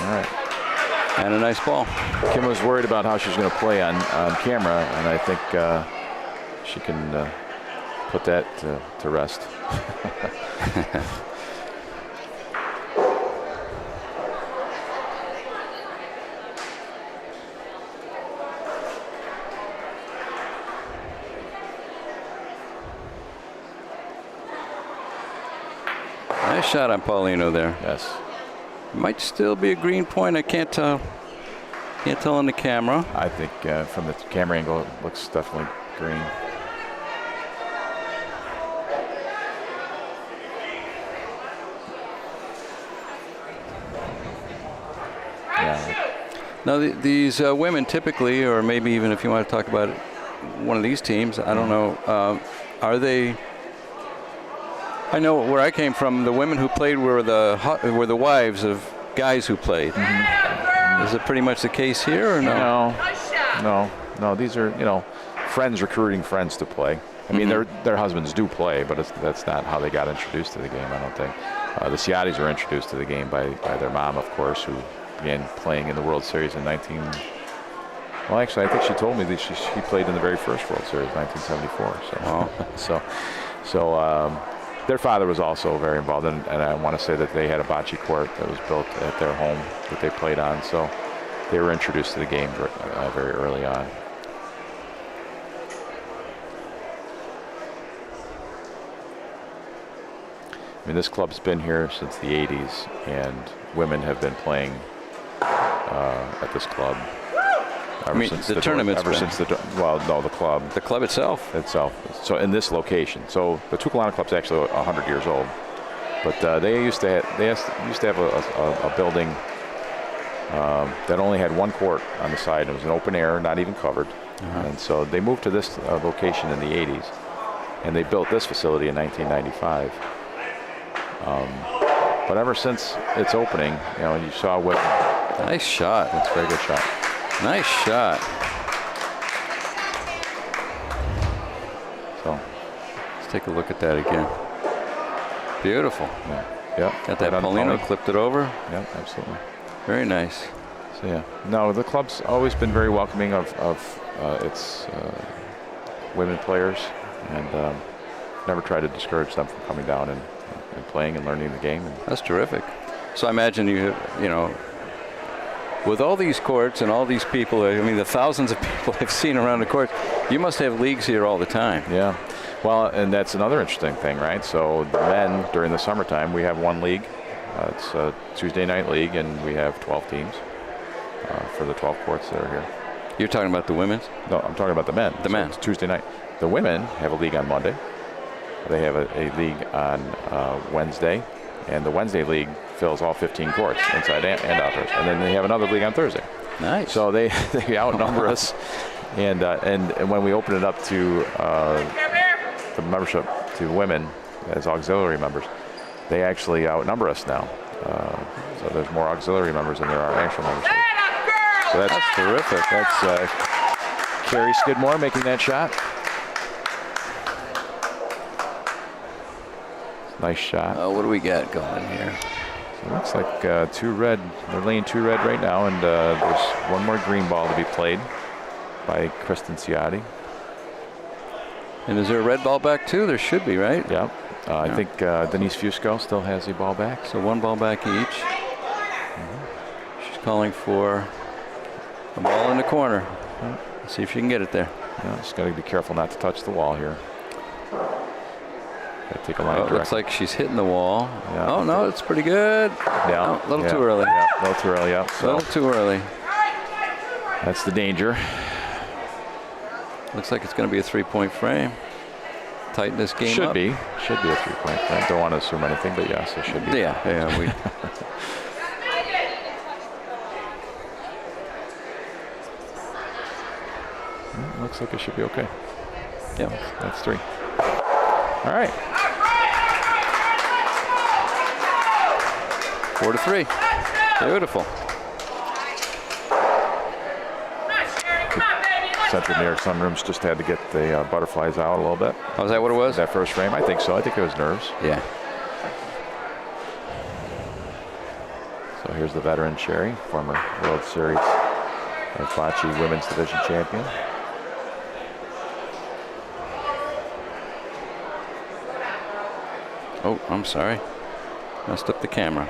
S1: all right.
S3: And a nice ball.
S1: Kim was worried about how she was going to play on camera, and I think she can put that to rest.
S3: Nice shot on Paulino there.
S1: Yes.
S3: Might still be a green point. I can't tell. Can't tell on the camera.
S1: I think from the camera angle, it looks definitely green. Yeah.
S3: Now, these women typically, or maybe even if you want to talk about one of these teams, I don't know, are they? I know where I came from, the women who played were the wives of guys who played. Mm-hmm. Is it pretty much the case here, or no?
S1: No. These are, friends recruiting friends to play. I mean, their husbands do play, but that's not how they got introduced to the game, I don't think. The Ciattis were introduced to the game by their mom, of course, who began playing in the World Series in well, actually, I think she told me that she played in the very first World Series, 1974. So, their father was also very involved, and I want to say that they had a bocce court that was built at their home that they played on. So they were introduced to the game very early on. I mean, this club's been here since the 80s, and women have been playing at this club.
S3: I mean, the tournament's
S1: ever since the club.
S3: The club itself.
S1: So in this location. So the Toccolana club's actually 100 years old, but they used to have a building that only had one court on the side. It was an open air, not even covered. And so they moved to this location in the 80s, and they built this facility in 1995. But ever since its opening, you know, you saw what.
S3: Nice shot.
S1: That's a very good shot.
S3: Nice shot.
S1: So
S3: let's take a look at that again. Beautiful.
S1: Yeah. Yep.
S3: Got that Paulino, clipped it over.
S1: Yep, absolutely.
S3: Very nice.
S1: So yeah, no, the club's always been very welcoming of its women players, and never tried to discourage them from coming down and playing and learning the game.
S3: That's terrific. So I imagine you know, with all these courts and all these people, I mean, the thousands of people I've seen around the court, you must have leagues here all the time.
S1: Yeah. Well, and that's another interesting thing, right? So the men, during the summertime, we have one league. It's a Tuesday night league, and we have 12 teams for the 12 courts that are here.
S3: You're talking about the women's?
S1: No, I'm talking about the men.
S3: The men.
S1: It's Tuesday night. The women have a league on Monday. They have a league on Wednesday, and the Wednesday league fills all 15 courts, inside and outdoors. And then they have another league on Thursday.
S3: Nice.
S1: So they outnumber us, and when we open it up to the membership to women as auxiliary members, they actually outnumber us now. So there's more auxiliary members than there are actual members. So that's terrific. That's Carrie Skidmore making that shot. Nice shot.
S3: What do we got going here?
S1: So it looks like 2 red. They're laying 2 red right now, and there's one more green ball to be played by Kristen Ciotti.
S3: And is there a red ball back too? There should be, right?
S1: Yeah. I think Denise Fusco still has the ball back.
S3: So 1 ball back each. She's calling for a ball in the corner. Let's see if she can get it there.
S1: Yeah, just got to be careful not to touch the wall here. Take a line
S3: it looks like she's hitting the wall.
S1: Yeah.
S3: Oh, no, it's pretty good.
S1: Yeah.
S3: Oh, a little too early.
S1: Yeah, a little too early, yeah.
S3: A little too early.
S1: That's the danger.
S3: Looks like it's going to be a 3-point frame. Tighten this game
S1: Should
S3: up.
S1: be a 3-point frame. Don't want to assume anything, but yes, it should be.
S3: Yeah.
S1: Looks like it should be okay.
S3: Yeah.
S1: That's 3. All right.
S3: 4-3. Beautiful.
S1: Central New York Sunrooms just had to get the butterflies out a little bit.
S3: Oh, is that what it was?
S1: That first frame? I think so. I think it was nerves.
S3: Yeah.
S1: So here's the veteran Sherry, former World Series of Bocce Women's Division champion.
S3: Oh, I'm sorry. Messed up the camera.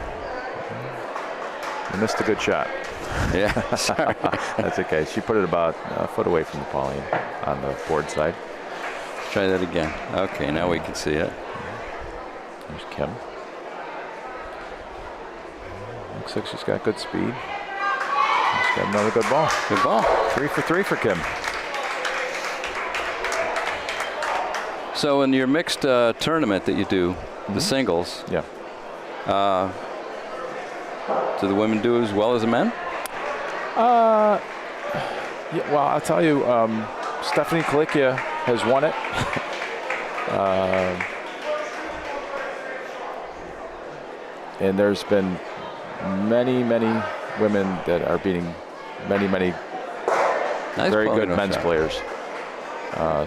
S1: You missed a good shot.
S3: Yeah, sorry.
S1: That's okay. She put it about a foot away from the Pauline on the board side.
S3: Try that again. Okay, now we can see it.
S1: There's Kim. Looks like she's got good speed. She's got another good ball.
S3: Good ball.
S1: 3 for 3 for Kim.
S3: So in your mixed tournament that you do, the singles,
S1: Yeah.
S3: do the women do as well as the men?
S1: Yeah, well, I'll tell you, Stephanie Kalikia has won it. And there's been many women that are beating many
S3: Nice
S1: very good
S3: Paulino
S1: men's
S3: shot.
S1: players.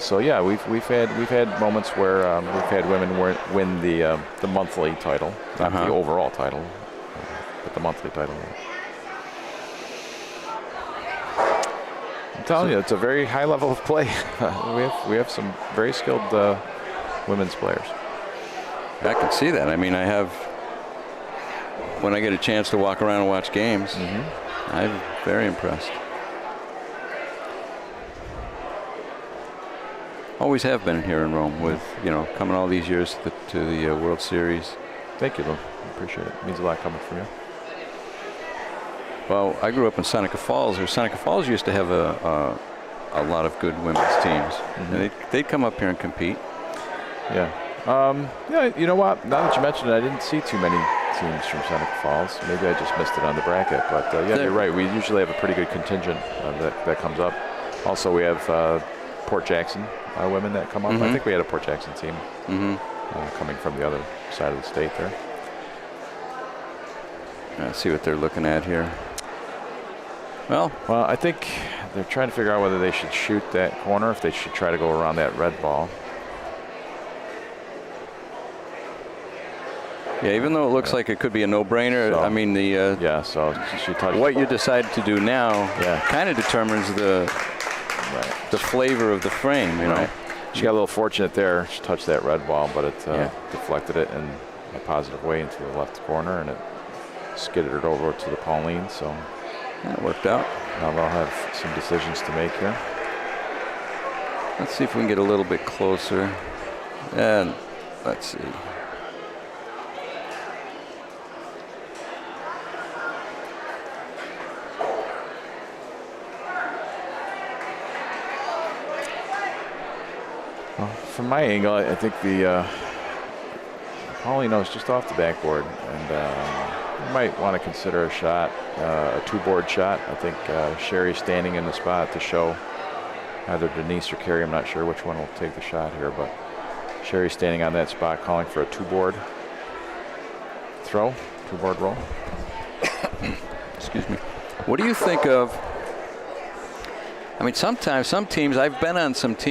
S1: So yeah, we've had moments where we've had women win the monthly title, not the overall title, but the monthly title. I'm telling you, it's a very high level of play. we have some very skilled women's players.
S3: I can see that. I mean, I have, when I get a chance to walk around and watch games, I'm very impressed. Always have been here in Rome with, coming all these years to the World Series.
S1: Thank you, Lou. I appreciate it. It means a lot coming from you.
S3: Well, I grew up in Seneca Falls. Seneca Falls used to have a lot of good women's teams. And they'd come up here and compete.
S1: Yeah. Yeah, you know what? Now that you mentioned it, I didn't see too many teams from Seneca Falls. Maybe I just missed it on the bracket. But, yeah, you're right. We usually have a pretty good contingent that comes up. Also, we have Port Jackson women that come up. I think we had a Port Jackson team coming from the other side of the state there.
S3: Let's see what they're looking at here. Well,
S1: I think they're trying to figure out whether they should shoot that corner, if they should try to go around that red ball.
S3: yeah, even though it looks like it could be a no-brainer,
S1: So-
S3: I mean,
S1: Yeah, so she touched
S3: what you decide to do now kind of determines the flavor of the frame, you know.
S1: Right. She got a little fortunate there. She touched that red ball, but it
S3: Yeah.
S1: deflected it in a positive way into the left corner, and it skidded it over to the Pauline. So
S3: That worked out.
S1: now they'll have some decisions to make here.
S3: Let's see if we can get a little bit closer. And let's see.
S1: Well, from my angle, I think the Pauline is just off the backboard, and you might want to consider a shot, a two-board shot. I think Sherry's standing in the spot to show either Denise or Carrie. I'm not sure which one will take the shot here, but Sherry's standing on that spot calling for a two-board throw, two-board roll.
S3: Excuse me. What do you think of? I mean, sometimes some teams, I've been on some teams